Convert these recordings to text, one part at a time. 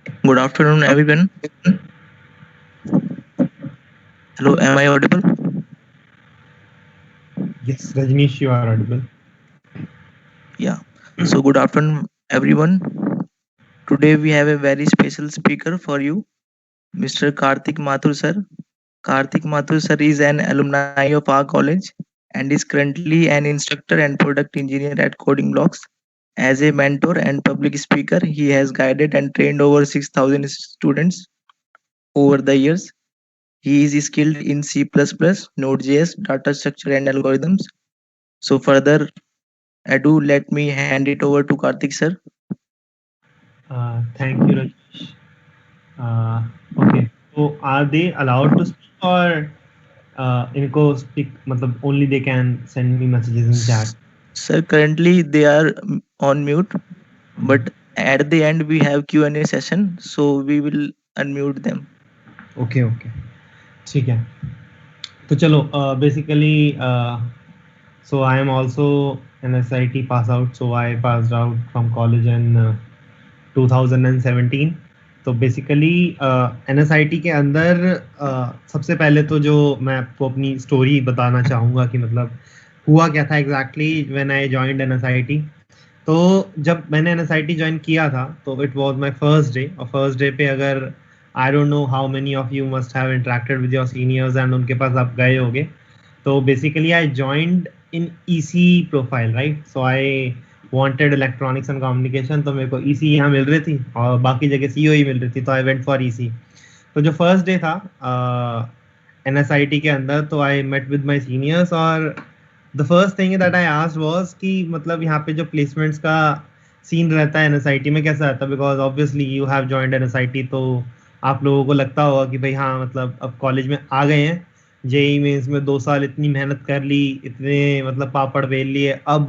Good afternoon, everyone. Hello, am I audible? Yes, Rajnish, you are audible. Yeah. So, good afternoon, everyone. Today we have a very special speaker for you, Mr. Karthik Mathur sir. Karthik Mathur sir is an alumni of our college and is currently an instructor and product engineer at Coding Blocks. As a mentor and public speaker, he has guided and trained over 6,000 students over the years. He is skilled in C++, Node.js, data structure, and algorithms. So, further ado, let me hand it over to Karthik sir. Thank you, Rajnish. Uh, okay, so are they allowed to speak or इनको speak मतलब only they can send me messages in chat? Sir, currently they are on mute, but at the end we have Q&A session, so we will unmute them. Okay, okay, ठीक है. तो चलो basically so I am also an SIT pass out, so I passed out from college in 2017. तो basically NSIT के अंदर सबसे पहले तो जो मैं आपको अपनी स्टोरी बताना चाहूँगा कि मतलब हुआ क्या था exactly when I joined NSIT. तो जब मैंने NSIT ज्वाइन किया था तो it was my first day, और फर्स्ट डे पे अगर I don't know how many of you must have interacted with your seniors and उनके पास आप गए होगे. तो basically I joined in EC profile, right. So I wanted electronics and communication, तो मेरे को EC यहाँ मिल रही थी और बाकी जगह COE मिल रही थी, तो आई वेंट फॉर EC. तो जो फर्स्ट डे था NSIT के अंदर, तो I met with my seniors, और the first thing that I asked was कि मतलब यहाँ पे जो प्लेसमेंट्स का सीन रहता है NSIT में कैसा रहता है, because obviously you have joined NSIT, तो आप लोगों को लगता होगा कि भाई हाँ मतलब अब कॉलेज में आ गए हैं, जेई मेंस में 2 साल इतनी मेहनत कर ली, इतने मतलब पापड़ बेल लिए, अब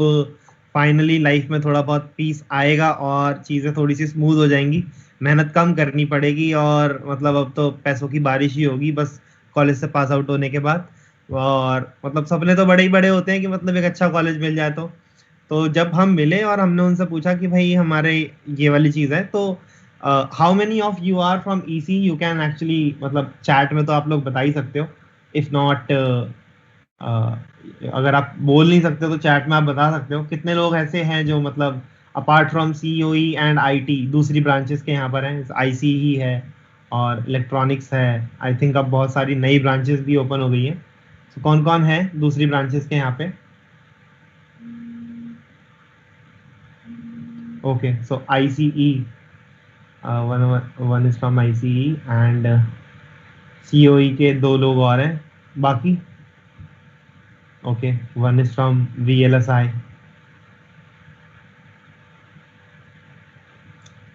फाइनली लाइफ में थोड़ा बहुत पीस आएगा और चीज़ें थोड़ी सी स्मूथ हो जाएंगी, मेहनत कम करनी पड़ेगी, और मतलब अब तो पैसों की बारिश ही होगी बस कॉलेज से पास आउट होने के बाद. और मतलब सपने तो बड़े ही बड़े होते हैं कि मतलब एक अच्छा कॉलेज मिल जाए. तो जब हम मिले और हमने उनसे पूछा कि भाई हमारे ये वाली चीज़ है, तो how many of you are from EC, you can actually मतलब चैट में तो आप लोग बता ही सकते हो, इफ नॉट अगर आप बोल नहीं सकते तो चैट में आप बता सकते हो कितने लोग ऐसे हैं जो मतलब apart from COE and IT दूसरी ब्रांचेस के यहाँ पर हैं. IC ही है और इलेक्ट्रॉनिक्स है, आई थिंक अब बहुत सारी नई ब्रांचेस भी ओपन हो गई हैं. तो कौन कौन है दूसरी ब्रांचेस के यहाँ पे? Okay, so ICE, one is from ICE and COE के 2 लोग और हैं. बाकी okay, one is from VLSI.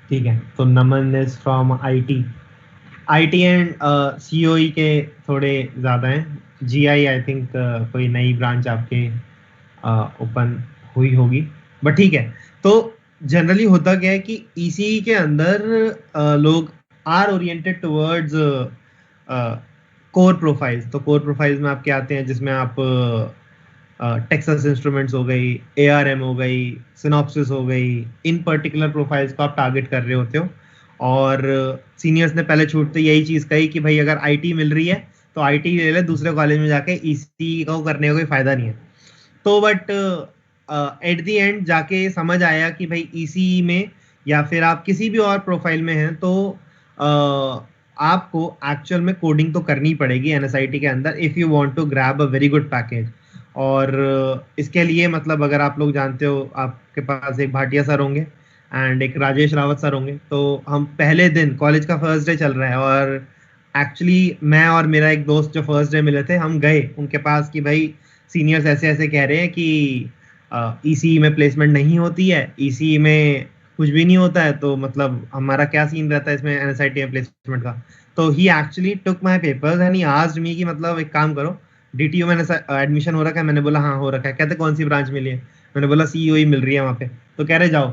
ठीक है, तो Naman is from IT and COE के थोड़े ज़्यादा हैं. GI आई थिंक कोई नई ब्रांच आपके ओपन हुई होगी, बट ठीक है. तो जनरली होता क्या है कि ECE के अंदर लोग are oriented towards core profiles. तो कोर प्रोफाइल्स में आपके आते हैं जिसमें आप टेक्सास इंस्ट्रूमेंट्स हो गई, ARM हो गई, सिनॉप्सिस हो गई, इन पर्टिकुलर प्रोफाइल्स को आप टारगेट कर रहे होते हो. और सीनियर्स ने पहले छूटते यही चीज़ कही कि भाई अगर IT मिल रही है तो IT ले ले, दूसरे कॉलेज में जाके ECE को करने का कोई फ़ायदा नहीं है. तो बट एट द एंड जाके समझ आया कि भाई ECE में या फिर आप किसी भी और प्रोफाइल में हैं तो आपको एक्चुअल में कोडिंग तो करनी पड़ेगी NSIT के अंदर if you want to grab a very good package. और इसके लिए मतलब अगर आप लोग जानते हो, आपके पास एक भाटिया सर होंगे एंड एक राजेश रावत सर होंगे. तो हम पहले दिन, कॉलेज का फर्स्ट डे चल रहा है, और एक्चुअली मैं और मेरा एक दोस्त जो फर्स्ट डे मिले थे, हम गए उनके पास कि भाई सीनियर्स ऐसे ऐसे कह रहे हैं कि ECE में प्लेसमेंट नहीं होती है, ECE में कुछ भी नहीं होता है, तो मतलब हमारा क्या सीन रहता है इसमें NSIT में प्लेसमेंट का. तो he actually took my papers and he asked me कि मतलब एक काम करो, DTU में एडमिशन हो रखा है? मैंने बोला हाँ हो रखा है. कहते कौन सी ब्रांच मिली है? मैंने बोला COE मिल रही है वहाँ पे. तो कह रहे जाओ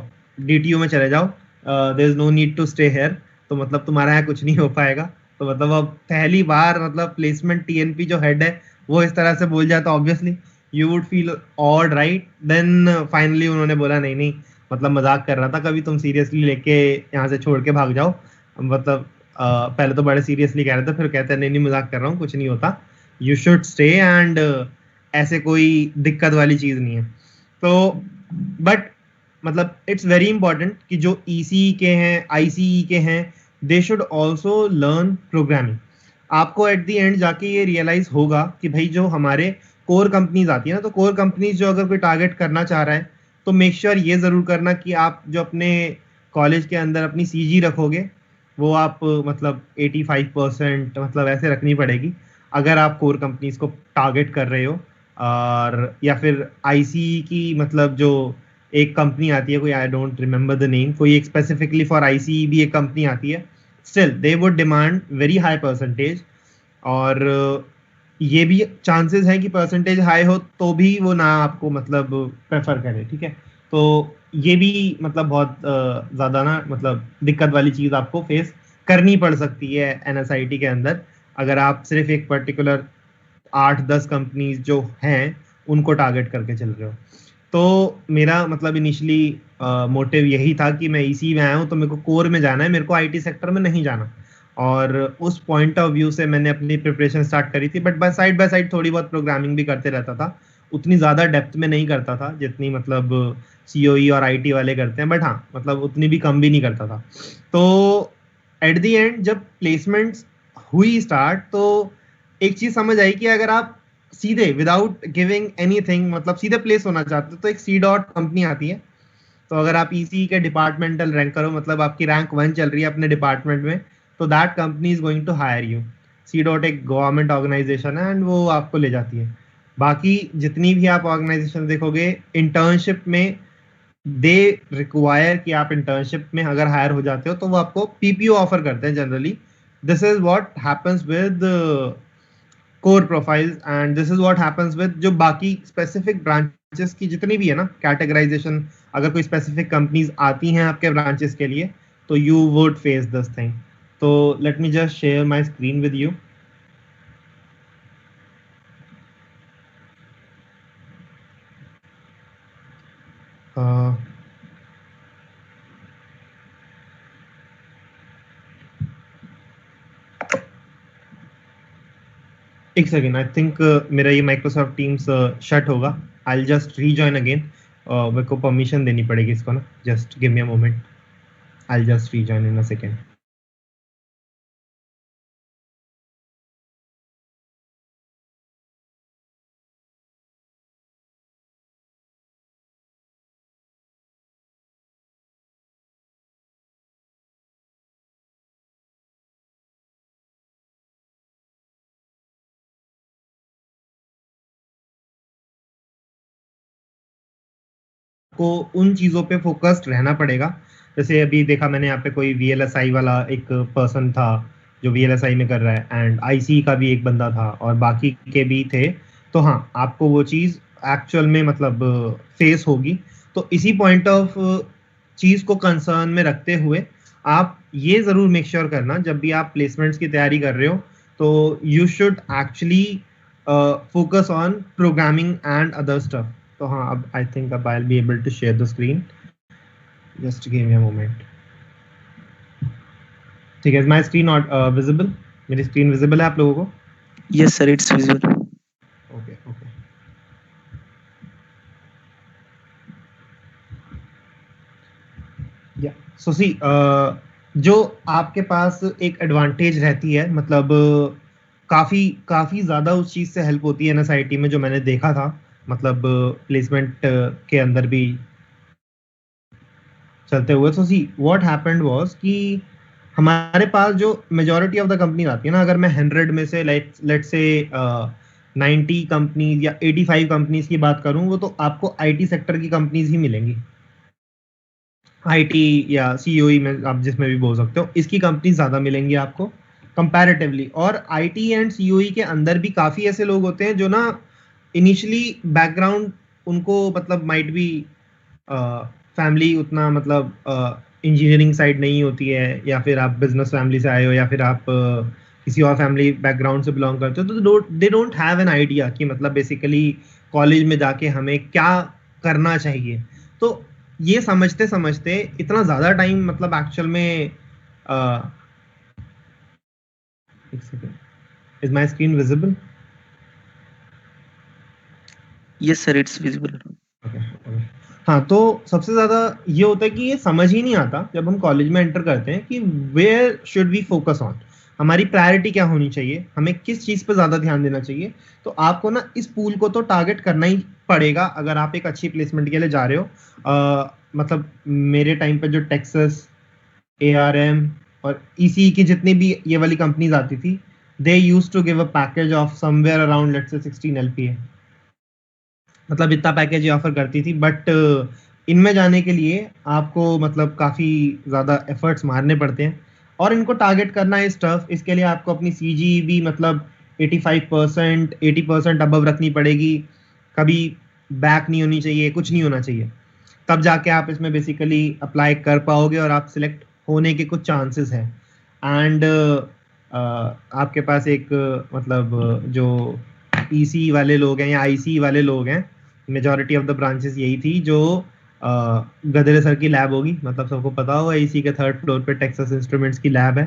DTU में चले जाओ, there is no need to stay here, तो मतलब तुम्हारा यहाँ कुछ नहीं हो पाएगा. तो मतलब अब पहली बार मतलब प्लेसमेंट TNP जो हेड है वो इस तरह से बोल जाता, obviously you would feel odd, right. Then finally उन्होंने बोला नहीं नहीं, मतलब मजाक कर रहा था, कभी तुम सीरियसली लेके यहाँ से छोड़ के भाग जाओ, मतलब पहले तो बड़े सीरियसली कह रहे थे, फिर कहते हैं नहीं नहीं मजाक कर रहा हूँ, कुछ नहीं होता, यू शुड स्टे, एंड ऐसे कोई दिक्कत वाली चीज नहीं है। तो बट मतलब इट्स वेरी इंपॉर्टेंट कि जो ईसीई के हैं, आईसीई के हैं, they should also learn programming. आपको एट द एंड जाके ये रियलाइज होगा कि भाई जो हमारे कोर कंपनीज आती है ना, तो कोर कंपनीज जो अगर कोई टारगेट करना चाह रहा है, तो मेक श्योर ये जरूर करना कि आप जो अपने कॉलेज के अंदर अपनी सीजी रखोगे, वो आप मतलब 85% मतलब ऐसे रखनी पड़ेगी अगर आप कोर कंपनीज को टारगेट कर रहे हो। और या फिर आईसीई की मतलब जो एक कंपनी आती है, कोई I don't remember the name, कोई एक स्पेसिफिकली फॉर आईसीई भी एक कंपनी आती है, still they would demand very high percentage. और ये भी चांसेस है कि परसेंटेज हाई हो तो भी वो ना आपको मतलब प्रेफर करे, ठीक है। तो ये भी मतलब बहुत ज़्यादा ना मतलब दिक्कत वाली चीज़ आपको फेस करनी पड़ सकती है एनएसआईटी के अंदर, अगर आप सिर्फ एक पर्टिकुलर 8-10 कंपनीज जो हैं उनको टारगेट करके चल रहे हो। तो मेरा मतलब इनिशियली मोटिव यही था कि मैं इसी में आया हूँ, तो मेरे को कोर में जाना है, मेरे को आईटी सेक्टर में नहीं जाना। और उस पॉइंट ऑफ व्यू से मैंने अपनी प्रिपरेशन स्टार्ट करी थी, बट बाय साइड थोड़ी बहुत प्रोग्रामिंग भी करते रहता था, उतनी ज़्यादा डेप्थ में नहीं करता था जितनी मतलब सीओई और आईटी वाले करते हैं, बट हाँ मतलब उतनी भी कम भी नहीं करता था। तो एट द एंड जब प्लेसमेंट्स हुई स्टार्ट, तो एक चीज़ समझ आई कि अगर आप सीधे विदाउट गिविंग एनीथिंग मतलब सीधे प्लेस होना चाहते हो, तो एक सी डॉट कंपनी आती है। तो अगर आप ईसी के डिपार्टमेंटल रैंक करो, मतलब आपकी रैंक 1 चल रही है अपने डिपार्टमेंट में, तो that company is going to hire you. C DOT एक गवर्नमेंट ऑर्गेनाइजेशन है एंड वो आपको ले जाती है। बाकी जितनी भी आप ऑर्गेनाइजेशन देखोगे इंटर्नशिप में, दे रिक्वायर कि आप इंटर्नशिप में अगर हायर हो जाते हो तो वो आपको पीपीओ ऑफर करते हैं generally. This is what happens with core profiles, and this is what happens with जो बाकी स्पेसिफिक ब्रांचेस की जितनी भी है ना कैटेगराइजेशन। अगर कोई स्पेसिफिक कंपनीज आती हैं आपके ब्रांचेस के लिए, तो you would face this thing. तो let me just share my screen with you. एक सेकेंड, आई थिंक मेरा ये माइक्रोसॉफ्ट टीम्स शट होगा। I just rejoin again. मेरे को परमिशन देनी पड़ेगी इसको ना, just give me a moment, I just rejoin in a second. को उन चीज़ों पे फोकस्ड रहना पड़ेगा। जैसे अभी देखा मैंने यहाँ पे कोई वीएलएसआई वाला एक पर्सन था जो वीएलएसआई में कर रहा है, एंड आईसी का भी एक बंदा था और बाकी के भी थे। तो हाँ आपको वो चीज़ एक्चुअल में मतलब फेस होगी। तो इसी पॉइंट ऑफ चीज़ को कंसर्न में रखते हुए आप ये ज़रूर मेक श्योर करना जब भी आप प्लेसमेंट्स की तैयारी कर रहे हो, तो you should actually focus on programming and other stuff. तो हाँ अब आई थिंक अब I will be able to share the screen, just give me a moment. ठीक है, माय स्क्रीन नॉट विजिबल? मेरी स्क्रीन विजिबल है आप लोगों को? Yes, sir, it's visible. Okay okay. या सो सी जो आपके पास एक एडवांटेज रहती है, मतलब काफ़ी काफ़ी ज़्यादा उस चीज़ से हेल्प होती है एनएसआईटी में, जो मैंने देखा था मतलब प्लेसमेंट के अंदर भी चलते हुए। सो सी व्हाट हैपेंड वाज कि हमारे पास जो मेजॉरिटी ऑफ द कंपनी आती है ना, अगर मैं 100 में से लेट से 90 कंपनीज या 85 कंपनीज की बात करूं, वो तो आपको आईटी सेक्टर की कंपनीज ही मिलेंगी। आईटी या सीओई में आप जिसमें भी बोल सकते हो, इसकी कंपनी ज़्यादा मिलेंगी आपको कंपैरेटिवली। और आईटी एंड सीओई के अंदर भी काफ़ी ऐसे लोग होते हैं जो ना इनिशियली बैकग्राउंड उनको मतलब माइट बी फैमिली उतना मतलब इंजीनियरिंग साइड नहीं होती है, या फिर आप बिजनेस फैमिली से आए हो, या फिर आप किसी और फैमिली बैकग्राउंड से बिलोंग करते हो, तो they don't have an idea कि मतलब बेसिकली कॉलेज में जाके हमें क्या करना चाहिए। तो ये समझते समझते इतना ज़्यादा टाइम मतलब एक्चुअल में एक second, is my screen visible? Yes, sir, it's visible. Okay okay. हाँ, तो सबसे ज़्यादा ये होता है कि ये समझ ही नहीं आता जब हम कॉलेज में एंटर करते हैं कि where should we focus on, हमारी प्रायोरिटी क्या होनी चाहिए, हमें किस चीज़ पे ज़्यादा ध्यान देना चाहिए। तो आपको ना इस पूल को तो टारगेट करना ही पड़ेगा अगर आप एक अच्छी प्लेसमेंट के लिए जा रहे हो। मतलब मेरे टाइम पे जो टेक्सास, ARM और ECE की जितनी भी ये वाली कंपनीज आती थी, they used to give a package of somewhere around let's say 16 LPA, मतलब इतना पैकेज ये ऑफर करती थी। बट इनमें जाने के लिए आपको मतलब काफ़ी ज़्यादा एफर्ट्स मारने पड़ते हैं और इनको टारगेट करना इज टफ। इसके लिए आपको अपनी CG भी मतलब 85% 80% अबव रखनी पड़ेगी, कभी बैक नहीं होनी चाहिए, कुछ नहीं होना चाहिए, तब जाके आप इसमें बेसिकली अप्लाई कर पाओगे और आप सिलेक्ट होने के कुछ चांसेस हैं। एंड आपके पास एक मतलब जो EC वाले लोग हैं या IC वाले लोग हैं, मेजॉरिटी ऑफ द ब्रांचेस यही थी, जो गदरे सर की लैब होगी, मतलब सबको पता होगा EC के 3rd फ्लोर पे टेक्सास इंस्ट्रूमेंट्स की लैब है।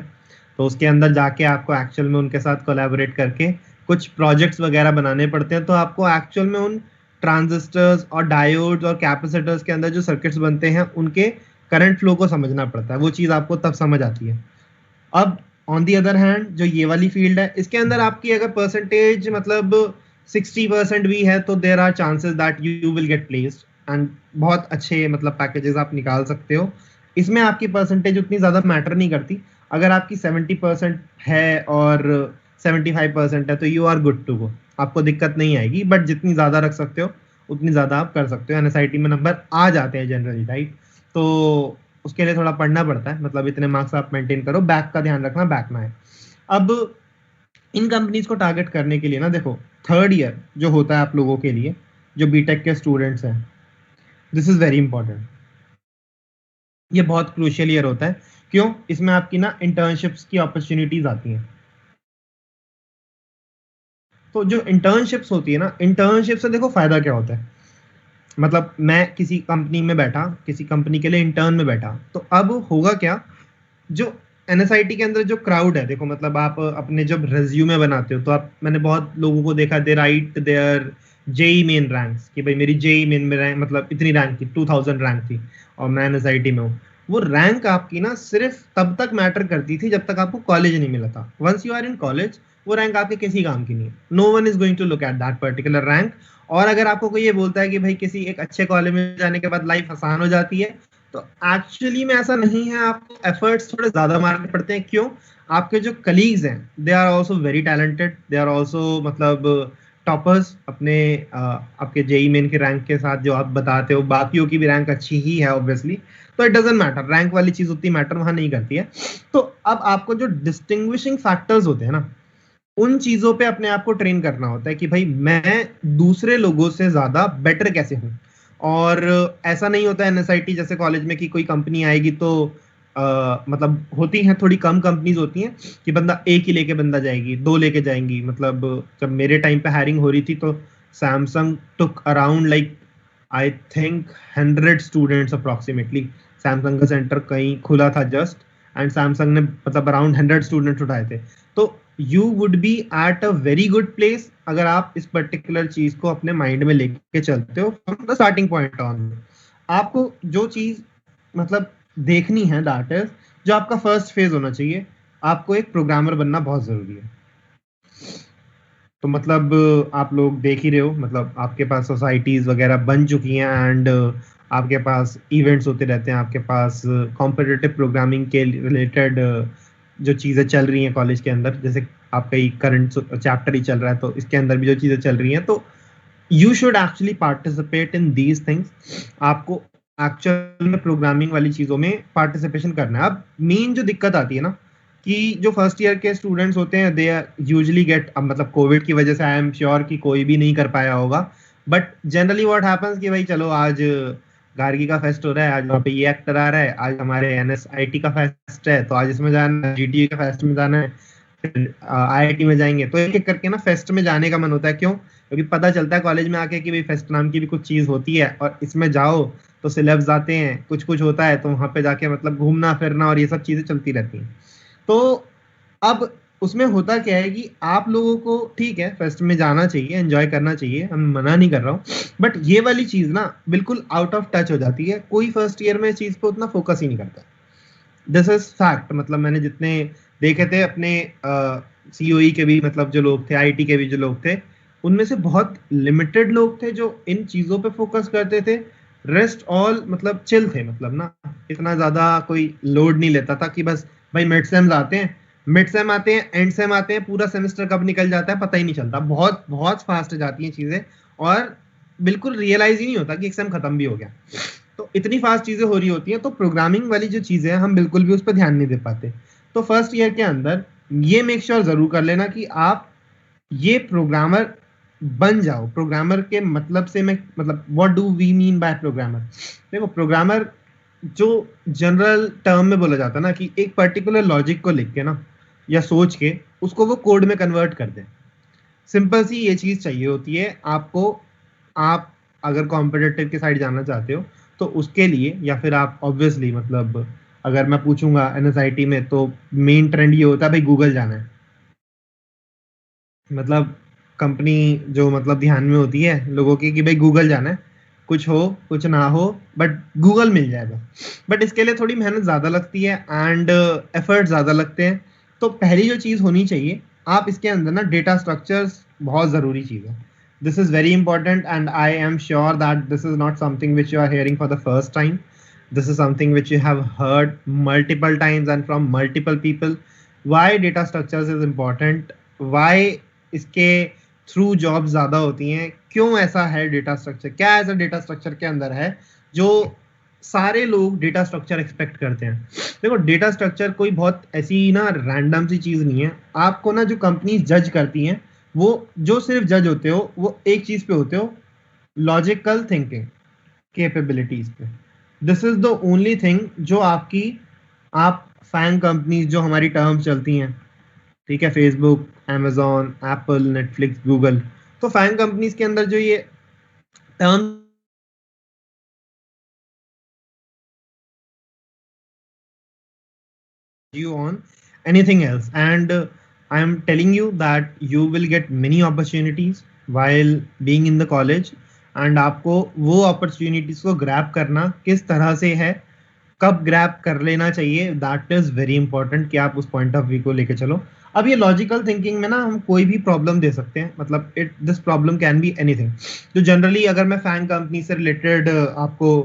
तो उसके अंदर जाके आपको एक्चुअल में उनके साथ कोलैबोरेट करके कुछ प्रोजेक्ट्स वगैरह बनाने पड़ते हैं। तो आपको एक्चुअल में उन ट्रांजिस्टर्स और डायोड्स और कैपेसिटर्स के अंदर जो सर्किट्स बनते हैं उनके करंट फ्लो को समझना पड़ता है। वो चीज़ आपको तब समझ आती है। अब ऑन दी अदर हैंड जो ये वाली फील्ड है, इसके अंदर आपकी अगर परसेंटेज मतलब 60% भी है तो there are chances that you will get placed and बहुत अच्छे मतलब पैकेजेस आप निकाल सकते हो। इसमें आपकी परसेंटेज उतनी ज़्यादा मैटर नहीं करती। अगर आपकी 70% है और 75% है तो you are good to go, आपको दिक्कत नहीं आएगी। बट जितनी ज़्यादा रख सकते हो उतनी ज़्यादा आप कर सकते हो। NSIT में नंबर आ जाते हैं जनरली, राइट? तो उसके लिए थोड़ा पढ़ना पड़ता है, मतलब इतने मार्क्स आप मेंटेन करो, बैक का ध्यान रखना, बैक ना है। अब इन कंपनीज को टारगेट करने के लिए ना देखो, 3rd ईयर जो होता है आप लोगों के लिए, जो बीटेक के स्टूडेंट्स हैं, दिस इज वेरी इंपॉर्टेंट। ये बहुत क्रूशियल ईयर होता है। क्यों? इसमें आपकी ना इंटर्नशिप्स की अपॉर्चुनिटीज आती हैं। तो जो इंटर्नशिप्स होती है ना, इंटर्नशिप से देखो फायदा क्या होता है। मतलब मैं किसी कंपनी में बैठा, किसी कंपनी के लिए इंटर्न में बैठा, तो अब होगा क्या, जो NSIT के अंदर जो क्राउड है, देखो मतलब आप अपने जब रेज्यूमे बनाते हो तो आप, मैंने बहुत लोगों को देखा, they right there JEE main ranks कि भाई मेरी JEE मेन में रैंक मतलब इतनी रैंक थी, 2000 रैंक थी और मैं NSIT में हूँ। वो रैंक आपकी ना सिर्फ तब तक मैटर करती थी जब तक आपको कॉलेज नहीं मिला था। Once you are in college, वो रैंक आपके किसी काम की नहीं है। No one is going to look at that particular rank. और अगर आपको कोई ये बोलता है कि भाई किसी एक अच्छे कॉलेज में जाने के बाद लाइफ आसान हो जाती है, तो एक्चुअली में ऐसा नहीं है। आपको एफर्ट्स थोड़े ज्यादा मारने पड़ते हैं। क्यों? आपके जो कलीग्स हैं, they are also very talented, they are also मतलब टॉपर्स अपने आपके JEE मेन के रैंक के साथ जो आप बताते हो, बाकियों की भी रैंक अच्छी ही है ऑब्वियसली। तो इट डजंट मैटर, रैंक वाली चीज उतनी मैटर वहां नहीं करती है। तो अब आपको जो डिस्टिंग्विशिंग फैक्टर्स होते हैं ना, उन चीजों पे अपने आप को ट्रेन करना होता है कि भाई मैं दूसरे लोगों से ज्यादा बेटर कैसे हूं। और ऐसा नहीं होता है NSIT जैसे कॉलेज में कि कोई कंपनी आएगी तो मतलब होती हैं थोड़ी कम कंपनीज होती हैं कि बंदा एक ही लेके बंदा जाएगी, दो लेके जाएंगी। मतलब जब मेरे टाइम पे हायरिंग हो रही थी तो Samsung took around like I think 100 students approximately. Samsung का सेंटर कहीं खुला था जस्ट, एंड सैमसंग ने मतलब अराउंड 100 स्टूडेंट्स उठाए थे। तो you would B at a very good place अगर आप इस पर्टिकुलर चीज को अपने माइंड में लेके चलते हो from the starting point on. आपको जो चीज मतलब देखनी है, दैट इज जो आपका फर्स्ट फेज होना चाहिए, आपको एक प्रोग्रामर बनना बहुत जरूरी है। तो मतलब आप लोग देख ही रहे हो, मतलब आपके पास सोसाइटीज वगैरह बन चुकी हैं एंड आपके पास इवेंट्स होते रहते हैं, आपके पास कॉम्पिटिटिव प्रोग्रामिंग के रिलेटेड जो चीज़ें चल रही हैं कॉलेज के अंदर, जैसे आपका ही करंट चैप्टर ही चल रहा है तो इसके अंदर भी जो चीज़ें चल रही हैं, तो you should actually participate in these things. आपको एक्चुअल में प्रोग्रामिंग वाली चीज़ों में पार्टिसिपेशन करना है। अब मेन जो दिक्कत आती है ना, कि जो फर्स्ट ईयर के स्टूडेंट्स होते हैं दे यूजुअली गेट, अब मतलब कोविड की वजह से आई एम श्योर कि कोई भी नहीं कर पाया होगा, बट जनरली व्हाट हैपेंस कि भाई चलो आज गार्गी का फेस्ट हो रहा है, आज वहाँ पे ये एक्टर आ रहा है, आज हमारे NSIT का फेस्ट है तो आज इसमें जाना है, GTU का फेस्ट में जाना है, फिर IIT में जाएंगे। तो एक एक करके ना फेस्ट में जाने का मन होता है। क्यों? क्योंकि पता चलता है कॉलेज में आके कि भाई फेस्ट नाम की भी कुछ चीज होती है और इसमें जाओ तो सिलेब्स आते हैं, कुछ कुछ होता है, तो वहां पे जाके मतलब घूमना फिरना और ये सब चीजें चलती रहती हैं। तो अब उसमें होता क्या है कि आप लोगों को ठीक है फेस्ट में जाना चाहिए, एंजॉय करना चाहिए, हम मना नहीं कर रहा हूँ, बट ये वाली चीज ना बिल्कुल आउट ऑफ टच हो जाती है, कोई फर्स्ट ईयर में इस चीज पे उतना फोकस ही नहीं करता। दिस इज फैक्ट, मतलब मैंने जितने देखे थे अपने सीओई के भी, मतलब जो लोग थे, आईटी के भी जो लोग थे, उनमें से बहुत लिमिटेड लोग थे जो इन चीजों पे फोकस करते थे। रेस्ट ऑल मतलब चिल थे, मतलब ना इतना ज्यादा कोई लोड नहीं लेता था कि बस भाई मिड सेम्स आते हैं, मिड सेम आते हैं, एंड सेम आते हैं, पूरा सेमेस्टर कब निकल जाता है पता ही नहीं चलता, बहुत बहुत फास्ट जाती हैं चीजें, और बिल्कुल रियलाइज ही नहीं होता कि एक सेम खत्म भी हो गया। तो इतनी फास्ट चीजें हो रही होती हैं, तो प्रोग्रामिंग वाली जो चीजें हैं हम बिल्कुल भी उस पर ध्यान नहीं दे पाते। तो फर्स्ट ईयर के अंदर ये मेक श्योर जरूर कर लेना कि आप ये प्रोग्रामर बन जाओ। प्रोग्रामर के मतलब से मैं, मतलब what do we mean by programmer? देखो प्रोग्रामर जो जनरल टर्म में बोला जाता है ना, कि एक पर्टिकुलर लॉजिक को लिख के ना या सोच के उसको वो कोड में कन्वर्ट कर दे। सिंपल सी ये चीज चाहिए होती है आपको। आप अगर कॉम्पिटिटिव के साइड जाना चाहते हो तो उसके लिए, या फिर आप ऑब्वियसली, मतलब अगर मैं पूछूंगा एनएसआईटी में तो मेन ट्रेंड ये होता है भाई गूगल जाना है। मतलब कंपनी जो मतलब ध्यान में होती है लोगों की कि भाई गूगल जाना है, कुछ हो कुछ ना हो बट गूगल मिल जाएगा। बट इसके लिए थोड़ी मेहनत ज़्यादा लगती है एंड एफर्ट ज़्यादा लगते हैं। तो पहली जो चीज़ होनी चाहिए, आप इसके अंदर ना डेटा स्ट्रक्चर्स बहुत ज़रूरी चीज़ है। This is very important and I am sure that this is not something which you are hearing for the first time. This is something which you have heard multiple times and from multiple people. Why data structures is important? Why इसके through job ज्यादा होती हैं? क्यों ऐसा है data structure? क्या ऐसा data structure के अंदर है जो सारे लोग डेटा स्ट्रक्चर एक्सपेक्ट करते हैं? देखो डेटा स्ट्रक्चर कोई बहुत ऐसी ना रैंडम सी चीज नहीं है। आपको ना जो कंपनी जज करती हैं, वो जो सिर्फ जज होते हो वो एक चीज पे होते हो, लॉजिकल थिंकिंग कैपेबिलिटीज पे। This is the only thing जो आपकी, आप फैंग कंपनीज जो हमारी टर्म्स चलती हैं, ठीक है, Facebook, amazon, Apple, Netflix, Google, तो फैंग कंपनीज के अंदर जो ये term you on anything else, and I am telling you that you will get many opportunities while being in the college, and आपको वो opportunities को grab करना किस तरह से है, कब ग्रैब कर लेना चाहिए, दैट इज वेरी इंपॉर्टेंट कि आप उस पॉइंट ऑफ व्यू को लेके चलो। अब ये लॉजिकल थिंकिंग में ना हम कोई भी प्रॉब्लम दे सकते हैं, मतलब it this problem can be anything. तो जनरली अगर मैं फैंग कंपनी से रिलेटेड आपको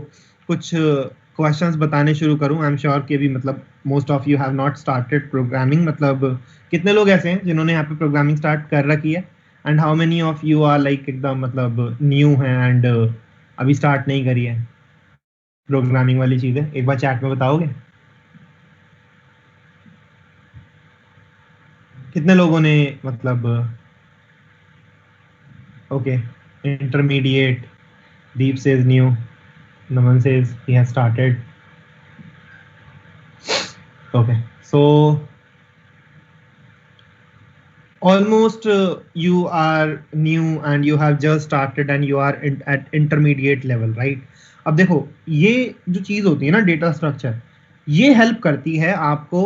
कुछ क्वेश्चंस बताने शुरू करूं, आई एम श्योर कि भी मतलब most of you have not started programming. मतलब कितने लोग ऐसे हैं जिन्होंने यहाँ पे प्रोग्रामिंग स्टार्ट कर रखी है, and how many of you are like एकदम मतलब न्यू है एंड अभी स्टार्ट नहीं करी है प्रोग्रामिंग वाली चीजें? एक बार चैट में बताओगे कितने लोगों ने मतलब? Okay, intermediate, Deep says new, Naman says he has started. Okay, so almost you are new and you have just started and you are at intermediate level, right? अब देखो ये जो चीज होती है ना डेटा स्ट्रक्चर, ये हेल्प करती है आपको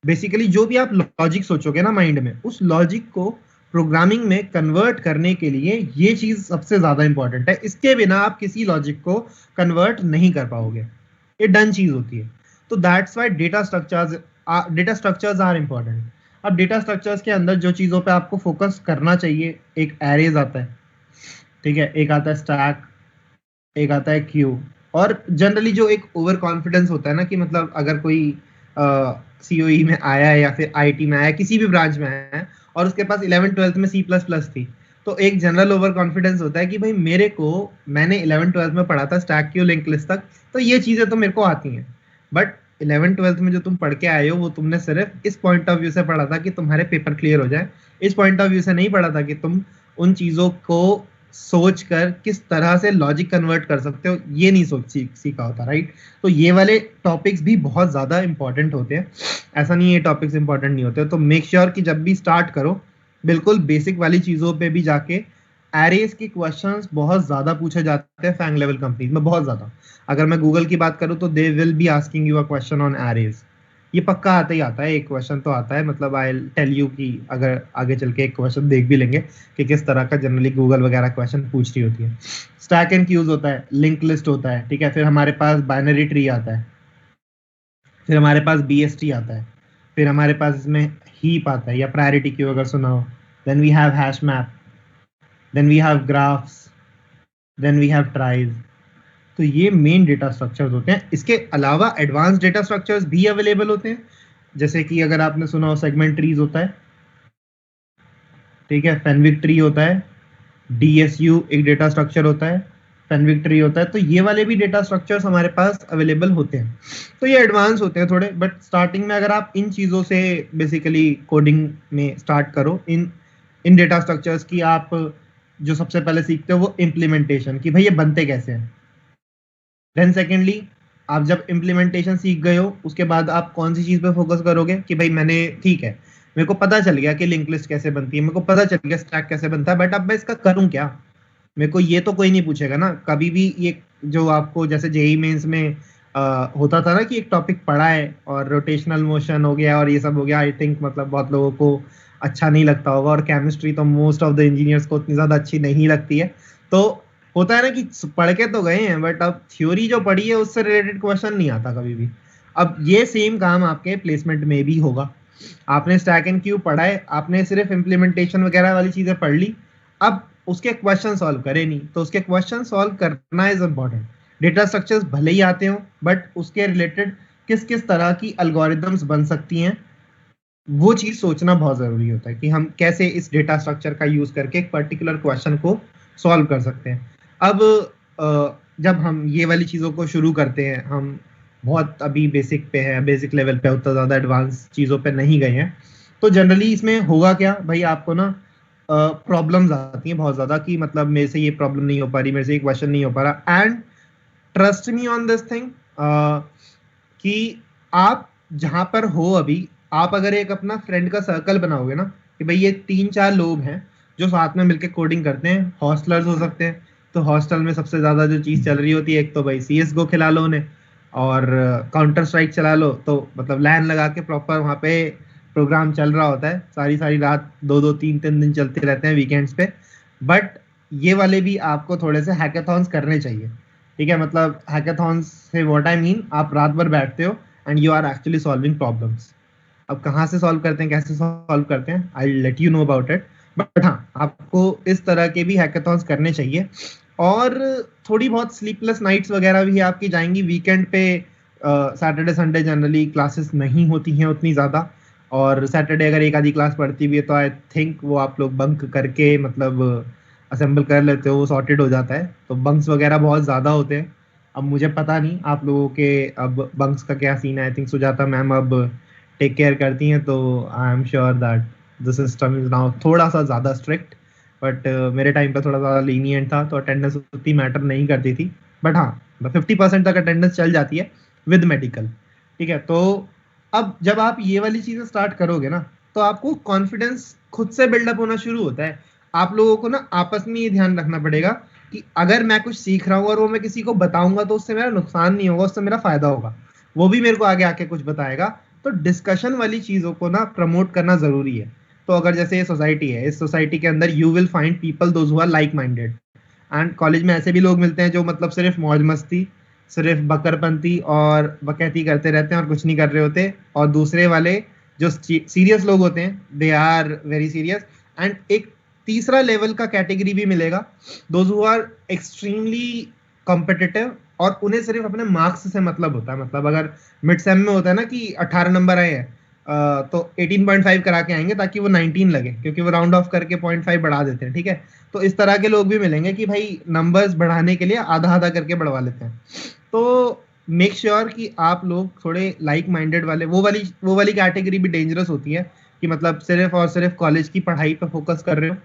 बेसिकली जो भी आप लॉजिक सोचोगे ना माइंड में, उस लॉजिक को प्रोग्रामिंग में कन्वर्ट करने के लिए ये चीज सबसे ज्यादा इंपॉर्टेंट है। इसके बिना आप किसी लॉजिक को कन्वर्ट नहीं कर पाओगे, ये डन चीज होती है। तो that's why data structures are important. अब डेटा स्ट्रक्चर्स के अंदर जो चीजों पे आपको फोकस करना चाहिए, एक एरेज आता है, ठीक है, एक आता है स्टैक, एक आता है क्यू, और जनरली जो एक ओवर कॉन्फिडेंस होता है ना कि मतलब अगर कोई सीओई में आया है या फिर आईटी में आया, किसी भी ब्रांच में आया है और उसके पास 11th-12th में C++ थी, तो एक जनरल ओवर कॉन्फिडेंस होता है कि भाई मैंने 11th-12th में पढ़ा था स्टैक क्यू लिंक लिस्ट तक, तो ये चीजें तो मेरे को आती हैं। बट 11th-12th में जो तुम पढ़ के आए हो वो तुमने सिर्फ इस पॉइंट ऑफ व्यू से पढ़ा था कि तुम्हारे पेपर क्लियर हो जाए, इस पॉइंट ऑफ व्यू से नहीं पढ़ा था कि तुम उन चीजों को सोच कर किस तरह से लॉजिक कन्वर्ट कर सकते हो, ये नहीं सीखा होता, राइट? तो ये वाले टॉपिक्स भी बहुत ज्यादा इंपॉर्टेंट होते हैं, ऐसा नहीं ये टॉपिक्स इंपॉर्टेंट नहीं होते। तो मेक श्योर कि जब भी स्टार्ट करो बिल्कुल बेसिक वाली चीजों पे भी जाके, एरेज के क्वेश्चंस बहुत ज्यादा पूछे जाते हैं फैंग लेवल कंपनीज में, बहुत ज्यादा। अगर मैं गूगल की बात करूं तो they will be asking you a question on arrays, ये पक्का आता ही आता है, एक क्वेश्चन तो आता है, मतलब आई टेल यू कि अगर आगे चल के एक क्वेश्चन देख भी लेंगे कि किस तरह का जनरली गूगल वगैरह क्वेश्चन पूछ रही होती है। स्टैक एंड क्यूज होता है, लिंक लिस्ट होता है, ठीक है, फिर हमारे पास बाइनरी ट्री आता है, फिर हमारे पास BST आता है, फिर हमारे पास इसमें हीप आता है या प्रायोरिटी क्यू अगर सुना हो, then we have hash map, then we have graphs, then we have tries. तो ये मेन डेटा स्ट्रक्चर्स होते हैं। इसके अलावा एडवांस डेटा स्ट्रक्चर्स भी अवेलेबल होते हैं, जैसे कि अगर आपने सुना हो सेगमेंट ट्रीज होता है, ठीक है, फेनविक ट्री होता है, DSU एक डेटा स्ट्रक्चर होता है, फेनविक ट्री होता है। तो ये वाले भी डेटा स्ट्रक्चर्स हमारे पास अवेलेबल होते हैं। तो ये एडवांस होते हैं थोड़े, बट स्टार्टिंग में अगर आप इन चीज़ों से बेसिकली कोडिंग में स्टार्ट करो, इन डेटा स्ट्रक्चर्स की, आप जो सबसे पहले सीखते हो वो इम्प्लीमेंटेशन, कि भाई ये बनते कैसे हैं। देन सेकेंडली, आप जब इम्प्लीमेंटेशन सीख गए हो, उसके बाद आप कौन सी चीज़ पे फोकस करोगे कि भाई मैंने, ठीक है, मेरे को पता चल गया कि लिंक लिस्ट कैसे बनती है, मेरे को पता चल गया स्टैक कैसे बनता है, बट अब मैं इसका करूं क्या। मेरे को ये तो कोई नहीं पूछेगा ना कभी भी। ये जो आपको जैसे जेई मेंस में होता था ना कि एक टॉपिक पढ़ा है और रोटेशनल मोशन हो गया और ये सब हो गया, आई थिंक मतलब बहुत लोगों को अच्छा नहीं लगता होगा, और केमिस्ट्री तो मोस्ट ऑफ द इंजीनियर्स को उतनी ज़्यादा अच्छी नहीं लगती है। तो होता है ना कि पढ़ के तो गए हैं, बट अब थ्योरी जो पढ़ी है उससे रिलेटेड क्वेश्चन नहीं आता कभी भी। अब ये सेम काम आपके प्लेसमेंट में भी होगा। आपने स्टैक एंड क्यू पढ़ा है, आपने सिर्फ इम्प्लीमेंटेशन वगैरह वाली चीजें पढ़ ली, अब उसके क्वेश्चन सॉल्व करे नहीं, तो उसके क्वेश्चन सॉल्व करना इज इम्पॉर्टेंट। डेटा स्ट्रक्चर्स भले ही आते हो, बट उसके रिलेटेड किस किस तरह की एल्गोरिदम्स बन सकती हैं, वो चीज सोचना बहुत जरूरी होता है कि हम कैसे इस डेटा स्ट्रक्चर का यूज करके एक पर्टिकुलर क्वेश्चन को सॉल्व कर सकते हैं। अब जब हम ये वाली चीजों को शुरू करते हैं, हम बहुत अभी बेसिक पे है, बेसिक लेवल पे, उतना ज्यादा एडवांस चीजों पे नहीं गए हैं, तो जनरली इसमें होगा क्या भाई, आपको ना प्रॉब्लम्स आती हैं बहुत ज्यादा कि मतलब मेरे से ये प्रॉब्लम नहीं हो पा रही, मेरे से ये क्वेश्चन नहीं हो पा रहा। And trust me on this thing कि आप जहां पर हो अभी, आप अगर एक अपना फ्रेंड का सर्कल बनाओगे ना कि भाई ये 3-4 लोग हैं जो साथ में मिलकर कोडिंग करते हैं, हॉस्टलर्स हो सकते हैं, तो हॉस्टल में सबसे ज्यादा जो चीज चल रही होती है, एक तो भाई CSGO खिला लो उन्हें, और काउंटर स्ट्राइक चला लो, तो मतलब लैन लगा के प्रॉपर वहां पे प्रोग्राम चल रहा होता है, सारी सारी रात 2-2 3-3 दिन चलते रहते हैं वीकेंड्स पे। बट ये वाले भी आपको थोड़े से हैकाथॉन्स करने चाहिए, ठीक है, मतलब हैकाथॉन्स से व्हाट आई मीन, आप रात भर बैठते हो and you are actually solving problems. अब कहाँ से सॉल्व करते हैं, कैसे सॉल्व करते हैं, I let you know about it, but हाँ, आपको इस तरह के भी हैकाथॉन्स करने चाहिए। और थोड़ी बहुत स्लीपलेस नाइट्स वगैरह भी आपकी जाएंगी वीकेंड पे। सैटरडे संडे जनरली क्लासेस नहीं होती हैं उतनी ज़्यादा, और सैटरडे अगर एक आधी क्लास पढ़ती भी है तो आई थिंक वो आप लोग बंक करके मतलब असेंबल कर लेते हो, वो सॉर्टेड हो जाता है। तो बंक्स वगैरह बहुत ज़्यादा होते हैं। अब मुझे पता नहीं आप लोगों के अब बंक्स का क्या सीन है, आई थिंक सुजाता मैम अब टेक केयर करती हैं, तो आई am sure that the system is now थोड़ा सा ज़्यादा स्ट्रिक्ट। बट मेरे टाइम पर थोड़ा ज़्यादा लीनियंट था, तो अटेंडेंस उतनी मैटर नहीं करती थी। बट हाँ, 50% तक अटेंडेंस चल जाती है विद मेडिकल, ठीक है। तो अब जब आप ये वाली चीज़ें स्टार्ट करोगे ना, तो आपको कॉन्फिडेंस खुद से बिल्डअप होना शुरू होता है। आप लोगों को ना आपस में ये ध्यान रखना पड़ेगा कि अगर मैं कुछ सीख रहा हूँ और वो मैं किसी को बताऊंगा तो उससे मेरा नुकसान नहीं होगा, उससे मेरा फायदा होगा, वो भी मेरे को आगे आके कुछ बताएगा। तो डिस्कशन वाली चीज़ों को ना प्रमोट करना ज़रूरी है। तो अगर जैसे ये सोसाइटी है, इस सोसाइटी के अंदर you will find people those who are like minded. And college में ऐसे भी लोग मिलते हैं जो मतलब सिर्फ मौज मस्ती, सिर्फ बकरपंती और बकैती करते रहते हैं और कुछ नहीं कर रहे होते। और दूसरे वाले जो सीरियस लोग होते हैं, they are very serious. And एक तीसरा लेवल का कैटेगरी भी मिलेगा, those who are extremely competitive, और उन्हें सिर्फ अपने मार्क्स से मतलब होता है। मतलब अगर मिड सेम में होता है ना कि 18 नंबर आए हैं, तो 18.5 करा के आएंगे ताकि वो 19 लगे, क्योंकि वो राउंड ऑफ करके 0.5 बढ़ा देते हैं, ठीक है। तो इस तरह के लोग भी मिलेंगे कि भाई नंबर्स बढ़ाने के लिए आधा आधा करके बढ़वा लेते हैं। तो मेक श्योर कि आप लोग थोड़े लाइक माइंडेड वाले, वो वाली कैटेगरी भी डेंजरस होती है कि मतलब सिर्फ और सिर्फ कॉलेज की पढ़ाई पर फोकस कर रहे हो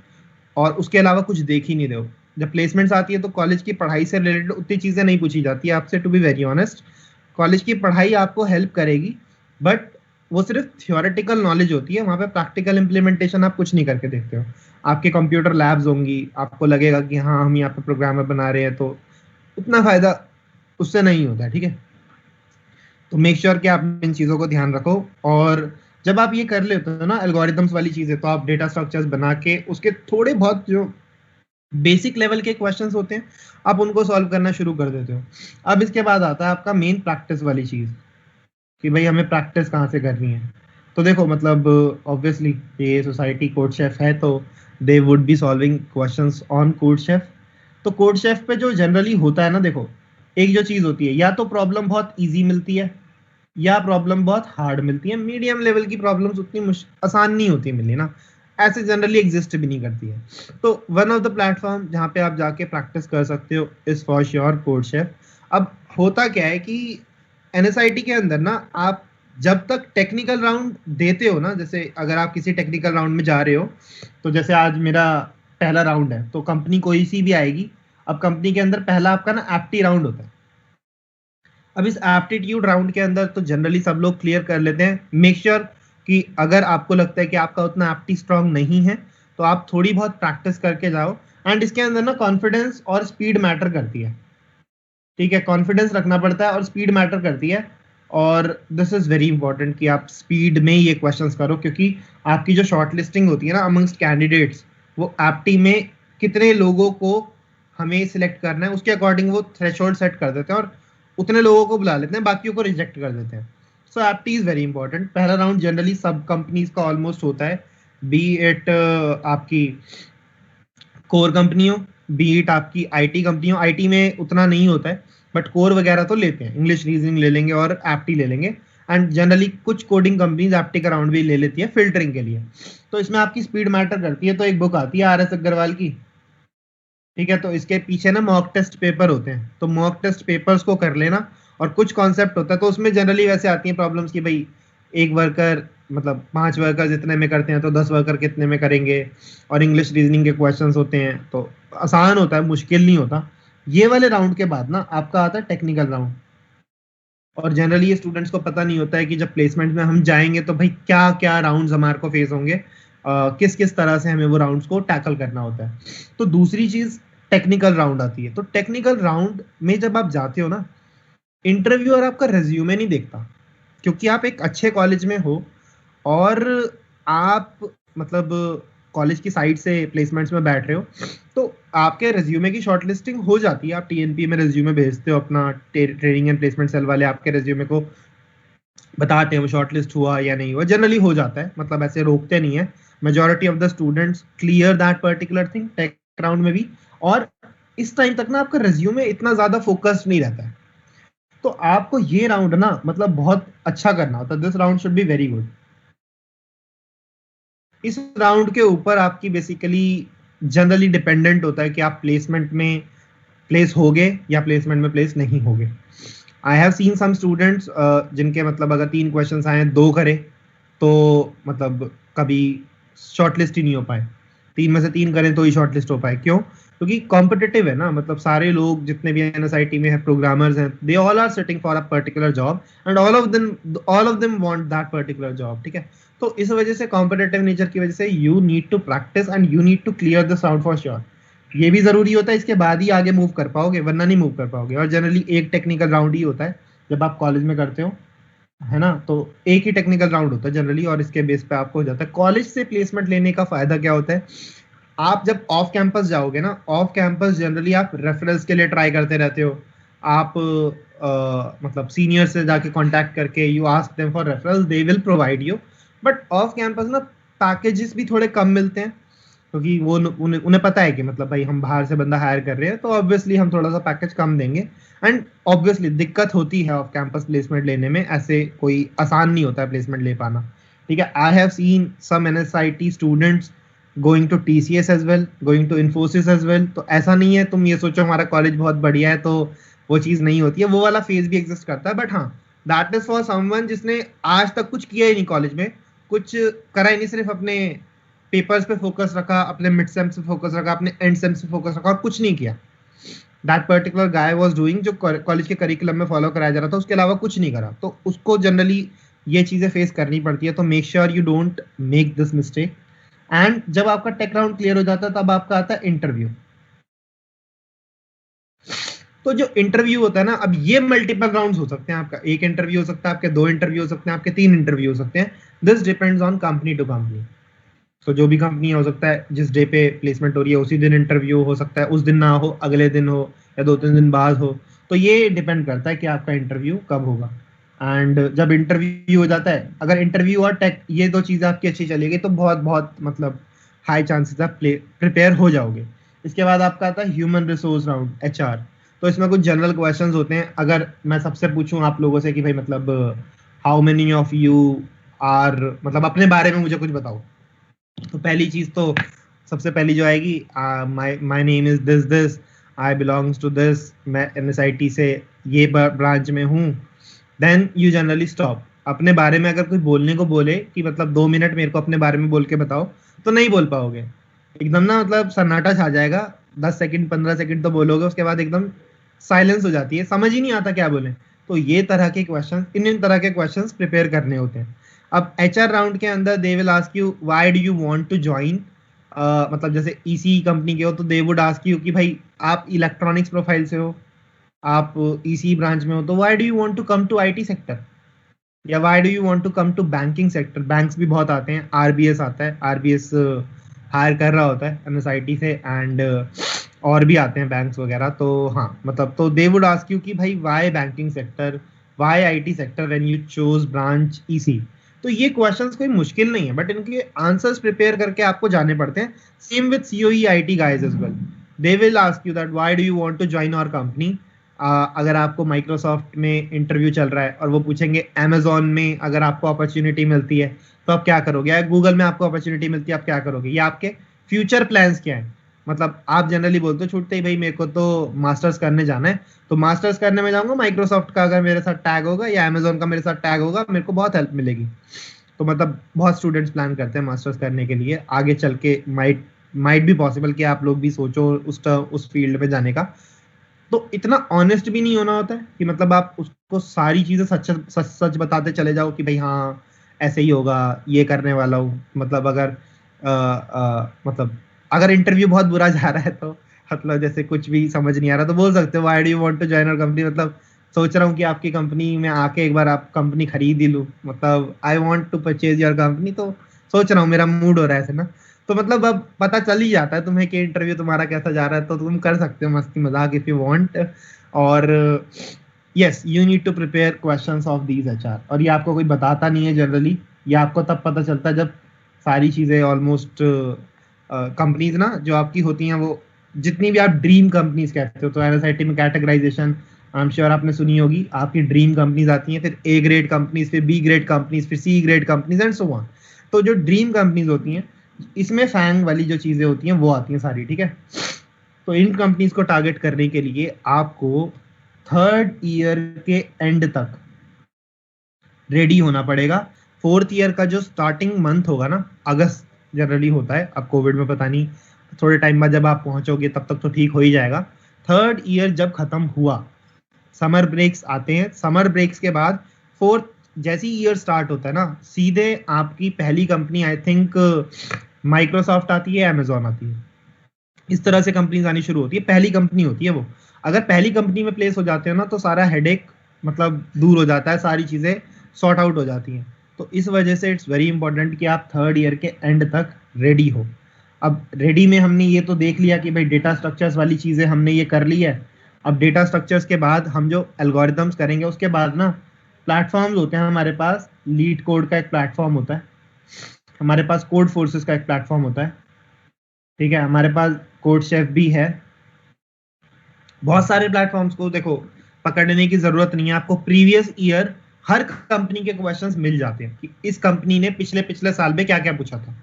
और उसके अलावा कुछ देख ही नहीं रहे हो। जब प्लेसमेंट्स आती है तो कॉलेज की पढ़ाई से रिलेटेड उतनी चीज़ें नहीं पूछी जाती है आपसे, to be very honest. College की पढ़ाई आपको हेल्प करेगी, बट वो सिर्फ थियोरेटिकल नॉलेज होती है, वहाँ पे प्रैक्टिकल इम्प्लीमेंटेशन आप कुछ नहीं करके देखते हो। आपके कंप्यूटर लैब्स होंगी, आपको लगेगा कि हाँ हम यहाँ पे प्रोग्रामर बना रहे हैं, तो उतना फायदा उससे नहीं होता है, ठीक है। तो मेक श्योर कि आप इन चीज़ों को ध्यान रखो। और जब आप ये कर लेते हो ना एल्गोरिथम्स वाली चीज़ें, तो आप डेटा स्ट्रक्चर्स बना के उसके थोड़े बहुत जो बेसिक लेवल के क्वेश्चंस होते हैं आप उनको सॉल्व करना शुरू कर देते हो। अब इसके बाद आता है आपका मेन प्रैक्टिस वाली चीज़ कि भाई हमें प्रैक्टिस कहाँ से करनी है। तो देखो मतलब ऑब्वियसली ये सोसाइटी कोड शेफ है तो they would be solving questions on code chef. तो कोड शेफ पे जो जनरली होता है ना, देखो एक जो चीज़ होती है, या तो प्रॉब्लम बहुत इजी मिलती है या प्रॉब्लम बहुत हार्ड मिलती है। मीडियम लेवल की प्रॉब्लम्स उतनी आसान नहीं होती मिलनी ना, ऐसे जनरली एग्जिस्ट भी नहीं करती है। तो वन ऑफ द प्लेटफॉर्म जहाँ पे आप जाके प्रैक्टिस कर सकते हो is for sure code chef. अब होता क्या है कि एनएसआईटी के अंदर ना आप जब तक टेक्निकल राउंड देते हो ना, जैसे अगर आप किसी टेक्निकल राउंड में जा रहे हो, तो जैसे आज मेरा पहला राउंड है तो कंपनी कोई सी भी आएगी। अब कंपनी के अंदर पहला आपका ना एप्टी राउंड होता है। अब इस एप्टीट्यूड राउंड के अंदर तो जनरली सब लोग क्लियर कर लेते हैं। मेक श्योर कि अगर आपको लगता है कि आपका उतना एप्टी स्ट्रांग नहीं है तो आप थोड़ी बहुत प्रैक्टिस करके जाओ। एंड इसके अंदर ना कॉन्फिडेंस और स्पीड मैटर करती है, ठीक है। कॉन्फिडेंस रखना पड़ता है और स्पीड मैटर करती है। और दिस इज वेरी इंपॉर्टेंट कि आप स्पीड में ये क्वेश्चंस करो, क्योंकि आपकी जो शॉर्ट लिस्टिंग होती है ना अमंगस्ट कैंडिडेट्स, वो एप्टी में कितने लोगों को हमें सिलेक्ट करना है उसके अकॉर्डिंग वो थ्रेशोल्ड सेट कर देते हैं और उतने लोगों को बुला लेते हैं, बाकियों को रिजेक्ट कर देते हैं। सो एप्टी इज वेरी इंपॉर्टेंट। पहला राउंड जनरली सब कंपनीज का ऑलमोस्ट होता है, बी इट आपकी कोर कंपनी हो, बी इट आपकी आईटी कंपनी हो। आईटी में उतना नहीं होता है बट कोर वगैरह तो लेते हैं, इंग्लिश रीजनिंग ले लेंगे और एप्टी ले लेंगे। एंड जनरली कुछ कोडिंग कंपनीज एप्टी का राउंड भी ले लेती है फिल्टरिंग के लिए। तो इसमें आपकी स्पीड मैटर करती है। तो एक बुक आती है आर एस अग्रवाल की, ठीक है, तो इसके पीछे ना मॉक टेस्ट पेपर होते हैं, तो मॉक टेस्ट पेपर्स को कर लेना। और कुछ कॉन्सेप्ट होता है तो उसमें जनरली वैसे आती हैं प्रॉब्लम्स कि भाई एक वर्कर मतलब 5 वर्कर जितने में करते हैं तो 10 वर्कर कितने में करेंगे। और इंग्लिश रीजनिंग के क्वेश्चंस होते हैं, तो आसान होता है, मुश्किल नहीं होता। ये वाले राउंड के बाद ना आपका आता है टेक्निकल राउंड। और जनरली ये स्टूडेंट्स को पता नहीं होता है कि जब प्लेसमेंट में हम जाएंगे तो भाई क्या क्या राउंड्स हमारे को फेस होंगे, किस किस तरह से हमें वो राउंड्स को टैकल करना होता है। तो दूसरी चीज टेक्निकल राउंड आती है। तो टेक्निकल राउंड में जब आप जाते हो ना, इंटरव्यू और आपका रेज्यूमे नहीं देखता, क्योंकि आप एक अच्छे कॉलेज में हो और आप मतलब कॉलेज की साइड से प्लेसमेंट्स में बैठ रहे हो, तो आपके रेज्यूमे की शॉर्टलिस्टिंग हो जाती है। आप टीएनपी में रेज्यूमे भेजते हो अपना, ट्रेनिंग एंड प्लेसमेंट सेल वाले आपके रेज्यूमे को बताते हैं शॉर्टलिस्ट हुआ या नहीं हुआ। जनरली हो जाता है, मतलब ऐसे रोकते नहीं है। Majority of the students clear that particular thing tech round में भी। और इस टाइम तक ना आपका रेज्यूमे इतना ज्यादा फोकस्ड नहीं रहता है, तो आपको ये राउंड ना मतलब बहुत अच्छा करना होता है। This round should be very good. इस राउंड के ऊपर आपकी बेसिकली जनरली डिपेंडेंट होता है कि आप प्लेसमेंट में प्लेस होगे या प्लेसमेंट में प्लेस नहीं होगे। I have seen some students जिनके मतलब अगर 3 क्वेश्चंस आए 2 करे तो मतलब कभी शॉर्टलिस्ट ही नहीं हो पाए। 3 में से 3 करें तो ही शॉर्टलिस्ट हो पाए। क्यों? क्योंकि कॉम्पिटिटिव है ना, मतलब सारे लोग जितने भी एनएसआईटी में है प्रोग्रामर्स हैं, they all are sitting for a particular job and all of them want that particular job, ठीक है। तो इस वजह से कॉम्पिटिटिव नेचर की वजह से you need to practice and you need to clear this out for sure. ये भी जरूरी होता है, इसके बाद ही आगे मूव कर पाओगे, वरना नहीं मूव कर पाओगे। और जनरली एक टेक्निकल राउंड ही होता है जब आप कॉलेज में करते हो, है ना, तो एक ही टेक्निकल राउंड होता है जनरली और इसके बेस पे आपको हो जाता है। कॉलेज से प्लेसमेंट लेने का फायदा क्या होता है, आप जब ऑफ कैंपस जाओगे ना, ऑफ कैंपस जनरली आप रेफरेंस के लिए ट्राई करते रहते हो। आप मतलब सीनियर से जाके कांटेक्ट करके you ask them for referral, they will provide you. But off campus ना पैकेजेस भी थोड़े कम मिलते हैं, क्योंकि वो उन्हें पता है कि मतलब भाई हम बाहर से बंदा हायर कर रहे हैं तो ऑब्वियसली हम थोड़ा सा पैकेज कम देंगे। एंड ऑब्वियसली दिक्कत होती है ऑफ कैंपस प्लेसमेंट लेने में, ऐसे कोई आसान नहीं होता है प्लेसमेंट ले पाना, ठीक है। I have seen some NSIT students going to TCS as well, going to Infosys as well. तो ऐसा नहीं है तुम ये सोचो हमारा कॉलेज बहुत बढ़िया है तो वो चीज नहीं होती है, वो वाला फेज भी एग्जिस्ट करता है। बट हाँ, दैट इज फॉर समवन जिसने आज तक कुछ किया ही नहीं कॉलेज में, कुछ करा ही नहीं, सिर्फ अपने पेपर्स पे फोकस रखा, अपने मिड सेम्स पे फोकस रखा, अपने एंड सेम्स पे फोकस रखा और कुछ नहीं किया। That particular guy was doing जो कॉलेज के करिकुलम में फॉलो कराया जा रहा था, उसके अलावा कुछ नहीं करा। तो उसको जनरली ये चीजें फेस करनी पड़ती है। तो make sure you don't make this mistake. And जब आपका टेक राउंड क्लियर हो जाता है तब आपका आता है इंटरव्यू। तो जो इंटरव्यू होता है ना, अब ये मल्टीपल राउंड्स हो सकते हैं, आपका एक इंटरव्यू हो सकता है, आपके 2 इंटरव्यू हो सकते हैं, आपके 3 इंटरव्यू हो सकते हैं, this depends on company to company. तो जो भी कंपनी हो सकता है जिस डे पे प्लेसमेंट हो रही है उसी दिन इंटरव्यू हो सकता है, उस दिन ना हो, अगले दिन हो, या 2-3 दिन बाद हो। तो ये डिपेंड करता है कि आपका इंटरव्यू कब होगा। एंड जब इंटरव्यू हो जाता है, अगर इंटरव्यू और टेक ये 2 चीज़ें आपकी अच्छी चलेगी तो बहुत बहुत मतलब हाई चांसेस आप प्रिपेयर हो जाओगे। इसके बाद आपका आता है ह्यूमन रिसोर्स राउंड, एचआर। तो इसमें कुछ जनरल क्वेश्चंस होते हैं। अगर मैं सबसे पूछूं आप लोगों से कि भाई मतलब how many of you are, मतलब अपने बारे में मुझे कुछ बताओ, तो पहली चीज तो सबसे पहली जो आएगी, my name is this this, I belongs to this, मैं एनएसआईटी से ये ब्रांच में हूँ। Then you generally stop. अपने बारे में अगर कोई बोलने को बोले कि मतलब 2 मिनट मेरे को अपने बारे में बोल के बताओ, तो नहीं बोल पाओगे, एकदम ना मतलब सन्नाटा छा जाएगा। 10 सेकंड 15 सेकंड तो बोलोगे, उसके बाद एकदम साइलेंस हो जाती है, समझ ही नहीं आता क्या बोले। तो ये तरह के क्वेश्चन, इन तरह के क्वेश्चंस प्रिपेयर करने होते हैं। अब एचआर राउंड के अंदर they will ask you why do you want to join, मतलब जैसे ईसी कंपनी के हो तो दे वुड आस्क यू कि भाई आप इलेक्ट्रॉनिक्स प्रोफाइल से हो, आप ईसी ब्रांच में हो, तो why do you want to come to IT sector, या why do you want to come to banking sector. Banks भी बहुत आते हैं, आरबीएस आता है, आरबीएस हायर कर रहा होता है एनएसआईटी से, एंड और भी आते हैं बैंक्स वगैरह। तो हाँ मतलब, तो दे वुड आस्क यू कि भाई why banking sector, why IT sector when you chose branch EC. तो ये क्वेश्चंस कोई मुश्किल नहीं है, बट इनके आंसर्स प्रिपेयर करके आपको जाने पड़ते हैं। Same with COE IT guys as well, they will ask you that why do you want to join our company. अगर आपको माइक्रोसॉफ्ट में इंटरव्यू चल रहा है और वो पूछेंगे अमेजोन में अगर आपको अपॉर्चुनिटी मिलती है तो आप क्या करोगे, या गूगल में आपको अपॉर्चुनिटी मिलती है आप क्या करोगे, या आपके फ्यूचर प्लान्स क्या है। मतलब आप जनरली बोलते हो छूटते ही भाई मेरे को तो मास्टर्स करने जाना है, तो मास्टर्स करने में जाऊंगा, माइक्रोसॉफ्ट का अगर मेरे साथ टैग होगा या अमेजोन का मेरे साथ टैग होगा, मेरे को बहुत हेल्प मिलेगी। तो मतलब बहुत स्टूडेंट्स प्लान करते हैं मास्टर्स करने के लिए, आगे चल के माइट भी पॉसिबल कि आप लोग भी सोचो उस फील्ड में जाने का। तो इतना ऑनेस्ट भी नहीं होना होता है कि मतलब आप उसको सारी चीजें सच सच सच बताते चले जाओ कि भाई हाँ ऐसे ही होगा, ये करने वाला हूँ। मतलब अगर मतलब अगर इंटरव्यू बहुत बुरा जा रहा है तो मतलब जैसे कुछ भी समझ नहीं आ रहा तो बोल सकते हो why do you want to join our company, मतलब सोच रहा हूँ कि आपकी कंपनी में आके एक बार आप कंपनी खरीद ही लूँ, मतलब I want to purchase your company, तो सोच रहा हूँ, मेरा मूड हो रहा है ऐसे ना। तो मतलब अब पता चल ही जाता है तुम्हें कि इंटरव्यू तुम्हारा कैसा जा रहा है, तो तुम कर सकते हो मस्ती मजाक इफ यू वांट। और yes, you need to prepare questions of these HR, और ये आपको कोई बताता नहीं है जनरली, ये आपको तब पता चलता है जब सारी चीजें ऑलमोस्ट कंपनीज ना जो आपकी होती हैं, वो जितनी भी आप ड्रीम कंपनीज कहते हो, तो एनएसआईटी में कैटेगराइजेशन आई एम श्योर आपने सुनी होगी, आपकी ड्रीम कंपनीज आती हैं, फिर ए ग्रेड कंपनीज, फिर बी ग्रेड कंपनीज, फिर C grade companies and so on. तो जो ड्रीम कंपनीज होती हैं, इसमें फैंग वाली जो चीजें होती हैं वो आती हैं सारी, ठीक है। तो इन कंपनीज को टारगेट करने के लिए आपको 3rd ईयर के एंड तक रेडी होना पड़ेगा। 4th ईयर का जो स्टार्टिंग मंथ होगा ना, अगस्त जनरली होता है, अब कोविड में पता नहीं, थोड़े टाइम बाद जब आप पहुंचोगे तब तक तो ठीक हो ही जाएगा। 3rd ईयर जब खत्म हुआ, समर ब्रेक्स आते हैं, समर ब्रेक्स के बाद 4th जैसी ईयर स्टार्ट होता है ना, सीधे आपकी पहली कंपनी आई थिंक माइक्रोसॉफ्ट आती है, अमेजोन आती है, इस तरह से कंपनीज आनी शुरू होती है, पहली कंपनी होती है वो। अगर पहली कंपनी में प्लेस हो जाते हो ना तो सारा हेडेक मतलब दूर हो जाता है, सारी चीजें सॉर्ट आउट हो जाती हैं। तो इस वजह से इट्स वेरी इंपॉर्टेंट कि आप 3rd ईयर के एंड तक रेडी हो। अब रेडी में हमने ये तो देख लिया कि भाई डेटा स्ट्रक्चर्स वाली चीजें हमने ये कर ली है। अब डेटा स्ट्रक्चर्स के बाद हम जो एल्गोरिथम्स करेंगे, उसके बाद ना प्लेटफॉर्म्स होते हैं हमारे पास, लीड कोड का एक प्लेटफॉर्म होता है, हमारे पास कोड फोर्सेस का एक प्लेटफॉर्म होता है, ठीक है, हमारे पास कोड शेफ भी है। बहुत सारे प्लेटफॉर्म्स को देखो पकड़ने की जरूरत नहीं है, आपको प्रीवियस ईयर हर कंपनी के क्वेश्चंस मिल जाते हैं कि इस कंपनी ने पिछले पिछले साल में क्या क्या पूछा था।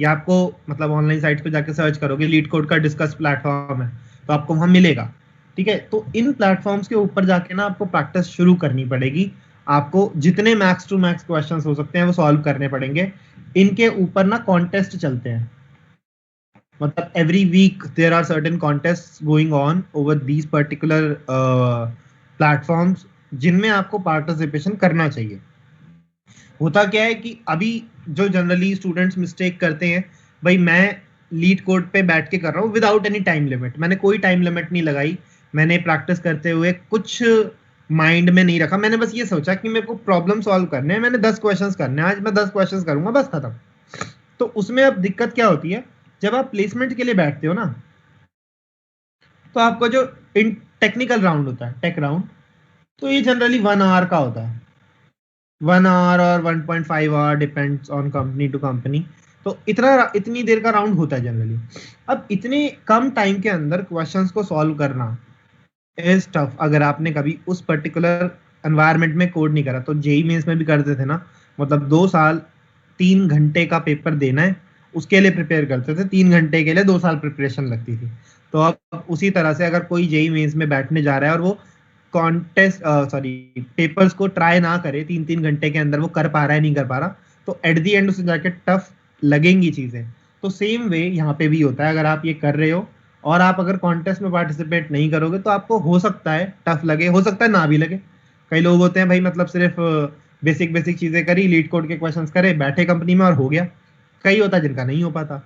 ये आपको मतलब ऑनलाइन साइट पे जाके सर्च करोगे, लीड कोड का डिस्कस प्लेटफॉर्म है तो आपको वहां मिलेगा, ठीक है। तो इन प्लेटफॉर्म्स के ऊपर जाके ना आपको प्रैक्टिस शुरू करनी पड़ेगी, आपको जितने मैक्स टू मैक्स क्वेश्चंस हो सकते हैं वो सॉल्व करने पड़ेंगे। इनके ऊपर ना कॉन्टेस्ट चलते हैं, मतलब every week there are certain contests going on over these particular platforms जिनमें आपको पार्टिसिपेशन करना चाहिए। होता क्या है कि अभी जो जनरली स्टूडेंट्स मिस्टेक करते हैं, भाई मैं लीड कोड पे बैठ के कर रहा हूँ विदाउट एनी टाइम लिमिट, मैंने कोई टाइम लिमिट नहीं लगाई, मैंने प्रैक्टिस करते हुए कुछ माइंड में नहीं रखा, मैंने बस ये सोचा कि मेरे को प्रॉब्लम सॉल्व करने हैं, मैंने 10 क्वेश्चंस करने हैं, आज मैं 10 क्वेश्चंस करूंगा, बस खत्म। तो उसमें अब दिक्कत क्या होती है, जब आप प्लेसमेंट के लिए बैठते हो ना, तो आपका जो इन टेक्निकल राउंड होता है, टेक राउंड, तो ये जनरली 1 आवर का होता है, 1 आवर और 1.5 hour, depends on company to company. तो इतनी देर का राउंड होता है जनरली। अब इतने कम टाइम के अंदर क्वेश्चंस को सॉल्व करना इज टफ। अगर आपने कभी उस पर्टिकुलर एनवायरनमेंट में कोड नहीं करा, तो जेई मेंस में भी करते थे ना, मतलब 2 साल 3 घंटे का पेपर देना है, उसके लिए प्रिपेयर करते थे, 3 घंटे के लिए 2 साल प्रिपरेशन लगती थी। तो अब उसी तरह से अगर कोई जेई मेंस में बैठने जा रहा है और वो कॉन्टेस्ट पेपर्स को ट्राई ना करे 3-3 घंटे के अंदर, वो कर पा रहा है नहीं कर पा रहा, तो एट दी एंड उसे जाके टफ लगेंगी चीजें। तो सेम वे यहाँ पे भी होता है, अगर आप ये कर रहे हो और आप अगर कॉन्टेस्ट में पार्टिसिपेट नहीं करोगे, तो आपको हो सकता है टफ लगे, हो सकता है ना भी लगे। कई लोग होते हैं भाई, मतलब सिर्फ बेसिक बेसिक चीजें करी, लीड कोड के क्वेश्चंस करे, बैठे कंपनी में और हो गया। कई होता है जिनका नहीं हो पाता,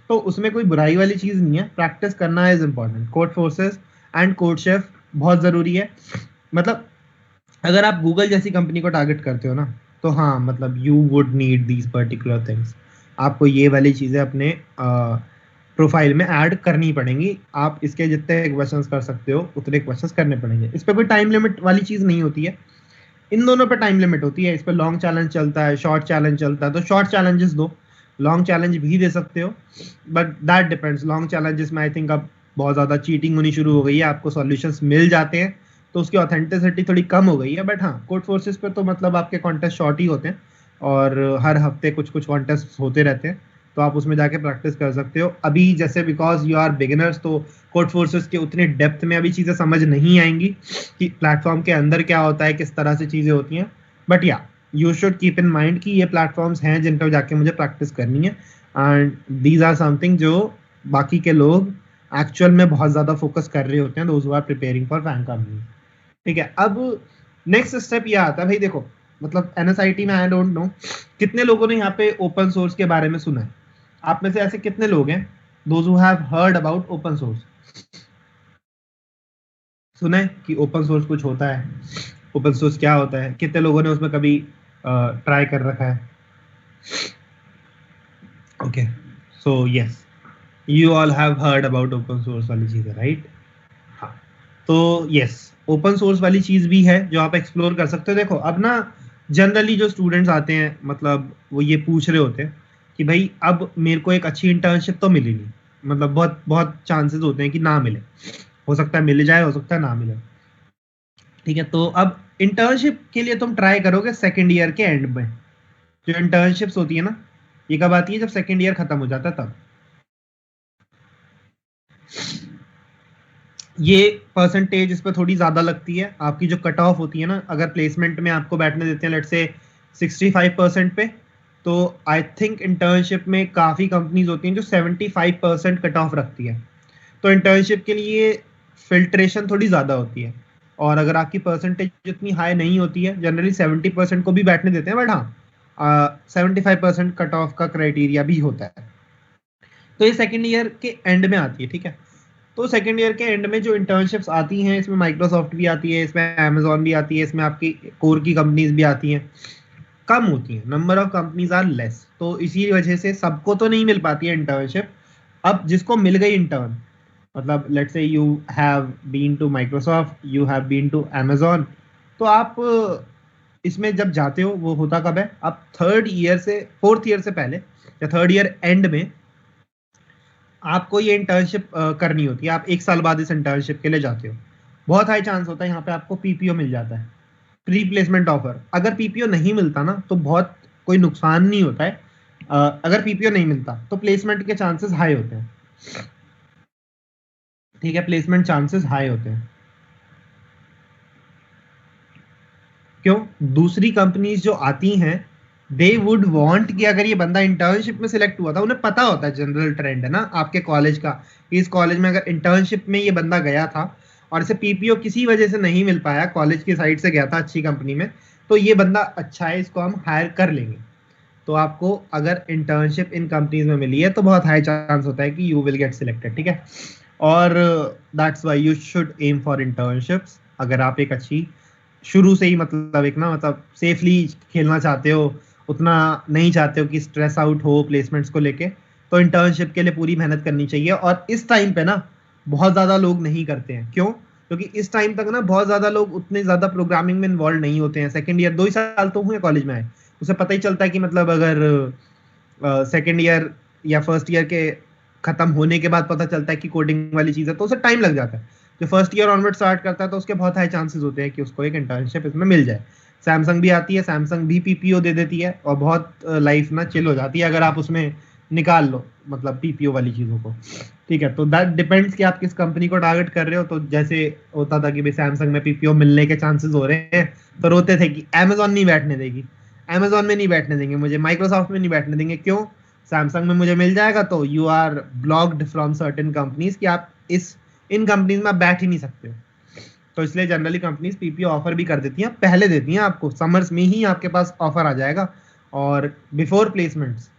तो उसमें कोई बुराई वाली चीज नहीं है, प्रैक्टिस करना is important. Code forces and code chef बहुत जरूरी है। मतलब अगर आप गूगल जैसी कंपनी को टारगेट करते हो ना, तो हाँ, मतलब you would need these particular things. आपको ये वाली चीजें अपने प्रोफाइल में ऐड करनी पड़ेंगी। आप इसके जितने क्वेश्चंस कर सकते हो उतने क्वेश्चंस करने पड़ेंगे। इस पर कोई टाइम लिमिट वाली चीज नहीं होती है, इन दोनों पे टाइम लिमिट होती है। इस पर लॉन्ग चैलेंज चलता है, शॉर्ट चैलेंज चलता है, तो शॉर्ट चैलेंजेस दो, लॉन्ग चैलेंज भी दे सकते हो, but that depends. Long challenges में आई थिंक अब बहुत ज्यादा चीटिंग होनी शुरू हो गई है, आपको सॉल्यूशंस मिल जाते हैं, तो उसकी ऑथेंटिसिटी थोड़ी कम हो गई है। बट हाँ, कोड फोर्सेस पे तो मतलब आपके कॉन्टेस्ट शॉर्ट ही होते हैं, और हर हफ्ते कुछ कुछ कॉन्टेस्ट होते रहते हैं, तो आप उसमें जाके प्रैक्टिस कर सकते हो। अभी जैसे बिकॉज यू आर बिगिनर्स, तो कोड फोर्सेस के उतने डेप्थ में अभी चीज़ें समझ नहीं आएंगी कि प्लेटफॉर्म के अंदर क्या होता है, किस तरह से चीज़ें होती हैं। बट या, you should keep in mind कि ये प्लेटफॉर्म्स हैं जिन पर जाके मुझे प्रैक्टिस करनी है, एंड दीज आर समथिंग जो बाकी के लोग एक्चुअल में बहुत ज़्यादा फोकस कर रहे होते हैं, those who are preparing for bank company. ठीक है, अब नेक्स्ट स्टेप ये आता है भाई, देखो मतलब एनएसआईटी में, आई डोंट नो कितने लोगों ने यहाँ पे ओपन सोर्स के बारे में सुना है। आप में से ऐसे कितने लोग हैं those who have heard about open source? सुना है कि ओपन सोर्स कुछ होता है? ओपन सोर्स क्या होता है? कितने लोगों ने उसमें कभी ट्राई कर रखा है? Okay, so yes, you all have heard about open source वाली चीज़ है, राइट? हाँ, तो यस, ओपन सोर्स वाली चीज़ भी है जो आप एक्सप्लोर कर सकते हो। देखो अब ना, जनरली जो स्टूडेंट्स आते हैं, मतलब वो ये पूछ रहे होते हैं कि भाई अब मेरे को एक अच्छी इंटर्नशिप तो मिली नहीं, मतलब बहुत बहुत चांसेस होते हैं कि ना मिले, हो सकता है मिल जाए, हो सकता है ना मिले। ठीक है, तो अब इंटर्नशिप के लिए तुम ट्राई करोगे सेकेंड ईयर के एंड में। जो इंटर्नशिप्स होती है ना, ये कब आती है? जब सेकेंड ईयर खत्म हो जाता है तब। ये परसेंटेज इस पर थोड़ी ज्यादा लगती है। आपकी जो कट ऑफ होती है ना, अगर प्लेसमेंट में आपको बैठने देते हैं लेट से 65% पे, तो आई थिंक इंटर्नशिप में काफ़ी कंपनीज होती हैं जो 75% कट ऑफ रखती है। तो इंटर्नशिप के लिए फिल्ट्रेशन थोड़ी ज़्यादा होती है, और अगर आपकी परसेंटेज इतनी हाई नहीं होती है, जनरली 70% को भी बैठने देते हैं, बट हाँ 75% कट ऑफ का क्राइटेरिया भी होता है। तो ये सेकेंड ईयर के एंड में आती है। ठीक है, तो सेकेंड ईयर के एंड में जो इंटर्नशिप्स आती हैं, इसमें माइक्रोसॉफ्ट भी आती है, इसमें अमेजोन भी आती है, इसमें आपकी कोर की कंपनीज भी आती हैं, कम होती हैं, number of companies are less, तो इसी वजह से सबको तो नहीं मिल पाती है इंटर्नशिप। अब जिसको मिल गई इंटर्न, मतलब let's say you have been to Microsoft, you have been to Amazon, तो आप इसमें जब जाते हो, वो होता कब है? आप थर्ड ईयर से फोर्थ ईयर से पहले, या थर्ड ईयर एंड में आपको ये इंटर्नशिप करनी होती है। आप 1 साल बाद इस इंटर्नशिप के लिए जाते हो, बहुत हाई चांस होता है यहाँ पे आपको पीपीओ मिल जाता है, प्री प्लेसमेंट ऑफर। अगर पीपीओ नहीं मिलता ना, तो बहुत कोई नुकसान नहीं होता है। अगर पीपीओ नहीं मिलता तो प्लेसमेंट के चांसेस हाई होते हैं। ठीक है, प्लेसमेंट चांसेस हाई होते हैं। क्यों? दूसरी कंपनीज जो आती हैं, दे वुड वांट कि अगर ये बंदा इंटर्नशिप में सिलेक्ट हुआ था, उन्हें पता होता है जनरल ट्रेंड है ना आपके कॉलेज का, कि इस कॉलेज में अगर इंटर्नशिप में ये बंदा गया था और इसे पीपीओ किसी वजह से नहीं मिल पाया, कॉलेज की साइड से गया था अच्छी कंपनी में, तो ये बंदा अच्छा है, इसको हम हायर कर लेंगे। तो आपको अगर इंटर्नशिप इन कंपनीज में मिली है, तो बहुत हाई चांस होता है कि यू विल गेट सिलेक्टेड। ठीक है, और that's why you should aim for internships. अगर आप एक अच्छी शुरू से ही मतलब एक ना मतलब सेफली खेलना चाहते हो, उतना नहीं चाहते हो कि स्ट्रेस आउट हो प्लेसमेंट्स को लेके, तो इंटर्नशिप के लिए पूरी मेहनत करनी चाहिए। और इस टाइम पे ना बहुत ज़्यादा लोग नहीं करते हैं। क्यों? क्योंकि इस टाइम तक ना बहुत ज़्यादा लोग उतने ज़्यादा प्रोग्रामिंग में इन्वॉल्व नहीं होते हैं। सेकेंड ईयर 2 ही साल तो हुए कॉलेज में आए, उसे पता ही चलता है कि मतलब अगर सेकेंड ईयर या फर्स्ट ईयर के खत्म होने के बाद पता चलता है कि कोडिंग वाली चीज़ है, तो उसे टाइम लग जाता है। जो फर्स्ट ईयर ऑनवर्ड स्टार्ट करता है तो उसके बहुत हाई चांसेस होते हैं कि उसको एक इंटर्नशिप इसमें मिल जाए। सैमसंग भी आती है, सैमसंग भी पीपीओ दे देती है और बहुत लाइफ ना चिल हो जाती है अगर आप उसमें निकाल लो मतलब पीपीओ वाली चीज़ों को। ठीक है, तो दैट डिपेंड्स कि आप किस कंपनी को टारगेट कर रहे हो। तो जैसे होता था कि भाई सैमसंग में पीपीओ मिलने के चांसेस हो रहे हैं, तो रोते थे कि अमेजोन नहीं बैठने देगी, अमेजोन में नहीं बैठने देंगे मुझे, माइक्रोसॉफ्ट में नहीं बैठने देंगे। क्यों? सैमसंग में मुझे मिल जाएगा तो you are blocked from certain companies कि आप इन कंपनीज में आप बैठ ही नहीं सकते हो। तो इसलिए जनरली कंपनीज पीपीओ ऑफर भी कर देती हैं, पहले देती हैं आपको, समर्स में ही आपके पास ऑफर आ जाएगा और बिफोर प्लेसमेंट्स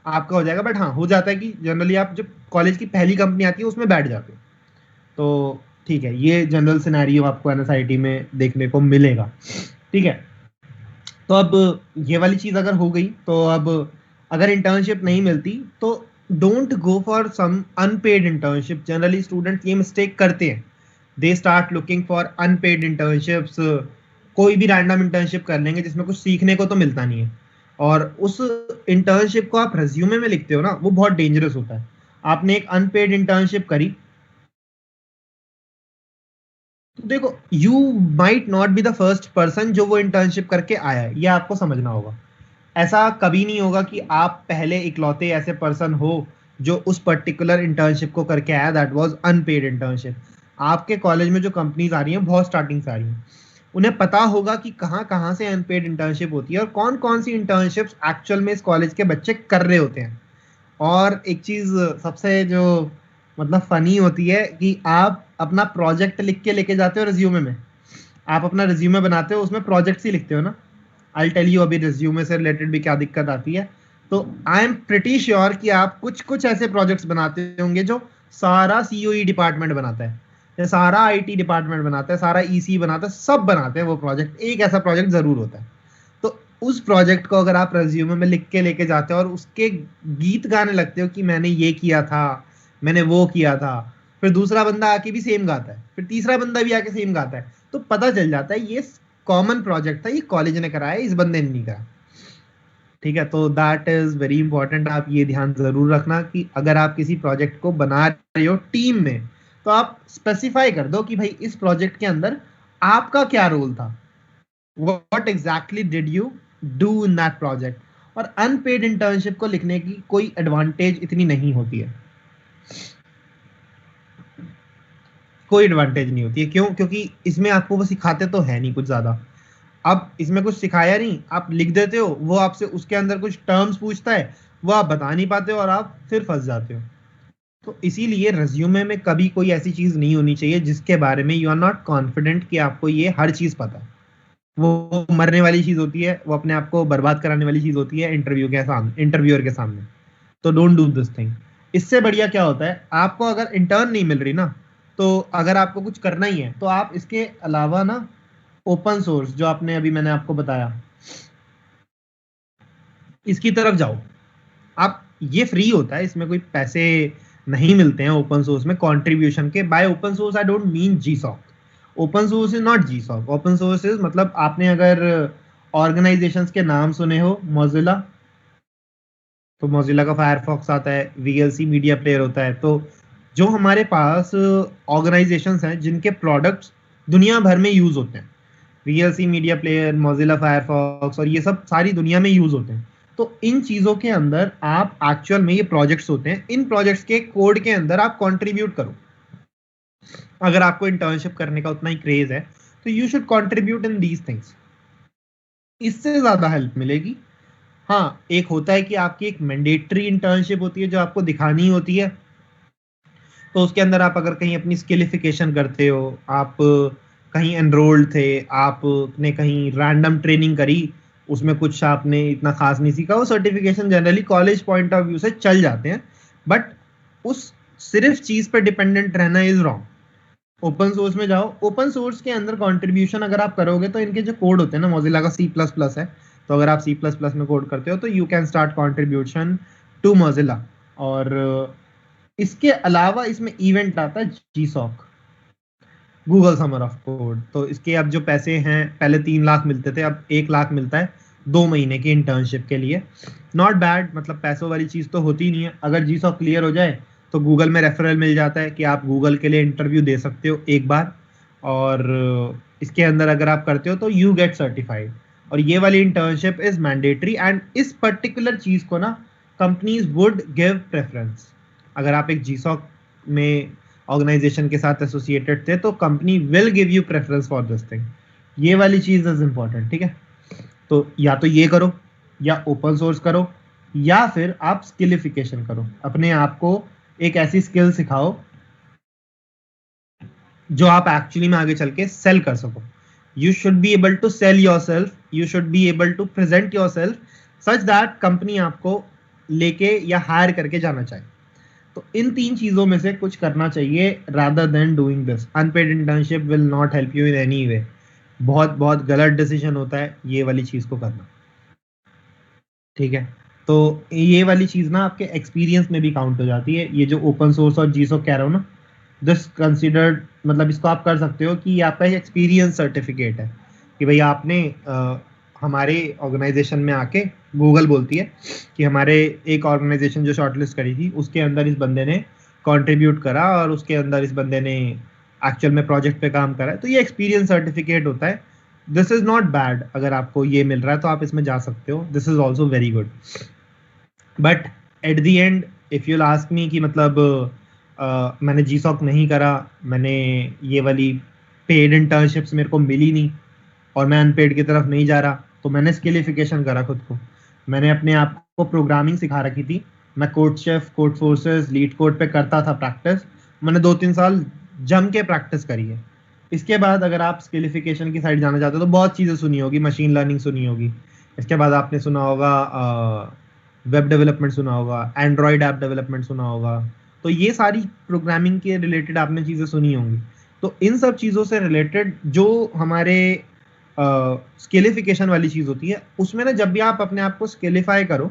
आपका हो जाएगा। बट हाँ, हो जाता है कि जनरली आप जब कॉलेज की पहली कंपनी आती है उसमें बैठ जाते हो। तो ठीक है, ये जनरल सिनेरियो आपको एनएसआईटी में देखने को मिलेगा। ठीक है, तो अब ये वाली चीज अगर हो गई, तो अब अगर इंटर्नशिप नहीं मिलती तो don't go for some unpaid internship. Generally student ये मिस्टेक करते हैं, they start looking for unpaid internships. कोई भी रैंडम इंटर्नशिप कर लेंगे जिसमें कुछ सीखने को तो मिलता नहीं है, और उस इंटर्नशिप को आप रेज्यूमे में लिखते हो ना, वो बहुत डेंजरस होता है। आपने एक अनपेड इंटर्नशिप करी, तो देखो you might not be the first person जो वो इंटर्नशिप करके आया है, ये आपको समझना होगा। ऐसा कभी नहीं होगा कि आप पहले इकलौते ऐसे पर्सन हो जो उस पर्टिकुलर इंटर्नशिप को करके आया, दैट वाज अनपेड इंटर्नशिप। आपके कॉलेज में जो कंपनीज आ रही हैं बहुत स्टार्टिंग से आ रही हैं, उन्हें पता होगा कि कहाँ कहाँ से अनपेड इंटर्नशिप होती है और कौन कौन सी इंटर्नशिप्स एक्चुअल में इस कॉलेज के बच्चे कर रहे होते हैं। और एक चीज सबसे जो मतलब फनी होती है कि आप अपना प्रोजेक्ट लिख के लेके जाते हो रिज्यूमे में, आप अपना रिज्यूमे बनाते हो उसमें प्रोजेक्ट्स ही लिखते हो ना। आई टेल यू अभी रिज्यूमे से रिलेटेड भी क्या दिक्कत आती है। तो आई एम प्रिटी श्योर कि आप कुछ कुछ ऐसे प्रोजेक्ट्स बनाते होंगे जो सारा सीओई डिपार्टमेंट बनाता है, या सारा आईटी डिपार्टमेंट बनाता है, सारा ईसी बनाता है, सब बनाते हैं वो प्रोजेक्ट। एक ऐसा प्रोजेक्ट जरूर होता है। तो उस प्रोजेक्ट को अगर आप रेज्यूमे में लिख के लेके जाते हो और उसके गीत गाने लगते हो कि मैंने ये किया था, मैंने वो किया था, फिर दूसरा बंदा आके भी सेम गाता है, फिर तीसरा बंदा भी आके सेम गाता है, तो पता चल जाता है ये कॉमन प्रोजेक्ट था, ये कॉलेज ने कराया, इस बंदे ने नहीं करा। ठीक है, तो दैट इज वेरी इंपॉर्टेंट। आप ये ध्यान जरूर रखना कि अगर आप किसी प्रोजेक्ट को बना रहे हो टीम में, तो आप स्पेसिफाई कर दो कि भाई इस प्रोजेक्ट के अंदर आपका क्या रोल था, what exactly did you do in that project. और अनपेड इंटर्नशिप को लिखने की कोई एडवांटेज इतनी नहीं होती है, कोई एडवांटेज नहीं होती है। क्यों? क्योंकि इसमें आपको वो सिखाते तो है नहीं कुछ ज्यादा। अब इसमें कुछ सिखाया नहीं, आप लिख देते हो, वो आपसे उसके अंदर कुछ टर्म्स पूछता है, वो आप बता नहीं पाते हो और आप फिर फंस जाते हो। तो इसीलिए रिज्यूमे में कभी कोई ऐसी चीज नहीं होनी चाहिए जिसके बारे में यू आर नॉट कॉन्फिडेंट कि आपको ये हर चीज पता है। वो मरने वाली चीज होती है, वो अपने आप को बर्बाद कराने वाली चीज होती है इंटरव्यूअर के सामने। तो डोंट डू दिस थिंग। इससे बढ़िया क्या होता है, आपको अगर इंटर्न नहीं मिल रही ना, तो अगर आपको कुछ करना ही है तो आप इसके अलावा ना ओपन सोर्स जो आपने अभी मैंने आपको बताया, इसकी तरफ जाओ। आप ये फ्री होता है, इसमें कोई पैसे नहीं मिलते हैं ओपन सोर्स में कंट्रीब्यूशन के। By open source I don't mean G SoC. Open source is not G SoC. Open source is मतलब आपने अगर ऑर्गेनाइजेशंस के नाम सुने हो, मोजिला, तो मोजिला का फायरफॉक्स आता है, वीएलसी मीडिया प्लेयर होता है। तो जो हमारे पास ऑर्गेनाइजेशंस हैं जिनके प्रोडक्ट्स दुनिया भर में यूज होते हैं, VLC media player, Mozilla Firefox, और ये सब सारी दुनिया में यूज होते हैं। तो इन चीजों के अंदर आप एक्चुअल में ये प्रोजेक्ट्स होते हैं, इन प्रोजेक्ट्स के कोड के अंदर आप कंट्रीब्यूट करो। अगर आपको इंटर्नशिप करने का उतना ही क्रेज है तो you should contribute in these things, इससे ज्यादा हेल्प मिलेगी। हाँ, एक होता है कि आपकी एक मैंडेटरी इंटर्नशिप होती है जो आपको दिखानी होती है, तो उसके अंदर आप अगर कहीं अपनी स्किलिफिकेशन करते हो, आप कहीं एनरोल्ड थे, आपने कहीं रैंडम ट्रेनिंग करी, उसमें कुछ आपने इतना खास नहीं सीखा, वो certification generally college point of view से चल जाते हैं। बट उस सिर्फ चीज पर डिपेंडेंट रहना इज रॉन्ग। ओपन सोर्स में जाओ, ओपन सोर्स के अंदर कंट्रीब्यूशन अगर आप करोगे तो इनके जो कोड होते हैं ना, मोजिला का C++ है, तो अगर आप C++ में कोड करते हो तो you can start contribution to Mozilla. और इसके अलावा इसमें इवेंट आता है GSOC, Google summer of code. तो इसके अब जो पैसे हैं, पहले 3 लाख मिलते थे, अब 1 लाख मिलता है 2 महीने की इंटर्नशिप के लिए। नॉट बैड, मतलब पैसों वाली चीज तो होती नहीं है। अगर GSOC क्लियर हो जाए तो गूगल में रेफरल मिल जाता है कि आप गूगल के लिए इंटरव्यू दे सकते हो एक बार, और इसके अंदर अगर आप करते हो तो यू गेट सर्टिफाइड। और ये वाली इंटर्नशिप इज मैंडेटरी, एंड इस पर्टिकुलर चीज को ना कंपनीज वुड गिव प्रेफरेंस। अगर आप एक GSOC में ऑर्गेनाइजेशन के साथ एसोसिएटेड थे तो company will give you preference for this thing. ये वाली चीज इज इंपॉर्टेंट, ठीक है। तो या तो ये करो, या ओपन सोर्स करो, या फिर आप स्किलिफिकेशन करो, अपने आप को एक ऐसी स्किल सिखाओ जो आप एक्चुअली में आगे चल के सेल कर सको। You should be able to sell yourself, you should be able to present yourself such that company आपको लेके या हायर करके जाना चाहे। तो इन 3 चीजों में से कुछ करना चाहिए rather than doing this. Unpaid internship will not help you in any way. बहुत बहुत गलत डिसीजन होता है ये वाली चीज को करना, ठीक है। तो ये वाली चीज ना आपके एक्सपीरियंस में भी काउंट हो जाती है। ये जो ओपन सोर्स और GSOC कह रहा हूँ ना, दिस कंसिडर्ड, मतलब इसको आप कर सकते हो कि आपका एक एक्सपीरियंस सर्टिफिकेट है कि भाई आपने हमारे ऑर्गेनाइजेशन में आके, गूगल बोलती है कि हमारे एक ऑर्गेनाइजेशन जो शॉर्टलिस्ट करी थी उसके अंदर इस बंदे ने कंट्रीब्यूट करा और उसके अंदर इस बंदे ने एक्चुअल में प्रोजेक्ट पे काम करा है। तो ये एक्सपीरियंस सर्टिफिकेट होता है। दिस इज नॉट बैड, अगर आपको ये मिल रहा है तो आप इसमें जा सकते हो, this is also very good. But at the end if you ask me कि मतलब मैंने GSOC नहीं करा, मैंने ये वाली पेड इंटर्नशिप्स मेरे को मिली नहीं और मैं अनपेड की तरफ नहीं जा रहा, तो मैंने स्किलिफिकेशन करा खुद को। मैंने अपने आप को प्रोग्रामिंग सिखा रखी थी। मैं code chef, code forces, leet code पे करता था प्रैक्टिस। मैंने 2-3 साल जम के प्रैक्टिस करी है। इसके बाद अगर आप स्किलिफिकेशन की साइड जाना चाहते हो तो बहुत चीज़ें सुनी होगी, मशीन लर्निंग सुनी होगी, इसके बाद आपने सुना होगा वेब डेवलपमेंट सुना होगा, एंड्रॉयड ऐप डेवलपमेंट सुना होगा। तो ये सारी प्रोग्रामिंग के रिलेटेड आपने चीज़ें सुनी होंगी। तो इन सब चीज़ों से रिलेटेड जो हमारे स्केलिफिकेशन वाली चीज होती है, उसमें ना जब भी आप अपने आप को स्केलिफाई करो,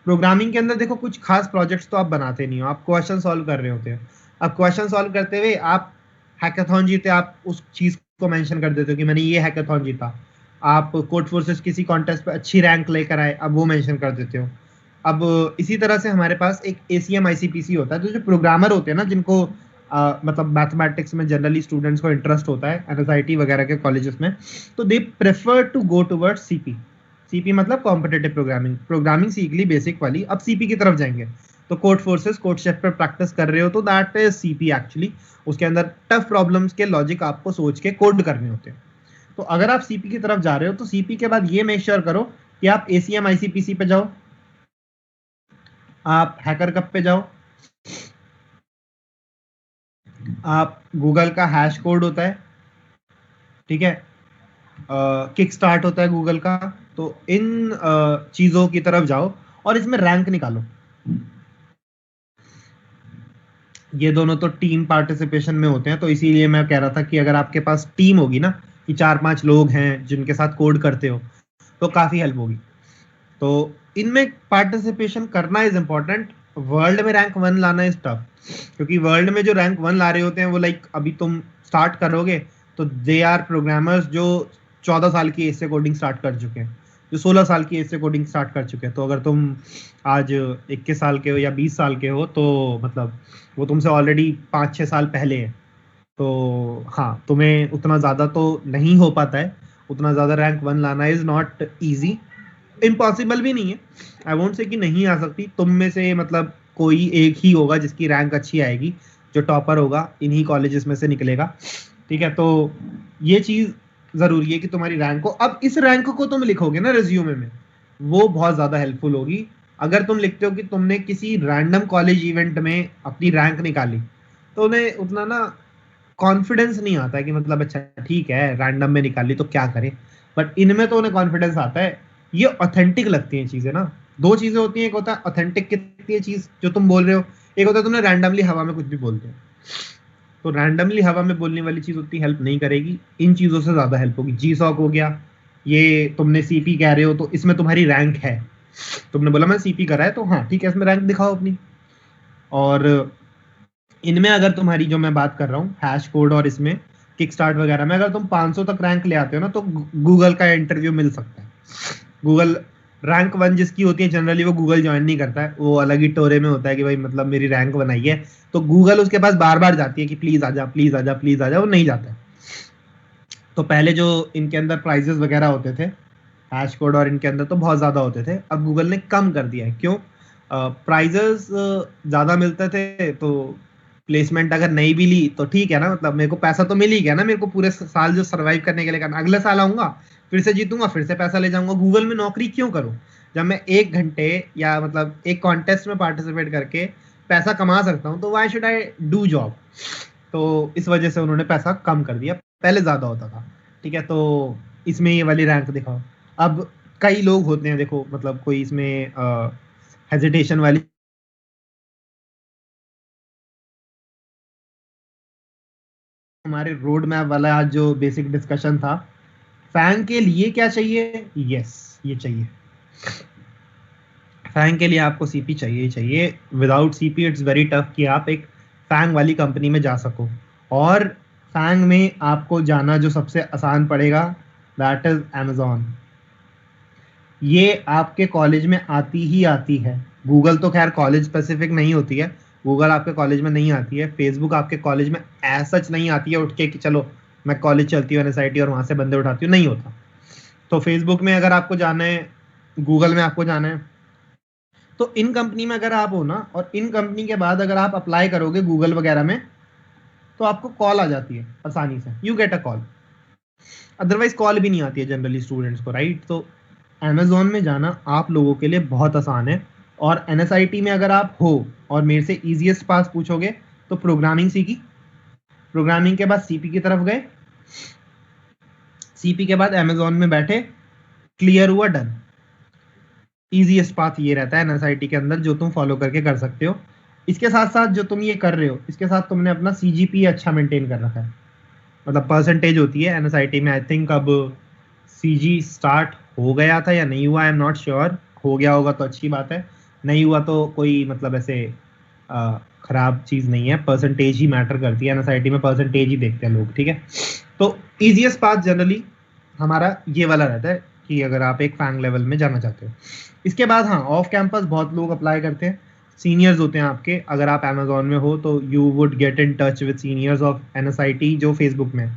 प्रोग्रामिंग के अंदर देखो कुछ खास प्रोजेक्ट्स तो आप बनाते नहीं हो, आप क्वेश्चन सॉल्व कर रहे होते हो। अब क्वेश्चन सॉल्व करते हुए आप हैकाथॉन जीते, आप उस चीज को मेंशन कर देते हो कि मैंने ये हैकाथॉन जीता। आप कोड फोर्सेस किसी कॉन्टेस्ट पे अच्छी रैंक लेकर आए, अब वो मेंशन कर देते हो। अब इसी तरह से हमारे पास एक ACM ICPC होता है। तो जो प्रोग्रामर होते हैं ना, जिनको मतलब मैथमेटिक्स में जनरली स्टूडेंट्स को इंटरेस्ट होता है NSIT वगैरह के कॉलेजेस में, तो they prefer to go towards CP मतलब कॉम्पिटिटिव प्रोग्रामिंग। प्रोग्रामिंग सीख ली बेसिक वाली, अब CP की तरफ जाएंगे। तो कोड फोर्सेस, कोड शेफ पर प्रैक्टिस कर रहे हो तो दैट इज CP एक्चुअली। उसके अंदर टफ प्रॉब्लम्स के लॉजिक आपको सोच के कोड करने होते हैं। तो अगर आप CP की तरफ जा रहे हो तो CP के बाद ये मेक श्योर करो कि आप ACM ICPC पे जाओ, आप हैकर कप पे जाओ, आप गूगल का हैश कोड होता है, ठीक है, किक स्टार्ट होता है गूगल का। तो इन चीजों की तरफ जाओ और इसमें रैंक निकालो। ये दोनों तो टीम पार्टिसिपेशन में होते हैं, तो इसीलिए मैं कह रहा था कि अगर आपके पास टीम होगी ना, कि 4-5 लोग हैं जिनके साथ कोड करते हो, तो काफी हेल्प होगी। तो इनमें पार्टिसिपेशन करना इज इंपॉर्टेंट। वर्ल्ड में रैंक 1 लाना इज टफ, क्योंकि वर्ल्ड में जो रैंक 1 ला रहे होते हैं वो लाइक अभी तुम स्टार्ट करोगे तो दे आर प्रोग्रामर्स जो 14 साल की एज से कोडिंग स्टार्ट कर चुके हैं, जो 16 साल की एज से कोडिंग स्टार्ट कर चुके हैं। तो अगर तुम आज 21 साल के हो या 20 साल के हो तो मतलब वो तुमसे ऑलरेडी 5-6 साल पहले है। तो हाँ, तुम्हें उतना ज़्यादा तो नहीं हो पाता है, उतना ज़्यादा रैंक 1 लाना इज नॉट ईजी। इम्पॉसिबल भी नहीं है, आई वोंट से कि नहीं आ सकती। तुम में से मतलब कोई एक ही होगा जिसकी रैंक अच्छी आएगी, जो टॉपर होगा इन्हीं कॉलेजेस में से निकलेगा, ठीक है। तो ये चीज जरूरी है कि तुम्हारी रैंक को, अब इस रैंक को तुम लिखोगे ना रिज्यूमे में, वो बहुत ज्यादा हेल्पफुल होगी। अगर तुम लिखते हो कि तुमने किसी रैंडम कॉलेज इवेंट में अपनी रैंक निकाली, तो उन्हें उतना ना कॉन्फिडेंस नहीं आता है कि मतलब अच्छा ठीक है रैंडम में निकाली तो क्या करे, बट इनमें तो उन्हें कॉन्फिडेंस आता है। ये ऑथेंटिक लगती हैं चीजें ना, दो चीजें होती हैं, एक होता है ऑथेंटिक कितनी है चीज जो तुम बोल रहे हो, एक होता है तुमने रैंडमली हवा में कुछ भी बोल दिया। तो रैंडमली हवा में बोलने वाली चीज उतनी हेल्प नहीं करेगी, इन चीजों से ज्यादा हेल्प होगी। जी सॉक हो गया, ये तुमने सीपी कह रहे हो तो इसमें तुम्हारी रैंक है, तुमने बोला मैं सीपी करा है तो हाँ ठीक है, इसमें रैंक दिखाओ अपनी। और इनमें अगर तुम्हारी जो मैं बात कर रहा हूँ हैश कोड और इसमें किक स्टार्ट वगैरह में अगर तुम 500 तक रैंक ले आते हो ना तो गूगल का इंटरव्यू मिल सकता है। गूगल रैंक 1 जिसकी होती है जनरली वो गूगल ज्वाइन नहीं करता है, वो अलग ही टोरे में होता है कि भाई मतलब मेरी रैंक बनाई है, तो गूगल उसके पास बार बार जाती है कि प्लीज आजा प्लीज आजा प्लीज आजा, वो नहीं जाता है। तो पहले जो इनके अंदर प्राइजेस वगैरह होते थे हैश कोड और इनके अंदर तो बहुत ज्यादा होते थे, अब गूगल ने कम कर दिया है। क्यों? प्राइजेस ज्यादा मिलते थे तो प्लेसमेंट अगर नहीं भी ली तो ठीक है ना, मतलब मेरे को पैसा तो मिल ही गया ना, मेरे को पूरे साल जो सर्वाइव करने के लिए करना, अगले साल आऊंगा फिर से जीतूंगा फिर से पैसा ले जाऊंगा। गूगल में नौकरी क्यों करूं जब मैं 1 घंटे या मतलब एक कॉन्टेस्ट में पार्टिसिपेट करके पैसा कमा सकता हूं, तो why should I do job. तो इस वजह से उन्होंने पैसा कम कर दिया, पहले ज्यादा होता था। ठीक है, तो इसमें ये वाली रैंक दिखाओ। अब कई लोग होते हैं देखो, मतलब कोई इसमें हेजिटेशन वाली हमारे रोड मैप वाला आज जो बेसिक डिस्कशन था, फैंग के लिए क्या चाहिए? यस, ये चाहिए। फैंग के लिए आपको सीपी चाहिए ही चाहिए। Without CP it's very tough कि आप एक फैंग वाली कंपनी में जा सको। और फैंग में आपको जाना जो सबसे आसान पड़ेगा दैट इज Amazon। ये आपके कॉलेज में आती ही आती है। गूगल तो खैर कॉलेज स्पेसिफिक नहीं होती है, गूगल आपके कॉलेज में नहीं आती है। फेसबुक आपके कॉलेज में सच नहीं आती है उठ के कि चलो मैं कॉलेज चलती हूँ NSIT और वहां से बंदे उठाती हूँ, नहीं होता। तो फेसबुक में अगर आपको जाना है, गूगल में आपको जाना है, तो इन कंपनी में अगर आप हो ना, और इन कंपनी के बाद अगर आप अप्लाई करोगे गूगल वगैरह में, तो आपको कॉल आ जाती है आसानी से, you get a call. Otherwise call भी नहीं आती है जनरली स्टूडेंट्स को, राइट। तो Amazon में जाना आप लोगों के लिए बहुत आसान है। और NSIT में अगर आप हो और मेरे से इजीएस्ट पास पूछोगे तो प्रोग्रामिंग सीखी, प्रोग्रामिंग के बाद सीपी की तरफ गए, सीपी के बाद Amazon में बैठे, क्लियर हुआ, डन। इजीएस्ट पाथ ये रहता है NSIT के अंदर जो तुम फॉलो करके कर सकते हो। इसके साथ साथ जो तुम ये कर रहे हो, इसके साथ तुमने अपना CGPA अच्छा मेंटेन कर रखा है, मतलब परसेंटेज होती है NSIT में। आई थिंक अब CG स्टार्ट हो गया था या नहीं हुआ, आई एम नॉट श्योर। हो गया होगा तो अच्छी बात है, नहीं हुआ तो कोई मतलब ऐसे खराब चीज नहीं है। परसेंटेज ही मैटर करती है NSIT में, परसेंटेज ही देखते हैं लोग, ठीक है। तो इजीएस्ट पाथ जनरली हमारा ये वाला रहता है कि अगर आप एक फैंग लेवल में जाना चाहते हो। इसके बाद हाँ, ऑफ कैंपस बहुत लोग अप्लाई करते हैं, सीनियर्स होते हैं आपके। अगर आप Amazon में हो तो you would get in touch with seniors of NSIT जो फेसबुक में,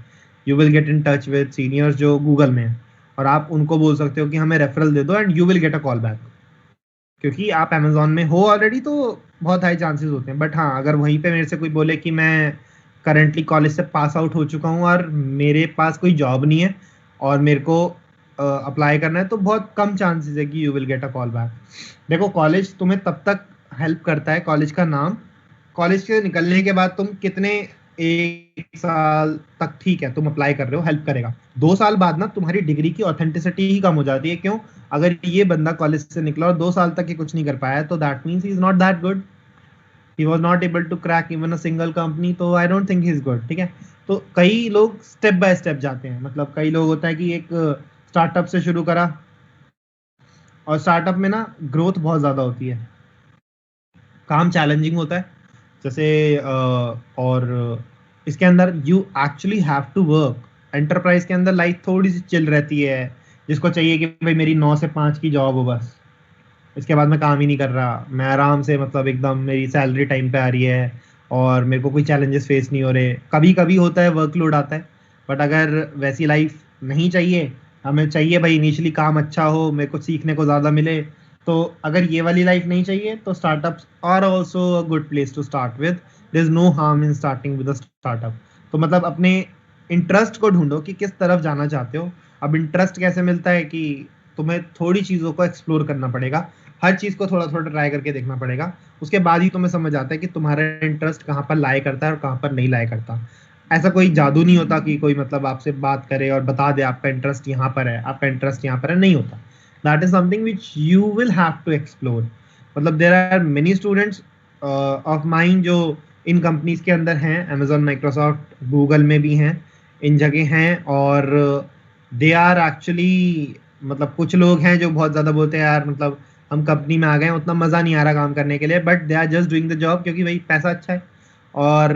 you will get in touch with seniors जो गूगल में है, और आप उनको बोल सकते हो कि हमें रेफरल दे दो and you will get a call back. क्योंकि आप Amazon में हो ऑलरेडी तो बहुत हाई चांसेस होते हैं। बट हाँ, अगर वहीं पे मेरे से कोई बोले कि मैं करंटली कॉलेज से पास आउट हो चुका हूँ और मेरे पास कोई जॉब नहीं है और मेरे को अप्लाई करना है, तो बहुत कम चांसेस है कि you will get a call back. देखो, कॉलेज तुम्हें तब तक हेल्प करता है, कॉलेज का नाम, कॉलेज के निकलने के बाद तुम कितने 1 साल तक ठीक है तुम अप्लाई कर रहे हो, हेल्प करेगा। 2 साल बाद ना तुम्हारी डिग्री की ऑथेंटिसिटी ही कम हो जाती है। क्यों? अगर ये बंदा कॉलेज से निकला और 2 साल तक ये कुछ नहीं कर पाया तो that means he is not that good, he was not able to crack even a single company, तो I don't think he is good, ठीक है। तो कई लोग स्टेप बाय स्टेप जाते हैं, मतलब कई लोग होता है कि एक स्टार्टअप से शुरू करा, और स्टार्टअप में ना ग्रोथ बहुत ज्यादा होती है, काम चैलेंजिंग होता है जैसे और इसके अंदर you actually have to work. Enterprise के अंदर लाइफ थोड़ी सी चिल रहती है, जिसको चाहिए कि भाई मेरी 9 से 5 की जॉब हो बस, इसके बाद मैं काम ही नहीं कर रहा, मैं आराम से मतलब एकदम मेरी सैलरी टाइम पे आ रही है और मेरे को कोई चैलेंजेस फेस नहीं हो रहे। कभी कभी होता है वर्कलोड आता है, बट अगर वैसी लाइफ नहीं चाहिए, हमें चाहिए भाई इनिशियली काम अच्छा हो, मेरे को सीखने को ज़्यादा मिले, तो अगर ये वाली लाइफ नहीं चाहिए तो startups are also a good place to start with. There is no harm in starting with a startup. तो मतलब अपने इंटरेस्ट को ढूंढो कि किस तरफ जाना चाहते हो। अब इंटरेस्ट कैसे मिलता है कि तुम्हें थोड़ी चीज़ों को एक्सप्लोर करना पड़ेगा, हर चीज़ को थोड़ा थोड़ा ट्राई करके देखना पड़ेगा, उसके बाद ही तुम्हें समझ आता है कि तुम्हारा इंटरेस्ट कहाँ पर लाए करता है और कहाँ पर नहीं लाए करता। ऐसा कोई जादू नहीं होता कि कोई मतलब आपसे बात करे और बता दे आपका इंटरेस्ट यहाँ पर है, आपका इंटरेस्ट यहाँ पर है, नहीं होता। that is something which you will have to explore. मतलब there are many students of mine जो इन कंपनीज के अंदर हैं, Amazon, Microsoft, Google में भी हैं, इन जगह हैं, और दे आर एक्चुअली, मतलब कुछ लोग हैं जो बहुत ज़्यादा बोलते हैं यार मतलब हम कंपनी में आ गए, उतना मज़ा नहीं आ रहा काम करने के लिए, but they are just doing the job क्योंकि भाई पैसा अच्छा है। और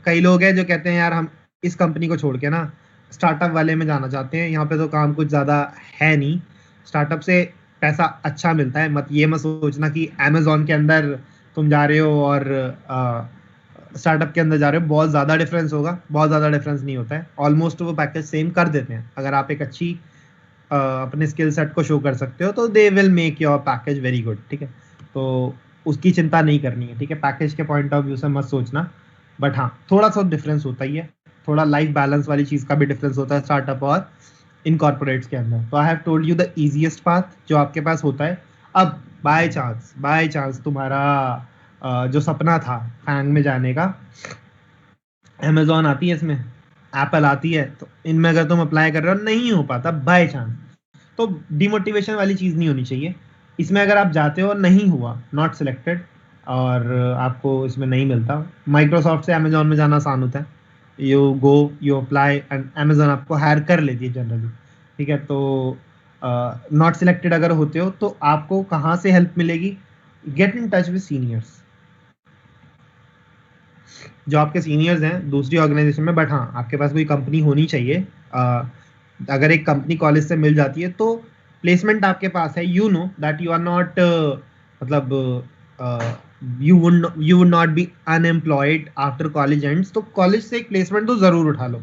कई लोग हैं जो कहते हैं यार हम इस कंपनी को छोड़ के ना स्टार्टअप वाले में जाना चाहते हैं, यहाँ पे तो काम कुछ ज़्यादा है नहीं, स्टार्टअप से पैसा अच्छा मिलता है। ये मत सोचना कि अमेजोन के अंदर तुम जा रहे हो और स्टार्टअप के अंदर जा रहे हो, बहुत ज़्यादा डिफरेंस होगा, बहुत ज़्यादा डिफरेंस नहीं होता है, ऑलमोस्ट वो पैकेज सेम कर देते हैं। अगर आप एक अच्छी अपने स्किल सेट को शो कर सकते हो तो they will make your package very good, ठीक है। तो उसकी चिंता नहीं करनी है, ठीक है, पैकेज के पॉइंट ऑफ व्यू से मत सोचना। बट हाँ, थोड़ा सा डिफरेंस होता ही है, थोड़ा लाइफ बैलेंस वाली चीज़ का भी डिफरेंस होता है स्टार्टअप और इनकॉर्पोरेट्स के अंदर। तो I have told you the easiest path जो आपके पास होता है। अब बाय चांस तुम्हारा जो सपना था फैंग में जाने का, अमेजोन आती है इसमें, एप्पल आती है, तो इनमें अगर तुम अप्लाई कर रहे हो नहीं हो पाता बाय चांस, तो डिमोटिवेशन वाली चीज़ नहीं होनी चाहिए। इसमें अगर आप जाते हो नहीं हुआ, नॉट सिलेक्टेड, और आपको इसमें नहीं मिलता, माइक्रोसॉफ्ट से अमेजोन में जाना आसान होता है, you go, you apply and Amazon आपको हायर कर लेती है जनरली, ठीक है। तो नॉट सिलेक्टेड अगर होते हो तो आपको कहाँ से हेल्प मिलेगी? Get in touch with seniors, जो आपके सीनियर्स हैं दूसरी ऑर्गेनाइजेशन में। बट हाँ, आपके पास कोई कंपनी होनी चाहिए। अगर एक कंपनी कॉलेज से मिल जाती है तो प्लेसमेंट आपके पास है, you know that you are not, मतलब you would not be unemployed after college ends, तो कॉलेज से एक प्लेसमेंट तो ज़रूर उठा लो।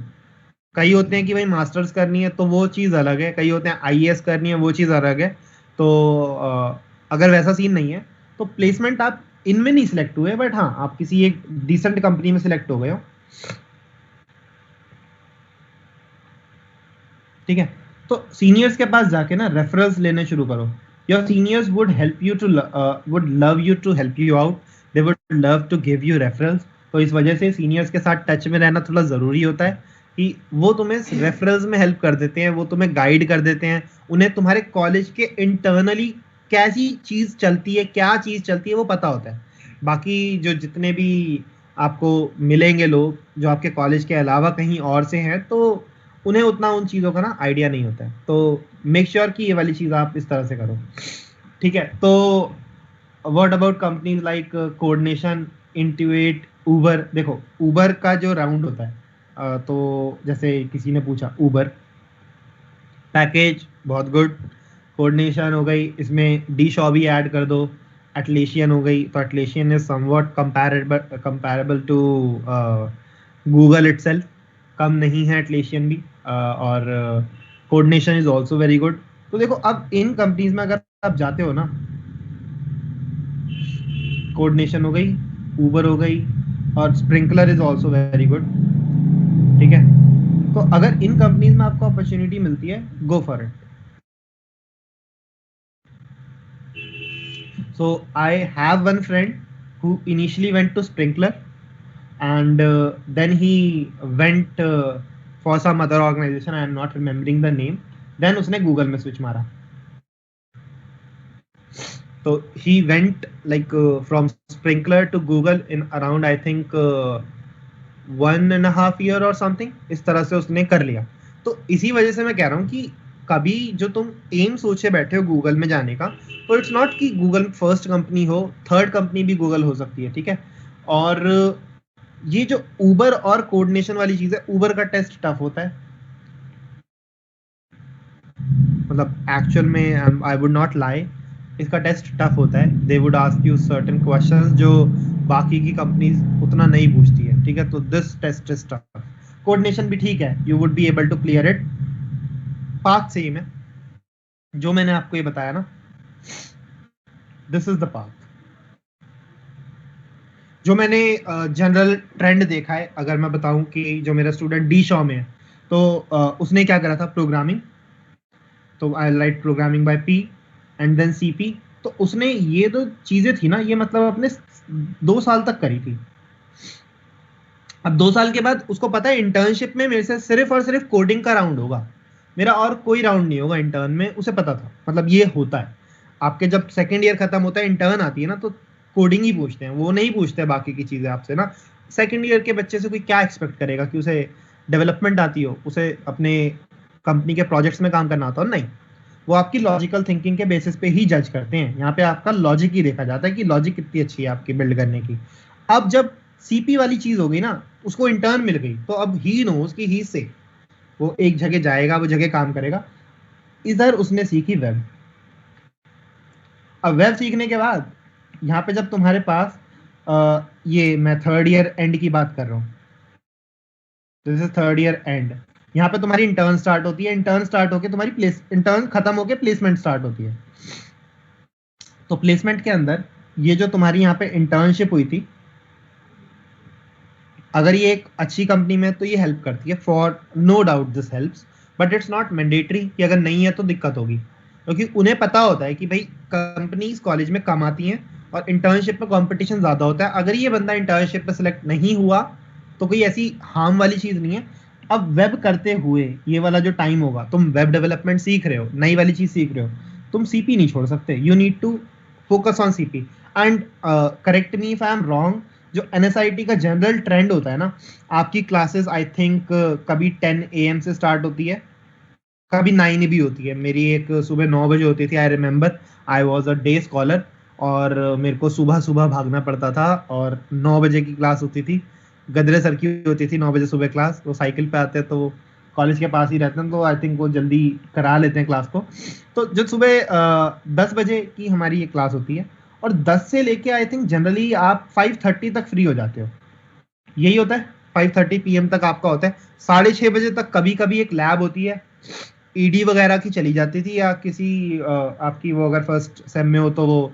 कई होते हैं कि भाई मास्टर्स करनी है तो वो चीज़ अलग है, कई होते हैं आईएएस करनी है वो चीज़ अलग है। तो अगर वैसा सीन नहीं है तो प्लेसमेंट आप इनमें नहीं सिलेक्ट हुए, बट हाँ आप किसी एक डिसेंट कंपनी में सिलेक्ट हो गए हो, ठीक है। तो सीनियर्स के पास जाके ना रेफरल्स लेने शुरू करो। Your seniors would help you too, would love you to help you out, they would love to give you referrals. तो इस वजह से सीनियर्स के साथ टच में रहना थोड़ा ज़रूरी होता है कि वो तुम्हें रेफरल्स में हेल्प कर देते हैं, वो तुम्हें गाइड कर देते हैं, उन्हें तुम्हारे कॉलेज के इंटरनली कैसी चीज़ चलती है, क्या चीज़ चलती है वो पता होता है। बाकी जो जितने भी आपको मिलेंगे लोग जो आपके कॉलेज के अलावा कहीं और से हैं, तो उन्हें उतना उन चीज़ों का ना आइडिया नहीं होता है। तो मेक श्योर कि ये वाली चीज़ आप इस तरह से करो, ठीक है। तो what about companies like Codenation, Intuit, Uber. देखो उबर का जो राउंड होता है, तो जैसे किसी ने पूछा उबर पैकेज बहुत गुड, कोऑर्डिनेशन हो गई, इसमें डी शॉ भी ऐड कर दो, एटलेशियन हो गई, तो Atlassian is somewhat comparable to Google itself, कम नहीं है एटलेशियन भी, और Codenation is also very good. तो देखो अब इन कंपनीज में अगर आप जाते हो ना, कोऑर्डिनेशन हो गई, उबर हो गई, और sprinkler is also very good, ठीक है। तो अगर इन कंपनीज में आपको अपॉर्चुनिटी मिलती है, go for it. So I have one friend who initially went to Sprinkler, and then he went for some other organization. I am not remembering the name. Then उसने Google में switch मारा. So he went like from Sprinkler to Google in around I think 1.5 year or something. इस तरह से उसने कर लिया। तो इसी वजह से मैं कह रहा हूँ कि कभी जो तुम एम सोचे बैठे हो गूगल में जाने का, तो इट्स नॉट कि गूगल फर्स्ट कंपनी हो, थर्ड कंपनी भी गूगल हो सकती है, ठीक है। और ये जो उबर और कोऑर्डिनेशन वाली चीज है, उबर का टेस्ट टफ होता है, मतलब एक्चुअल में आई वुड नॉट लाई, इसका टेस्ट टफ होता है। They would ask you certain questions जो बाकी की कंपनीज उतना नहीं पूछती है, ठीक है। तो this test is tough. Coordination भी ठीक है, you would be able to clear it, path same है जो मैंने आपको ये बताया ना, दिस इज द पाथ जो मैंने जनरल ट्रेंड देखा है। अगर मैं बताऊं कि जो मेरा स्टूडेंट डी शॉ में है, तो उसने क्या करा था, प्रोग्रामिंग, तो I write programming by P and then CP. तो उसने ये जो चीजें थी ना, ये मतलब अपने 2 साल तक करी थी। अब 2 साल के बाद उसको पता है इंटर्नशिप में मेरे से सिर्फ और सिर्फ कोडिंग का राउंड होगा, मेरा और कोई राउंड नहीं होगा इंटर्न में, उसे पता था, मतलब ये होता है। आपके जब सेकेंड ईयर खत्म होता है, इंटर्न आती है ना, तो कोडिंग ही पूछते हैं, वो नहीं पूछते बाकी की चीजें आपसे ना। सेकेंड ईयर के बच्चे से कोई क्या एक्सपेक्ट करेगा कि उसे डेवलपमेंट आती हो, उसे अपने कंपनी के प्रोजेक्ट्स में काम करना आता हो? नहीं, वो आपकी लॉजिकल थिंकिंग के बेसिस पे ही जज करते हैं। यहाँ पे आपका लॉजिक ही देखा जाता है कि लॉजिक कितनी अच्छी है आपकी बिल्ड करने की। अब जब सीपी वाली चीज हो गई ना, उसको इंटर्न मिल गई, तो अब ही नोज कि ही से वो एक जगह जाएगा, वो जगह काम करेगा। इधर उसने सीखी वेब। अब वेब सीखने के बाद यहाँ पे जब तुम्हारे पास ये मैं थर्ड ईयर एंड की बात कर रहा हूँ, this is third year and, यहाँ पे तुम्हारी इंटर्न स्टार्ट होती है। इंटर्न स्टार्ट होके तुम्हारी इंटर्न खत्म होके प्लेसमेंट स्टार्ट होती है। तो प्लेसमेंट के अंदर ये जो तुम्हारी यहाँ पे इंटर्नशिप हुई थी, अगर ये एक अच्छी कंपनी में तो ये हेल्प करती है, for no doubt this helps, but it's not mandatory कि अगर नहीं है तो दिक्कत होगी, क्योंकि उन्हें पता होता है कि भाई कंपनीज कॉलेज में कम आती हैं और इंटर्नशिप में कंपटीशन ज्यादा होता है। अगर ये बंदा इंटर्नशिप में सिलेक्ट नहीं हुआ तो कोई ऐसी हार्म वाली चीज नहीं है। अब वेब करते हुए ये वाला जो टाइम होगा, तुम वेब डेवलपमेंट सीख रहे हो, नई वाली चीज सीख रहे हो, तुम सीपी नहीं छोड़ सकते। You need to focus on CP. And correct me if I am wrong, जो एनएसआईटी का जनरल ट्रेंड होता है ना, आपकी क्लासेस आई थिंक कभी 10 AM से स्टार्ट होती है, कभी 9 भी होती है। मेरी एक सुबह 9 बजे होती थी, I remember, I was a day scholar, और मेरे को सुबह सुबह भागना पड़ता था, और 9 बजे की क्लास होती थी। गदरे सर की होती थी 9 बजे सुबह क्लास, वो साइकिल पे आते हैं तो कॉलेज के पास ही रहते हैं, तो आई थिंक वो जल्दी करा लेते हैं क्लास को। तो जो सुबह 10 बजे की हमारी ये क्लास होती है, और 10 से लेके आई थिंक जनरली आप 5:30 तक फ्री हो जाते हो, यही होता है। 5:30 PM तक आपका होता है। 6:30 बजे तक कभी कभी एक लैब होती है, ईडी वगैरह की चली जाती थी, या किसी आपकी वो अगर फर्स्ट सेम में हो तो वो,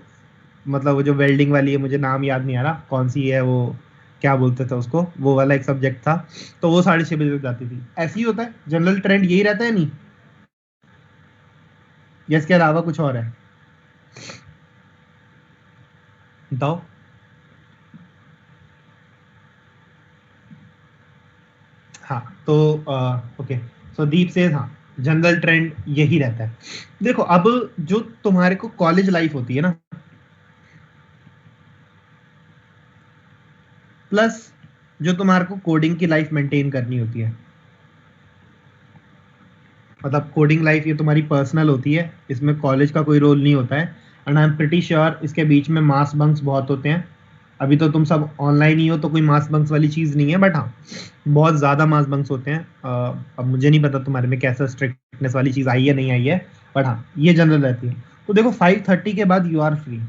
मतलब वो जो वेल्डिंग वाली है, मुझे नाम याद नहीं आ रहा कौन सी है वो, क्या बोलते थे उसको, वो वाला एक सब्जेक्ट था, तो वो 6:30 बजे तक जाती थी। ऐसे ही होता है, जनरल ट्रेंड यही रहता है नहीं, या इसके अलावा कुछ और है? बताओ। हाँ, तो ओके, सो दीप से, हाँ, जनरल ट्रेंड यही रहता है। देखो, अब जो तुम्हारे को कॉलेज लाइफ होती है ना, प्लस जो तुम्हारे को कोडिंग की लाइफ मेंटेन करनी होती है, मतलब कोडिंग लाइफ ये तुम्हारी पर्सनल होती है, इसमें कॉलेज का कोई रोल नहीं होता है। And I am pretty sure इसके बीच में मास बंक्स बहुत होते हैं। अभी तो तुम सब ऑनलाइन ही हो तो कोई मास बंक्स वाली चीज़ नहीं है, बट हाँ, बहुत ज़्यादा मास बंक्स होते हैं। अब मुझे नहीं पता तुम्हारे में कैसा स्ट्रिक्टनेस वाली चीज़ आई है नहीं आई है, बट हाँ, ये जनरल रहती है। तो देखो, 5:30 के बाद यू आर फ्री,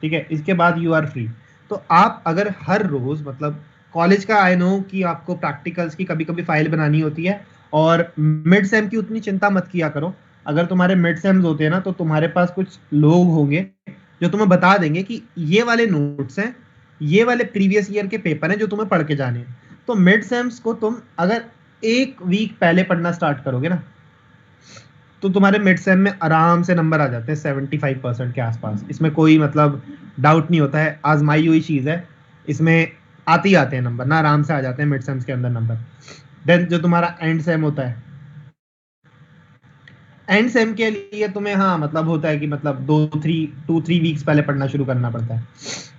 ठीक है, इसके बाद यू आर फ्री। तो आप अगर हर रोज, मतलब कॉलेज का आई नो कि आपको प्रैक्टिकल्स की कभी कभी फाइल बनानी होती है, और मिड सेम की उतनी चिंता मत किया करो। अगर तुम्हारे मिड सेम्स होते हैं ना, तो तुम्हारे पास कुछ लोग होंगे जो तुम्हें बता देंगे कि ये वाले नोट्स हैं, ये वाले प्रीवियस ईयर के पेपर हैं जो तुम्हें पढ़ के जाने हैं। तो मिड सेम्स को तुम अगर एक वीक पहले पढ़ना स्टार्ट करोगे ना, तो तुम्हारे मिड सेम में आराम से नंबर आ जाते हैं 75% के आसपास। इसमें कोई मतलब डाउट नहीं होता है, आजमाई हुई चीज है, इसमें आते ही आते हैं नंबर ना, आराम से आ जाते हैं मिड सेम्स के अंदर नंबर। देन जो तुम्हारा एंड सेम होता है, एंड सेम के लिए तुम्हें, हाँ, मतलब होता है कि मतलब 2-3 वीक्स पहले पढ़ना शुरू करना पड़ता है,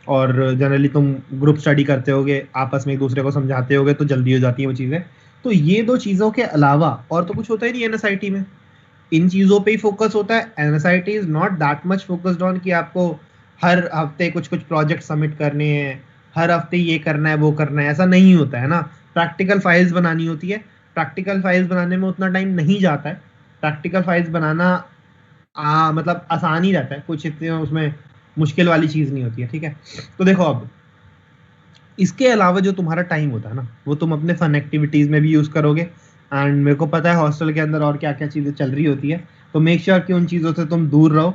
और जनरली तुम ग्रुप स्टडी करते होगे, आपस में एक दूसरे को समझाते होगे, तो जल्दी हो जाती है वो चीजें। तो ये दो चीजों के अलावा और तो कुछ होता ही नहीं एनएसआईटी में, इन चीजों पे ही फोकस होता है। NSIT is not that much focused on कि आपको हर हफ्ते कुछ कुछ प्रोजेक्ट सबमिट करने हैं, हर हफ्ते ये करना है वो करना है, ऐसा नहीं होता है ना। प्रैक्टिकल फाइल्स बनानी होती है, प्रैक्टिकल फाइल्स बनाने में उतना टाइम नहीं जाता है। प्रैक्टिकल फाइल्स बनाना मतलब आसान ही रहता है, कुछ इतने उसमें मुश्किल वाली चीज नहीं होती है, ठीक है। तो देखो, अब इसके अलावा जो तुम्हारा टाइम होता है ना, वो तुम अपने फन एक्टिविटीज में भी यूज करोगे। एंड मेरे को पता है हॉस्टल के अंदर और क्या क्या चीजें चल रही होती है, तो मेक श्योर कि उन चीजों से तुम दूर रहो।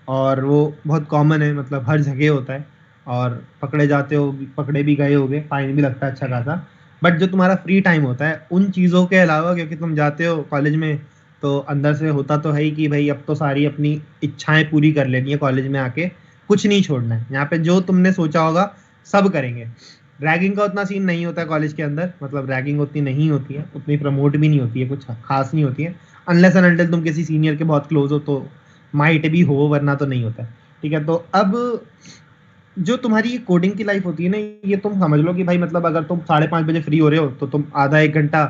और वो बहुत कॉमन है, मतलब हर जगह होता है, और पकड़े जाते हो, पकड़े भी गए होगे, फाइन भी लगता है अच्छा खासा। बट जो तुम्हारा फ्री टाइम होता है उन चीज़ों के अलावा, क्योंकि तुम जाते हो कॉलेज में, तो अंदर से होता तो है ही कि भाई अब तो सारी अपनी इच्छाएं पूरी कर लेनी है कॉलेज में आके, कुछ नहीं छोड़ना है यहाँ पे, जो तुमने सोचा होगा सब करेंगे। रैगिंग का उतना सीन नहीं होता है कॉलेज के अंदर, मतलब रैगिंग उतनी नहीं होती है, उतनी प्रमोट भी नहीं होती है, कुछ खास नहीं होती है, अनलेस एंड अनटिल तुम किसी सीनियर के बहुत क्लोज हो तो माइट भी हो, वरना तो नहीं होता है। ठीक है, तो अब जो तुम्हारी ये कोडिंग की लाइफ होती है ना, ये तुम समझ लो कि भाई मतलब अगर तुम 5:30 बजे फ्री हो रहे हो तो तुम आधा एक घंटा,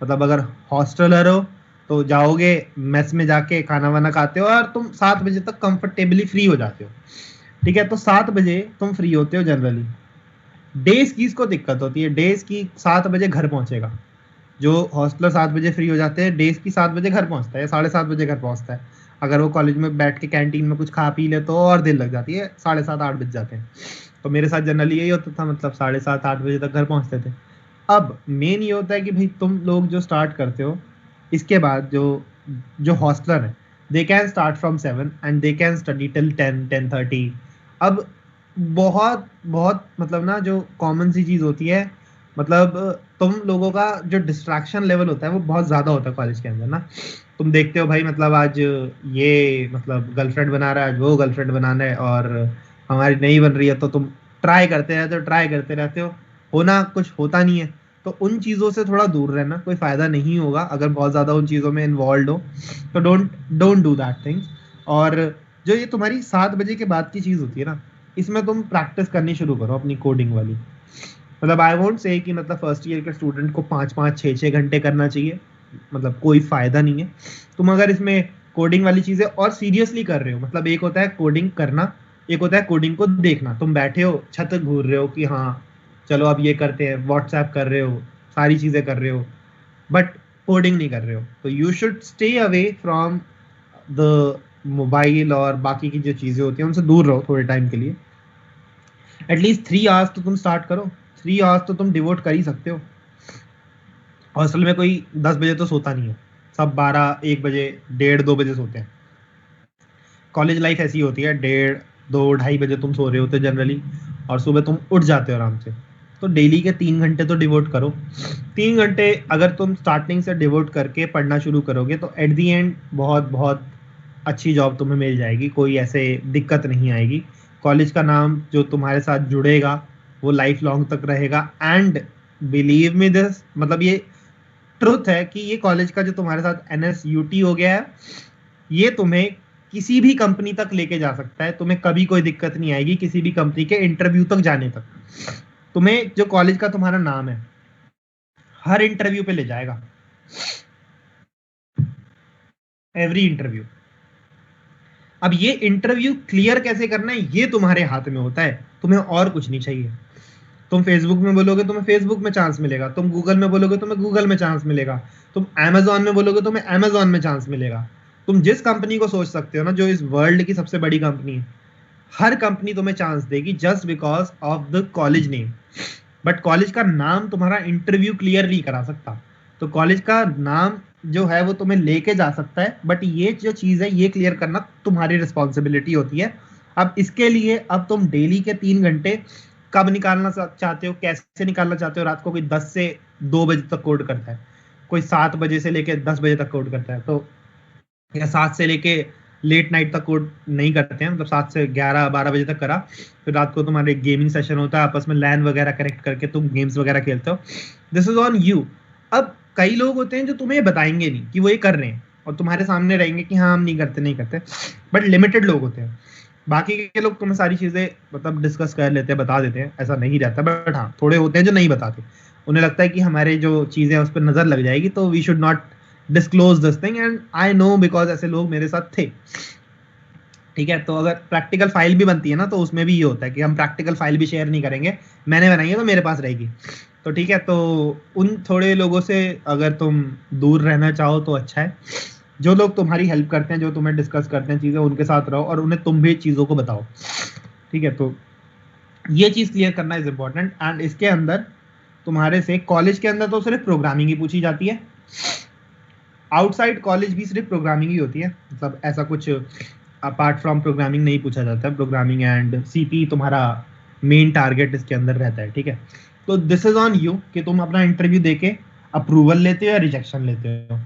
मतलब अगर हॉस्टलर हो तो जाओगे मेस में जाके खाना वाना खाते हो और तुम 7 बजे तक कंफर्टेबली फ्री हो जाते हो। ठीक है, तो 7 बजे तुम फ्री होते हो जनरली। डेज की इसको दिक्कत होती है, डेज की 7 बजे घर पहुंचेगा। जो हॉस्टलर 7 बजे फ्री हो जाते हैं, डेज की 7 बजे घर पहुंचता है या 7:30 बजे घर पहुंचता है। अगर वो कॉलेज में बैठ के कैंटीन में कुछ खा पी ले तो और देर लग जाती है, 7:30 8 बज जाते हैं। तो मेरे साथ जनरली यही होता था, मतलब 7:30 8 बजे तक घर पहुंचते थे। अब मेन ये होता है कि भाई तुम लोग जो स्टार्ट करते हो, इसके बाद जो जो हॉस्टलर है, they can start from 7 and they can study till 10 10:30। अब बहुत बहुत मतलब ना जो कॉमन सी चीज होती है, मतलब तुम लोगों का जो डिस्ट्रैक्शन लेवल होता है वो बहुत ज्यादा होता है कॉलेज के अंदर ना। तुम देखते हो भाई, मतलब आज ये मतलब गर्लफ्रेंड बना रहा है, आज वो गर्लफ्रेंड बनाना है, और हमारी नहीं बन रही है, तो तुम ट्राई करते रहते हो, होना कुछ होता नहीं है। तो उन चीजों से थोड़ा दूर रहना, कोई फायदा नहीं होगा अगर बहुत ज्यादा उन चीजों में इन्वॉल्व हो, तो don't don't do that things. और जो ये तुम्हारी 7 बजे के बाद की चीज होती है ना, इसमें तुम प्रैक्टिस करनी शुरू करो अपनी कोडिंग वाली। मतलब आई वोंट से कि मतलब फर्स्ट ईयर के स्टूडेंट को 5 5 6 6 घंटे करना चाहिए, मतलब कोई फायदा नहीं है। तुम अगर इसमें कोडिंग वाली चीजें और सीरियसली कर रहे हो, मतलब एक होता है कोडिंग करना, एक होता है कोडिंग को देखना। तुम बैठे हो छत घूर रहे हो कि हाँ चलो अब ये करते हैं, व्हाट्सएप कर रहे हो, सारी चीजें कर रहे हो, बट कोडिंग नहीं कर रहे हो, तो you should stay away from the mobile और बाकी की जो चीजें होती हैं उनसे दूर रहो थोड़े टाइम के लिए। एटलीस्ट 3 आवर्स तो तुम स्टार्ट करो, 3 आवर्स तो तुम डिवोट कर ही सकते हो। हॉस्टल में कोई 10 बजे तो सोता नहीं है, सब 12 1 बजे 1:30 2 बजे सोते हैं। कॉलेज लाइफ ऐसी होती है, 1:30 2 2:30 बजे तुम सो रहे होते जनरली, और सुबह तुम उठ जाते हो आराम से। तो डेली के 3 घंटे तो डिवोट करो। 3 घंटे अगर तुम स्टार्टिंग से डिवोट करके पढ़ना शुरू करोगे तो एट दी एंड बहुत बहुत अच्छी जॉब तुम्हें मिल जाएगी, कोई ऐसे दिक्कत नहीं आएगी। कॉलेज का नाम जो तुम्हारे साथ जुड़ेगा वो लाइफ लॉन्ग तक रहेगा। एंड बिलीव मी दिस, मतलब ये ट्रुथ है कि ये कॉलेज का जो तुम्हारे साथ NSUT हो गया है, ये तुम्हें किसी भी कंपनी तक लेके जा सकता है। तुम्हें कभी कोई दिक्कत नहीं आएगी किसी भी कंपनी के इंटरव्यू तक जाने तक। तुम्हें जो कॉलेज का तुम्हारा नाम है हर इंटरव्यू पे ले जाएगा, एवरी इंटरव्यू। अब ये इंटरव्यू क्लियर कैसे करना है ये तुम्हारे हाथ में होता है, तुम्हें और कुछ नहीं चाहिए। तुम फेसबुक में बोलोगे तुम्हें फेसबुक में चांस मिलेगा, तुम गूगल में बोलोगे तुम्हें गूगल में चांस मिलेगा, तुम अमेजोन में बोलोगे तुम्हें अमेजोन में चांस मिलेगा। तुम जिस कंपनी को सोच सकते हो ना, जो इस वर्ल्ड की सबसे बड़ी कंपनी है, हर कंपनी तुम्हें चांस देगी just because of the college name. But college का नाम तुम्हारा इंटरव्यू क्लियर नहीं करा सकता। तो कॉलेज का नाम जो है वो तुम्हें लेके जा सकता है, बट ये जो चीज है ये क्लियर करना तुम्हारी रिस्पॉन्सिबिलिटी होती है। अब इसके लिए अब तुम डेली के 3 घंटे कब निकालना चाहते हो, कैसे निकालना चाहते हो? रात को कोई 10 से 2 बजे तक कोड करता है, कोई 7 बजे से लेके 10 बजे तक कोड करता है, तो या 7 से लेके लेट नाइट तक कोड नहीं करते हैं, मतलब 7 से 11 12 बजे तक करा, फिर रात को तुम्हारे गेमिंग सेशन होता है, आपस में लैन वगैरह कनेक्ट करके तुम गेम्स वगैरह खेलते हो। This is on you. अब कई लोग होते हैं जो तुम्हें बताएंगे नहीं कि वो ये कर रहे हैं, और तुम्हारे सामने रहेंगे कि हाँ हम नहीं करते, बट लिमिटेड लोग होते हैं। बाकी के लोग तुम्हें सारी चीजें मतलब डिस्कस कर लेते हैं, बता देते हैं, ऐसा नहीं रहता। बट हाँ थोड़े होते हैं जो नहीं बताते, उन्हें लगता है कि हमारे जो चीजें हैं उस पर नजर लग जाएगी, तो we should not disclose this thing. And I know because ऐसे लोग मेरे साथ थे। ठीक है, तो अगर प्रैक्टिकल फाइल भी बनती है ना, तो उसमें भी ये होता है कि हम प्रैक्टिकल फाइल भी शेयर नहीं करेंगे, मैंने बनाई है तो मेरे पास रहेगी। तो ठीक है, तो उन थोड़े लोगों से अगर तुम दूर रहना चाहो तो अच्छा है। जो लोग तुम्हारी हेल्प करते हैं, जो तुम्हें डिस्कस करते हैं चीजें, उनके साथ रहो और उन्हें तुम भी चीजों को बताओ। ठीक है, तो ये चीज क्लियर करना इज इम्पोर्टेंट। एंड इसके अंदर तुम्हारे से कॉलेज के अंदर तो सिर्फ प्रोग्रामिंग ही पूछी जाती है, आउटसाइड कॉलेज भी सिर्फ प्रोग्रामिंग ही होती है, मतलब ऐसा कुछ अपार्ट फ्रॉम प्रोग्रामिंग नहीं पूछा जाता है। प्रोग्रामिंग एंड CP तुम्हारा मेन टारगेट इसके अंदर रहता है। ठीक है, तो दिस इज ऑन यू कि तुम अपना इंटरव्यू देके अप्रूवल लेते हो या रिजेक्शन लेते हो।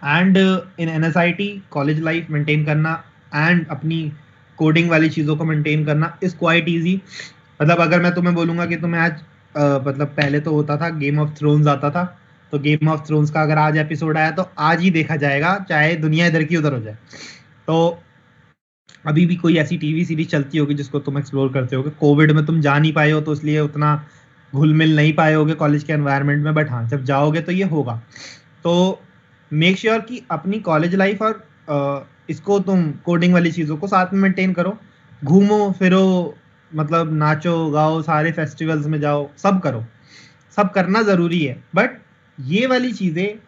And in NSIT college life maintain करना एंड अपनी कोडिंग वाली चीज़ों को मेंटेन करना इज क्वाइट ईजी। मतलब अगर मैं तुम्हें बोलूंगा कि तुम्हें आज मतलब पहले तो होता था गेम ऑफ थ्रोन्स आता था, तो गेम ऑफ थ्रोन्स का अगर आज एपिसोड आया तो आज ही देखा जाएगा, चाहे दुनिया इधर की उधर हो जाए। तो अभी भी कोई ऐसी टीवी सीरीज चलती होगी जिसको तुम एक्सप्लोर करते होगे। कोविड में तुम जा नहीं पाए हो तो इसलिए उतना घुल मिल नहीं पाए होगे कॉलेज के एनवायरनमेंट में, बट हाँ जब जाओगे तो ये होगा। तो मेक श्योर कि अपनी कॉलेज लाइफ और इसको तुम कोडिंग वाली चीज़ों को साथ में मेंटेन करो। घूमो फिरो, मतलब नाचो गाओ, सारे फेस्टिवल्स में जाओ, सब करो, सब करना ज़रूरी है, बट ये वाली चीज़ें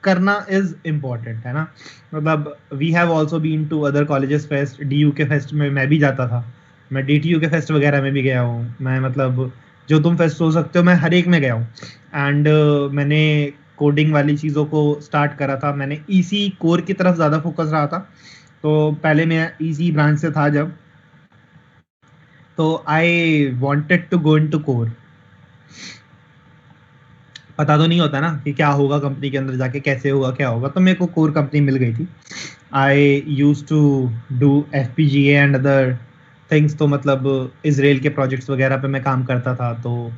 करना इज इम्पोर्टेंट है ना। मतलब we have also been to other colleges fest, DU के फेस्ट में मैं भी जाता था, मैं DTU के फेस्ट वगैरह में भी गया हूँ, मैं मतलब जो तुम फेस्ट हो सकते हो मैं हर एक में गया हूँ। एंड मैंने कोडिंग वाली चीज़ों को स्टार्ट करा था, मैंने EC कोर की तरफ ज़्यादा फोकस रहा था। तो पहले मैं EC ब्रांच से था जब, तो I wanted to go into core. पता तो नहीं होता ना कि क्या होगा कंपनी के अंदर जाके, कैसे होगा क्या होगा, तो मेरे को कोर कंपनी मिल गई थी। I used to do FPGA and other things, तो मतलब इसराइल के प्रोजेक्ट्स वगैरह पे मैं काम करता था। तो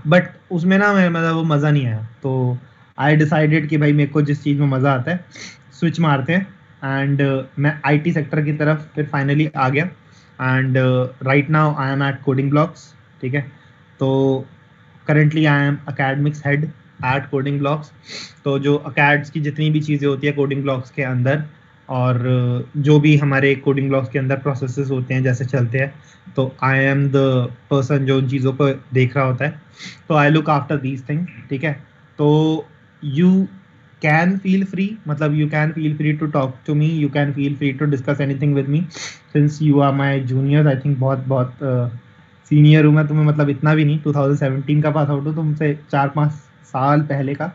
बट उसमें ना मैं मतलब वो मज़ा नहीं आया, तो आई डिसाइडेड कि भाई मेरे को जिस चीज़ में मज़ा आता है स्विच मारते हैं। एंड मैं IT सेक्टर की तरफ फिर फाइनली आ गया। And right now I am eight coding blocks, ठीक है। तो currently I am academics head at coding blocks. तो जो अकेड्स की जितनी भी चीज़ें होती है कोडिंग ब्लॉक्स के अंदर, और जो भी हमारे कोडिंग ब्लॉक्स के अंदर प्रोसेसेस होते हैं जैसे चलते हैं, तो आई एम द पर्सन जो उन चीज़ों को देख रहा होता है। तो I look after these things, ठीक है। तो यू कैन फील फ्री, मतलब you can feel free to talk to me, you can feel free to discuss anything with me, since you are my juniors. I think बहुत senior हूँ मैं तुम्हें, मतलब इतना भी नहीं, 2017 का पास आउट हूँ, तुमसे 4-5 साल पहले का।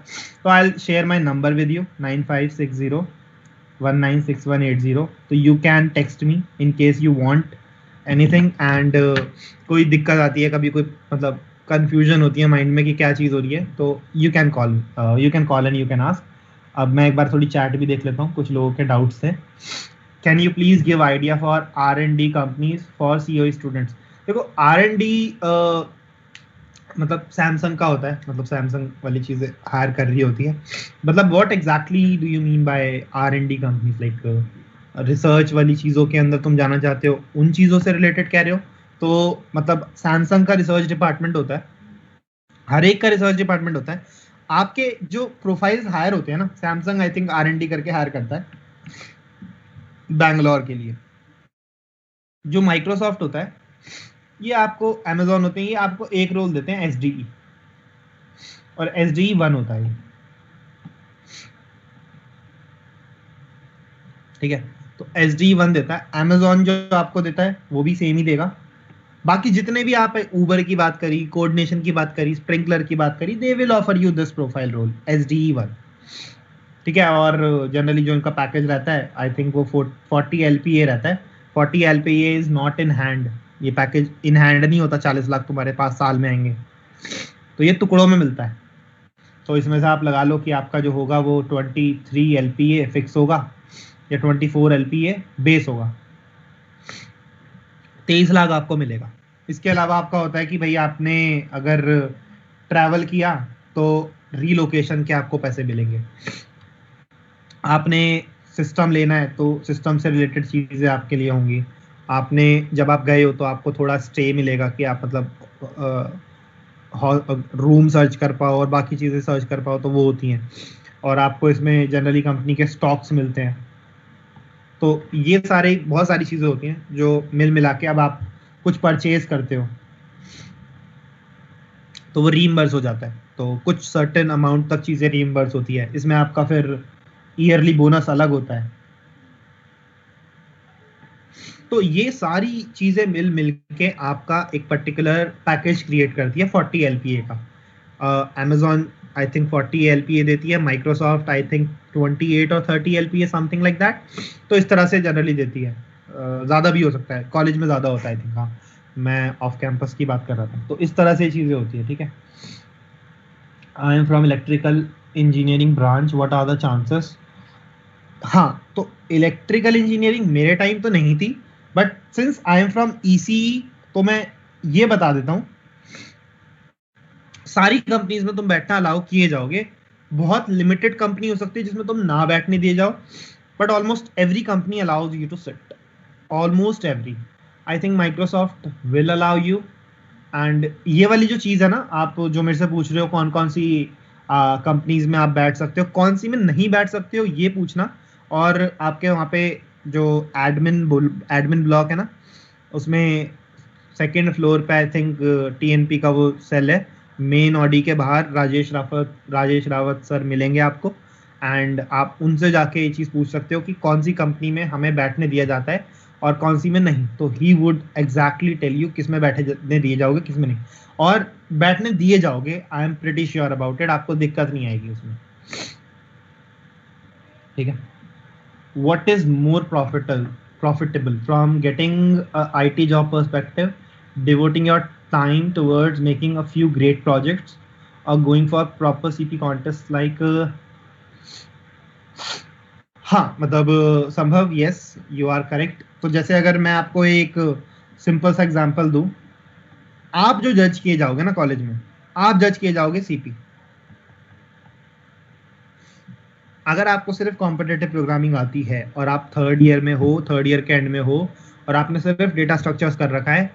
तो I share my number with you, 9560196180। तो you can text me in case you want anything. And कोई दिक्कत आती है कभी, कोई मतलब कंफ्यूजन होती है माइंड में कि क्या चीज़ हो रही है, तो you can call and you can ask. अब मैं एक बार थोड़ी चैट भी देख लेता हूँ, कुछ लोगों के डाउट्स थे। Can you please give idea for R&D companies for COE students. देखो R&D मतलब सैमसंग का होता है, मतलब सैमसंग वाली चीज़ें हायर कर रही होती है। मतलब what exactly do you mean by R&D companies, like research वाली चीज़ों के अंदर तुम जाना चाहते हो, उन चीज़ों से रिलेटेड कह रहे हो? तो मतलब सैमसंग का रिसर्च डिपार्टमेंट होता है, हर एक का रिसर्च डिपार्टमेंट होता है। आपके जो प्रोफाइल्स हायर होते हैं ना, सैमसंग आई थिंक R&D करके हायर करता है बैंगलोर के लिए। जो माइक्रोसॉफ्ट होता है, ये आपको, अमेजोन होते हैं, ये आपको एक रोल देते हैं SDE, और SDE 1 होता है, ठीक है। तो SDE 1 देता है। अमेजोन जो आपको देता है वो भी सेम ही देगा। बाकी जितने भी आप ऊबर की बात करी, कोऑर्डिनेशन की बात करी, स्प्रिंकलर की बात करी, they will offer you this profile role SDE 1, ठीक है। और जनरली जो इनका पैकेज रहता है, आई थिंक वो 40 LPA रहता है। 40 LPA is not in hand, ये पैकेज इन हैंड नहीं होता। 40 लाख तुम्हारे पास साल में आएंगे, तो ये टुकड़ों में मिलता है। तो इसमें से आप लगा लो कि आपका जो होगा वो 23 LPA फिक्स होगा, या 24 LPA बेस होगा, 23 लाख आपको मिलेगा। इसके अलावा आपका होता है कि भाई आपने अगर ट्रैवल किया तो रीलोकेशन के आपको पैसे मिलेंगे। आपने सिस्टम लेना है तो सिस्टम से रिलेटेड चीज़ें आपके लिए होंगी। आपने जब आप गए हो तो आपको थोड़ा स्टे मिलेगा कि आप मतलब रूम सर्च कर पाओ और बाकी चीज़ें सर्च कर पाओ, तो वो होती हैं। और आपको इसमें जनरली कंपनी के स्टॉक्स मिलते हैं। तो ये सारे बहुत सारी चीज़ें होती हैं जो मिल मिला के अब आप कुछ परचेज करते हो तो वो रीइंबर्स हो जाता है। तो कुछ सर्टेन अमाउंट तक चीज़ें रीइंबर्स होती है। इसमें आपका फिर ईयरली बोनस अलग होता है। तो ये सारी चीज़ें मिल के आपका एक पर्टिकुलर पैकेज क्रिएट करती है 40 LPA का। अमेजोन आई थिंक 40 LPA देती है, माइक्रोसॉफ्ट आई थिंक 28 और 30 LPA समथिंग लाइक दैट। तो इस तरह से जनरली देती है। ज़्यादा भी हो सकता है, कॉलेज में ज़्यादा होता है आई थिंक। हाँ, मैं ऑफ कैंपस की बात कर रहा था। तो इस तरह से चीज़ें होती है, ठीक है। I am from electrical engineering branch, what are the chances. हाँ, तो इलेक्ट्रिकल इंजीनियरिंग मेरे टाइम तो नहीं थी, but since I am from ECE तो मैं ये बता देता हूँ, सारी कंपनीज में तुम बैठना अलाउ किए जाओगे। बहुत लिमिटेड कंपनी हो सकती है जिसमें तुम ना बैठने दिए जाओ, but almost every company allows you to sit, almost every. I think Microsoft will allow you. And ये वाली जो चीज़ है ना, आप जो मेरे से पूछ रहे हो कौन कौन सी कंपनीज में आप बैठ सकते हो, कौन सी में नहीं बैठ सकते हो, ये पूछना। और आपके वहाँ पे जो एडमिन ब्लॉक है ना, उसमें सेकेंड फ्लोर पे आई थिंक टीएनपी का वो सेल है, मेन ऑडी के बाहर राजेश रावत सर मिलेंगे आपको। एंड आप उनसे जाके ये चीज़ पूछ सकते हो कि कौन सी कंपनी में हमें बैठने दिया जाता है और कौन सी में नहीं। तो he would exactly tell you किस में बैठने दिए जाओगे, किस में नहीं। और बैठने दिए जाओगे, I am pretty sure about it, आपको दिक्कत नहीं आएगी उसमें। ठीक है। What is more profitable from getting a IT job perspective, devoting your time towards making a few great projects, or going for proper CP contests like हाँ मतलब संभव, यस यू आर करेक्ट। तो जैसे अगर मैं आपको एक सिंपल सा एग्जांपल दूं, आप जो जज किए जाओगे ना कॉलेज में, आप जज किए जाओगे सीपी। अगर आपको सिर्फ कॉम्पिटिटिव प्रोग्रामिंग आती है और आप थर्ड ईयर में हो, थर्ड ईयर के एंड में हो, और आपने सिर्फ डेटा स्ट्रक्चर्स कर रखा है,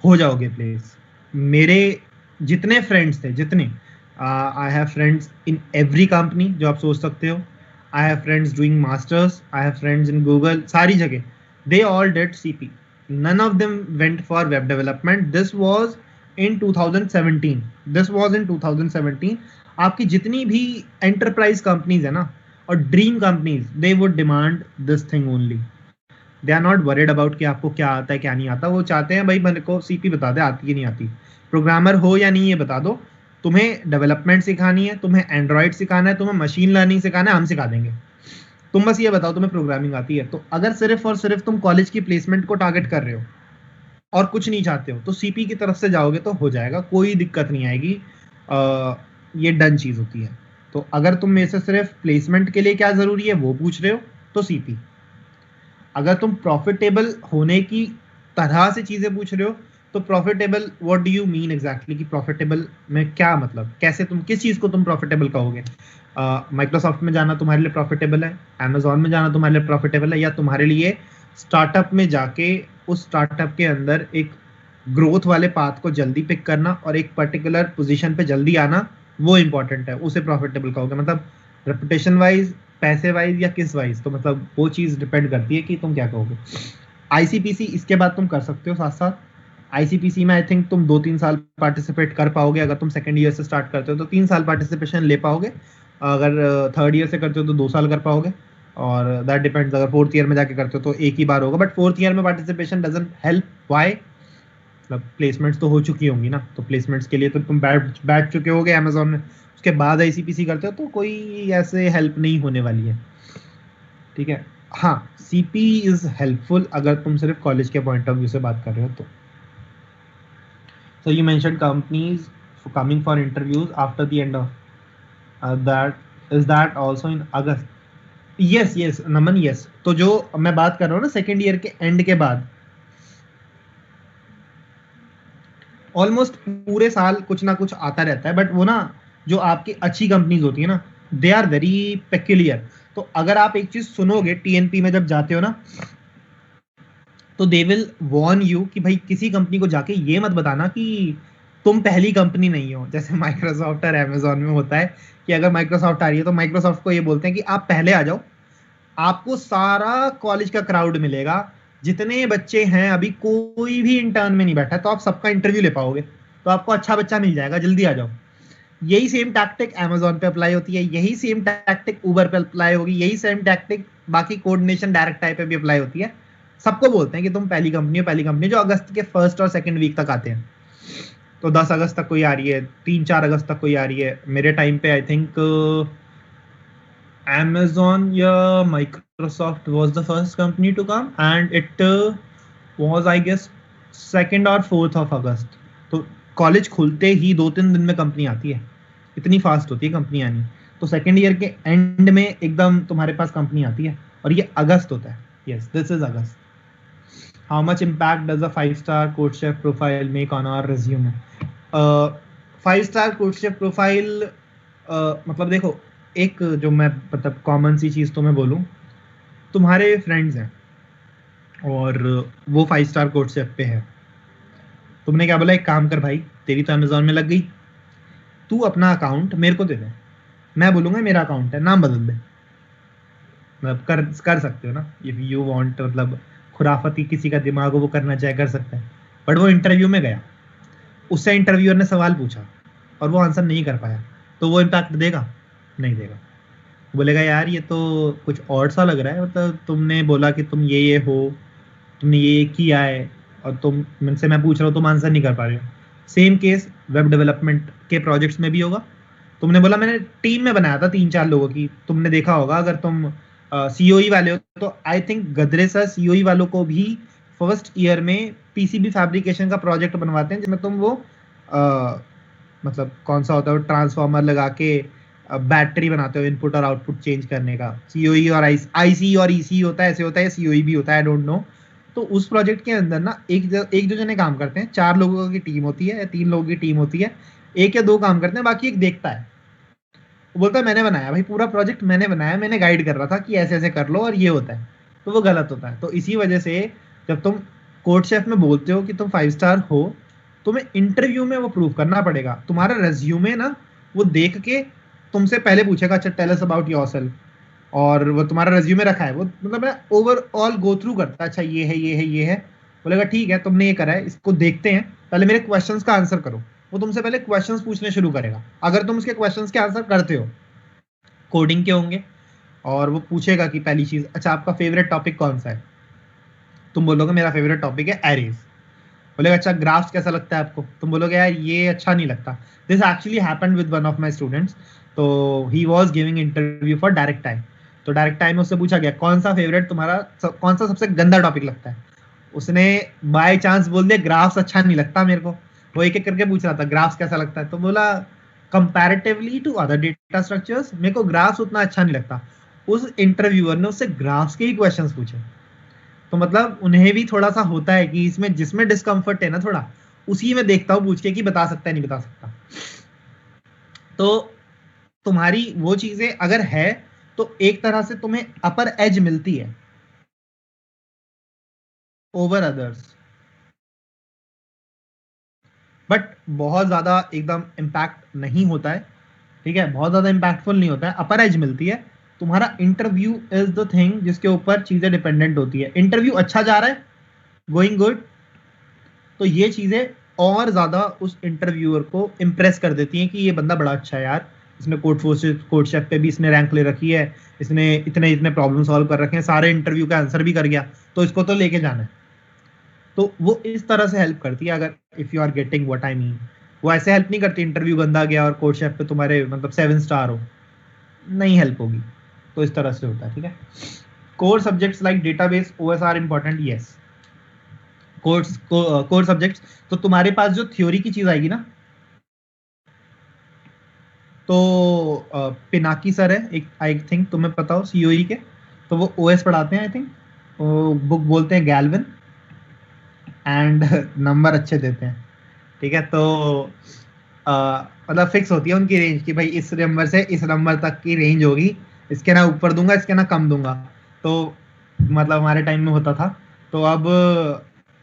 हो जाओगे प्लेस। मेरे जितने फ्रेंड्स थे, जितने I have friends in every company जो आप सोच सकते हो, I have friends doing masters, I have friends in Google, सारी जगह they all did CP. None of them went for web development. This was in 2017। आपकी जितनी भी एंटरप्राइज कंपनीज है ना और dream companies, they would demand this thing only. They are not worried about कि आपको क्या आता है क्या नहीं आता। वो चाहते हैं भाई मेरे को सीपी बता दे, आती है नहीं आती, प्रोग्रामर हो या नहीं ये बता दो, तुम्हें डेवलपमेंट सिखानी है, तुम्हें एंड्रॉइड सिखाना है, तुम्हें मशीन लर्निंग सिखाना है, हम सिखा देंगे, तुम बस ये बताओ तुम्हें प्रोग्रामिंग आती है। तो अगर सिर्फ और सिर्फ तुम कॉलेज की प्लेसमेंट को टारगेट कर रहे हो और कुछ नहीं चाहते हो, तो सीपी की तरफ से जाओगे तो हो जाएगा, कोई दिक्कत नहीं आएगी। ये डन चीज होती है। तो अगर तुम मेरे से सिर्फ प्लेसमेंट के लिए क्या जरूरी है वो पूछ रहे हो तो सीपी। अगर तुम प्रॉफिटेबल होने की तरह से चीजें पूछ रहे हो तो profitable, what do you mean exactly कि प्रॉफिटेबल में क्या मतलब, कैसे तुम किस चीज को तुम प्रॉफिटेबल कहोगे। माइक्रोसॉफ्ट में जाना तुम्हारे लिए प्रॉफिटेबल है, अमेजोन में जाना तुम्हारे लिए प्रॉफिटेबल है, या तुम्हारे लिए स्टार्टअप में जाके उस स्टार्टअप के अंदर एक ग्रोथ वाले पाथ को जल्दी पिक करना और एक पर्टिकुलर पोजीशन पे जल्दी आना, वो इंपॉर्टेंट है, उसे प्रॉफिटेबल कहोगे। मतलब रेपुटेशन वाइज, पैसे वाइज, या किस वाइज, तो मतलब वो चीज डिपेंड करती है कि तुम क्या कहोगे। आईसीपीसी इसके बाद तुम कर सकते हो साथ साथ। आईसीपीसी में आई थिंक तुम 2-3 साल पार्टिसिपेट कर पाओगे। अगर तुम सेकंड ईयर से स्टार्ट करते हो तो 3 साल पार्टिसिपेशन ले पाओगे, अगर थर्ड ईयर से करते हो तो 2 साल कर पाओगे, और दैट डिपेंड्स। अगर फोर्थ ईयर में जाके करते हो तो एक ही बार होगा, बट फोर्थ ईयर में पार्टिसिपेशन डजंट हेल्प। व्हाई? मतलब प्लेसमेंट्स तो हो चुकी होंगी ना, तो प्लेसमेंट्स के लिए तो तुम बैठ चुके होगे अमेजोन में, उसके बाद आईसीपीसी करते हो तो कोई ऐसे हेल्प नहीं होने वाली है। ठीक है। हाँ, सीपी इज हेल्पफुल अगर तुम सिर्फ कॉलेज के पॉइंट ऑफ व्यू से बात कर रहे हो तो। So you mentioned companies for coming for interviews after the end of that. Is that also in August? Yes, Naman, yes. तो जो मैं बात कर रहा हूँ ना सेकेंड ईयर के एंड के बाद, ऑलमोस्ट पूरे साल कुछ ना कुछ आता रहता है, बट वो ना जो आपकी अच्छी कंपनीज होती है ना, दे आर वेरी पेक्यूलियर। तो अगर आप एक चीज सुनोगे टीएनपी में जब जाते हो ना, तो दे विल वॉर्न यू कि भाई किसी कंपनी को जाके ये मत बताना कि तुम पहली कंपनी नहीं हो। जैसे माइक्रोसॉफ्ट और अमेजोन में होता है कि अगर माइक्रोसॉफ्ट आ रही है तो माइक्रोसॉफ्ट को ये बोलते हैं कि आप पहले आ जाओ, आपको सारा कॉलेज का क्राउड मिलेगा, जितने बच्चे हैं अभी कोई भी इंटर्न में नहीं बैठा है, तो आप सबका इंटरव्यू ले पाओगे, तो आपको अच्छा बच्चा मिल जाएगा, जल्दी आ जाओ। यही सेम टैक्टिक अमेजोन पे अप्लाई होती है, यही सेम टैक्टिक उबर पे अप्लाई होगी, यही सेम टैक्टिक बाकी कोऑर्डिनेशन डायरेक्ट टाइप पे भी अप्लाई होती है। सबको बोलते हैं कि तुम पहली कंपनी, जो अगस्त के फर्स्ट और सेकंड वीक तक आते हैं। तो 10 अगस्त तक कोई आ रही है, 3-4 अगस्त तक कोई आ रही है। मेरे टाइम पे आई थिंक Amazon या Microsoft was the first company to come, and it was I guess 2nd और 4th of August। तो कॉलेज खुलते ही 2-3 दिन में कंपनी आती है, इतनी फास्ट होती है कंपनी आनी। तो सेकेंड ईयर के एंड में एकदम तुम्हारे पास कंपनी आती है, और ये अगस्त होता है। Yes, this is August. How much impact does a 5-star coach chef profile make on our resume? 5-star coach chef profile मतलब देखो, एक जो मैं मतलब कॉमन सी चीज तो मैं बोलूं, तुम्हारे फ्रेंड्स हैं और वो 5-स्टार कोच शेफ पे है, तुमने क्या बोला, एक काम कर भाई, तेरी तो अमेजोन में लग गई, तू अपना अकाउंट मेरे को दे दे, मैं बोलूंगा मेरा अकाउंट है, नाम बदल दे। मतलब कर सकते हो ना, इफ यू वांट, मतलब खुराफती किसी का दिमाग हो वो करना चाहे कर सकता है। बट वो इंटरव्यू में गया, उससे इंटरव्यूअर ने सवाल पूछा और वो आंसर नहीं कर पाया, तो वो इम्पैक्ट देगा? नहीं देगा। बोलेगा यार ये तो कुछ और सा लग रहा है, मतलब तुमने बोला कि तुम ये हो, तुमने ये किया है, और तुम मुझसे मैं पूछ रहा हूँ, तुम आंसर नहीं कर पा रहे हो। सेम केस वेब डेवलपमेंट के प्रोजेक्ट्स में भी होगा। तुमने बोला मैंने टीम में बनाया था 3-4 लोगों की, तुमने देखा होगा, अगर तुम सीओई वाले हो तो I think Gadre sir COE वालों को भी फर्स्ट ईयर में पीसीबी फैब्रिकेशन का प्रोजेक्ट बनवाते हैं, जिसमें तुम वो मतलब कौन सा होता है, ट्रांसफार्मर लगा के बैटरी बनाते हो इनपुट और आउटपुट चेंज करने का। सीओई और आईसी और ईसी होता है, ऐसे होता है, सीओई भी होता है, आई डोंट नो। तो उस प्रोजेक्ट के अंदर ना एक दो जने काम करते हैं, 4 लोगों की टीम होती है या 3 लोगों की टीम होती है, 1 या 2 काम करते हैं, बाकी एक देखता है। वो बोलता है मैंने बनाया भाई, पूरा प्रोजेक्ट मैंने बनाया, मैंने गाइड कर रहा था कि ऐसे ऐसे कर लो और ये होता है, तो वो गलत होता है। तो इसी वजह से जब तुम कोड शेफ में बोलते हो कि तुम 5-स्टार हो, तुम्हें इंटरव्यू में वो प्रूव करना पड़ेगा। तुम्हारा रेज्यूमे ना वो देख के तुमसे पहले पूछेगा, अच्छा टेल अस अबाउट योरसेल्फ, और वो तुम्हारा रेज्यूमे रखा है, वो मतलब ओवरऑल गो थ्रू करता है, अच्छा ये है ये है ये है, बोलेगा ठीक है तुमने ये करा है, इसको देखते हैं, पहले मेरे क्वेश्चंस का आंसर करो। वो तुमसे पहले क्वेश्चंस पूछने शुरू करेगा, अगर तुम उसके क्वेश्चंस के आंसर करते हो, कोडिंग के होंगे, और वो पूछेगा कि पहली चीज, अच्छा आपका फेवरेट टॉपिक कौन सा है, तुम बोलोगे मेरा फेवरेट टॉपिक है एरेज। बोलेगा अच्छा ग्राफ्स कैसा लगता है आपको, तुम बोलोगे यार ये अच्छा नहीं लगता। This actually happened with one of my students, तो he was giving interview for direct time, तो डायरेक्ट टाइम में उससे पूछा गया कौन सा फेवरेट तुम्हारा, कौन सा सबसे गंदा टॉपिक लगता है, उसने बाय चांस बोल दिया ग्राफ्स अच्छा नहीं लगता मेरे को। वो एक एक करके पूछ रहा था ग्राफ्स कैसा लगता है, तो बोला comparatively to other data structures मेरे को ग्राफ्स उतना अच्छा नहीं लगता। उस इंटरव्यूअर ने उससे ग्राफ्स के ही क्वेश्चंस पूछे। तो मतलब उन्हें भी थोड़ा सा होता है कि इसमें जिसमें डिस्कम्फर्ट है ना थोड़ा, उसी में देखता हूँ पूछ के कि बता सकता है नहीं बता सकता। तो तुम्हारी वो चीजें अगर है तो एक तरह से तुम्हें अपर एज मिलती है ओवर अदर्स, बट बहुत ज्यादा एकदम इम्पैक्ट नहीं होता है, ठीक है, बहुत ज्यादा इम्पैक्टफुल नहीं होता है, अपर एज मिलती है। तुम्हारा इंटरव्यू इज द थिंग जिसके ऊपर चीजें डिपेंडेंट होती है। इंटरव्यू अच्छा जा रहा है, गोइंग गुड, तो ये चीजें और ज्यादा उस इंटरव्यूअर को इम्प्रेस कर देती हैं कि ये बंदा बड़ा अच्छा है यार, इसने कोड शेफ पे भी इसने रैंक ले रखी है, इसने इतने इतने प्रॉब्लम सॉल्व कर रखे हैं, सारे इंटरव्यू का आंसर भी कर गया, तो इसको तो लेके जाना है। तो वो इस तरह से हेल्प करती है, अगर if you are getting what I mean. वो ऐसे हेल्प नहीं करती इंटरव्यू गंदा गया और कोड शेफ पे तुम्हारे मतलब 7 स्टार हो, नहीं हेल्प होगी। तो इस तरह से होता है, ठीक है। Core subjects like database OS are important, yes. Core subjects, तो तुम्हारे पास जो थ्योरी की चीज आएगी ना, तो पिनाकी सर है एक, आई थिंक तुम्हें पता हो सीओई के, तो वो ओएस पढ़ाते हैं, आई थिंक बुक बोलते हैं गैल्विन, एंड नंबर अच्छे देते हैं, ठीक है। तो मतलब फिक्स होती है उनकी रेंज कि भाई इस नंबर से इस नंबर तक की रेंज होगी, इसके ना ऊपर दूंगा इसके ना कम दूंगा। तो मतलब हमारे टाइम में होता था। तो अब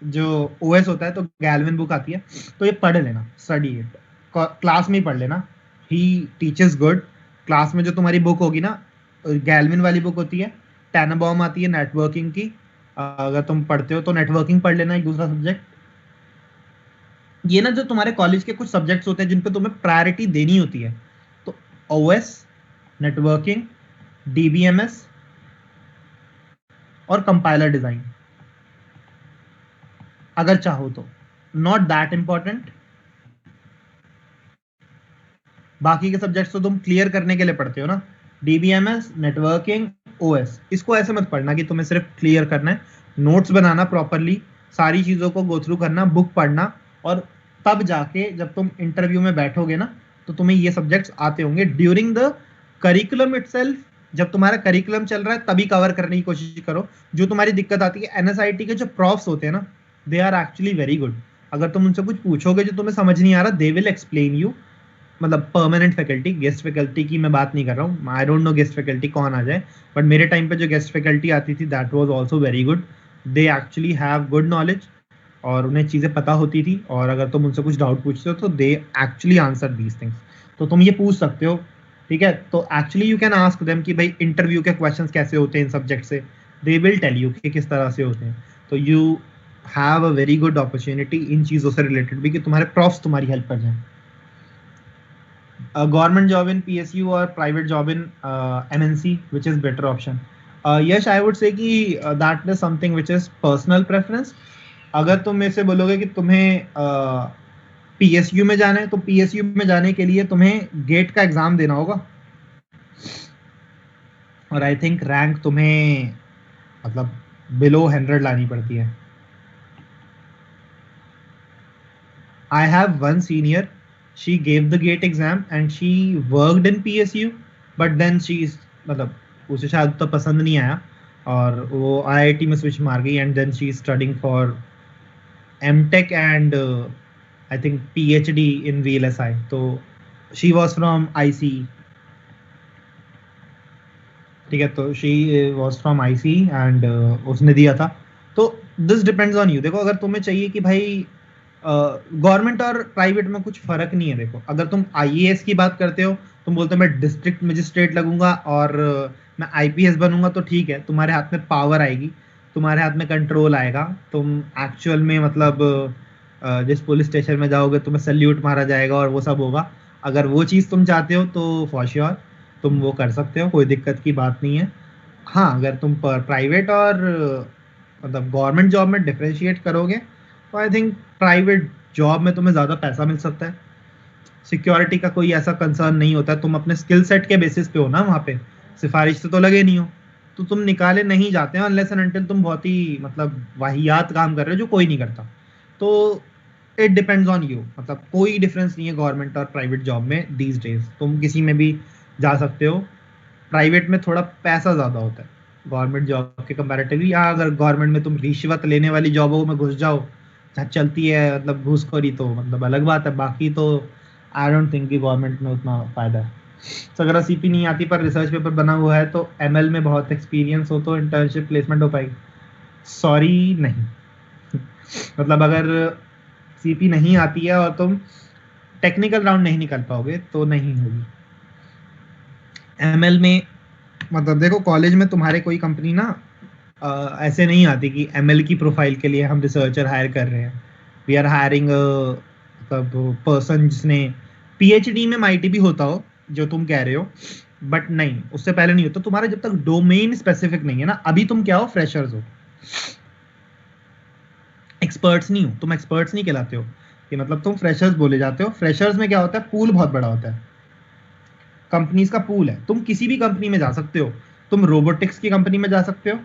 जो ओएस होता है तो गैल्विन बुक आती है, तो ये पढ़ लेना, स्टडी इट, क्लास में ही पढ़ लेना, ही टीचेस गुड। क्लास में जो तुम्हारी बुक होगी ना, गैल्विन वाली बुक होती है, टैनाबॉम आती है नेटवर्किंग की, अगर तुम पढ़ते हो तो नेटवर्किंग पढ़ लेना, एक दूसरा सब्जेक्ट। ये ना जो तुम्हारे कॉलेज के कुछ सब्जेक्ट्स होते हैं जिन पे तुम्हें प्रायोरिटी देनी होती है, तो ओएस, नेटवर्किंग, डीबीएमएस और कंपाइलर डिजाइन, अगर चाहो तो, नॉट दैट इंपॉर्टेंट। बाकी के सब्जेक्ट्स तो तुम क्लियर करने के लिए पढ़ते हो ना, डीबीएमएस, नेटवर्किंग, ओएस, इसको ऐसे मत पढ़ना कि तुम्हें सिर्फ क्लियर करना है। नोट्स बनाना प्रॉपरली, सारी चीजों को गो थ्रू करना, बुक पढ़ना, और तब जाके जब तुम इंटरव्यू में बैठोगे ना, तो तुम्हें ये सब्जेक्ट्स आते होंगे। ड्यूरिंग द करिकुलम इटसेल्फ जब तुम्हारा करिकुलम चल रहा है तभी कवर करने की कोशिश करो। जो तुम्हारी दिक्कत आती है, एनएसआईटी के जो प्रॉफ्स होते हैं ना, they are actually very good. अगर तुम उनसे कुछ पूछोगे जो तुम्हें समझ नहीं आ रहा, दे विल एक्सप्लेन यू। मतलब परमानेंट फैकल्टी, गेस्ट फैकल्टी की मैं बात नहीं कर रहा हूँ, I don't know guest faculty कौन आ जाए, बट मेरे टाइम पे जो गेस्ट फैकल्टी आती थी that was also very good. They actually have good knowledge और उन्हें चीज़ें पता होती थी, और अगर तुम उनसे कुछ डाउट पूछते हो तो they actually answer these things. तो तुम ये पूछ सकते हो, ठीक है। तो actually you can ask them कि भाई इंटरव्यू के क्वेश्चंस कैसे होते हैं इन सब्जेक्ट से, दे विल टेल यू कि किस तरह से होते हैं। तो you have a very good opportunity in चीज़ों से रिलेटेड भी, कि तुम्हारे प्रॉफ्स तुम्हारी हेल्प कर जाएं। Government job in PSU or private job in MNC, which is better option? Yes, I would say कि that is something which is personal preference. अगर तुम मेरे से बोलोगे कि तुम्हें PSU में जाना है, तो PSU में जाने के लिए तुम्हें गेट का एग्जाम देना होगा, और आई थिंक रैंक तुम्हें मतलब बिलो 100 लानी पड़ती है। I have one senior, she gave the GATE exam and she worked in PSU, but then she's मतलब उसे शायद तो पसंद नहीं आया और वो IIT में स्विच मार गई, and then she is studying for MTech and I think PhD in VLSI. तो she was from ICE, ठीक है, तो she was from ICE and उसने दिया था। तो this depends on you। देखो, अगर तुम्हें चाहिए कि भाई गवर्नमेंट और प्राइवेट में कुछ फर्क नहीं है। देखो, अगर तुम आईएएस की बात करते हो, तुम बोलते हो मैं डिस्ट्रिक्ट मजिस्ट्रेट लगूंगा और मैं आईपीएस बनूंगा, तो ठीक है, तुम्हारे हाथ में पावर आएगी, तुम्हारे हाथ में कंट्रोल आएगा, तुम एक्चुअल में मतलब जिस पुलिस स्टेशन में जाओगे तुम्हें सल्यूट मारा जाएगा और वो सब होगा। अगर वो चीज़ तुम चाहते हो तो फॉर श्योर तुम वो कर सकते हो, कोई दिक्कत की बात नहीं है। हाँ, अगर तुम प्राइवेट और मतलब गवर्नमेंट जॉब में डिफ्रेंशिएट करोगे तो आई थिंक प्राइवेट जॉब में तुम्हें ज़्यादा पैसा मिल सकता है, सिक्योरिटी का कोई ऐसा कंसर्न नहीं होता है, तुम अपने स्किल सेट के बेसिस पे हो ना वहाँ पे, सिफारिश से तो लगे नहीं हो, तो तुम निकाले नहीं जाते हैं अनलेस एंड अनटिल तुम बहुत ही मतलब वाहियात काम कर रहे हो जो कोई नहीं करता। तो इट डिपेंड्स ऑन यू, मतलब कोई डिफरेंस नहीं है गवर्नमेंट और प्राइवेट जॉब में दीज डेज, तुम किसी में भी जा सकते हो। प्राइवेट में थोड़ा पैसा ज़्यादा होता है गवर्नमेंट जॉब के कंपैरेटिवली। या अगर गवर्नमेंट में तुम रिश्वत लेने वाली जॉबों में घुस जाओ, जहाँ चलती है मतलब घूसखोरी, तो मतलब अलग बात है, बाकी तो आई डोंट थिंक कि गवर्नमेंट में उतना फायदा है। तो अगर सीपी नहीं आती पर रिसर्च पेपर बना हुआ है तो एमएल में बहुत एक्सपीरियंस हो तो इंटर्नशिप प्लेसमेंट हो पाएगी? सॉरी, नहीं। मतलब अगर सीपी नहीं आती है और तुम टेक्निकल राउंड नहीं निकल पाओगे तो नहीं होगी एमएल में। मतलब देखो, कॉलेज में तुम्हारे कोई कंपनी ना ऐसे नहीं आती कि एमएल की प्रोफाइल के लिए हम रिसर्चर हायर कर रहे हैं, वी आर हायरिंग मतलब पर्सन जिसने पीएचडी में माइटी भी होता हो जो तुम कह रहे हो, बट नहीं, उससे पहले नहीं होता। तुम्हारा जब तक डोमेन स्पेसिफिक नहीं है ना, अभी तुम क्या हो, फ्रेशर्स हो, एक्सपर्ट्स नहीं हो, तुम एक्सपर्ट्स नहीं कहलाते हो, कि मतलब तुम फ्रेशर्स बोले जाते हो। फ्रेशर्स में क्या होता है, पूल बहुत बड़ा होता है, कंपनीज का पूल है, तुम किसी भी कंपनी में जा सकते हो, तुम रोबोटिक्स की कंपनी में जा सकते हो,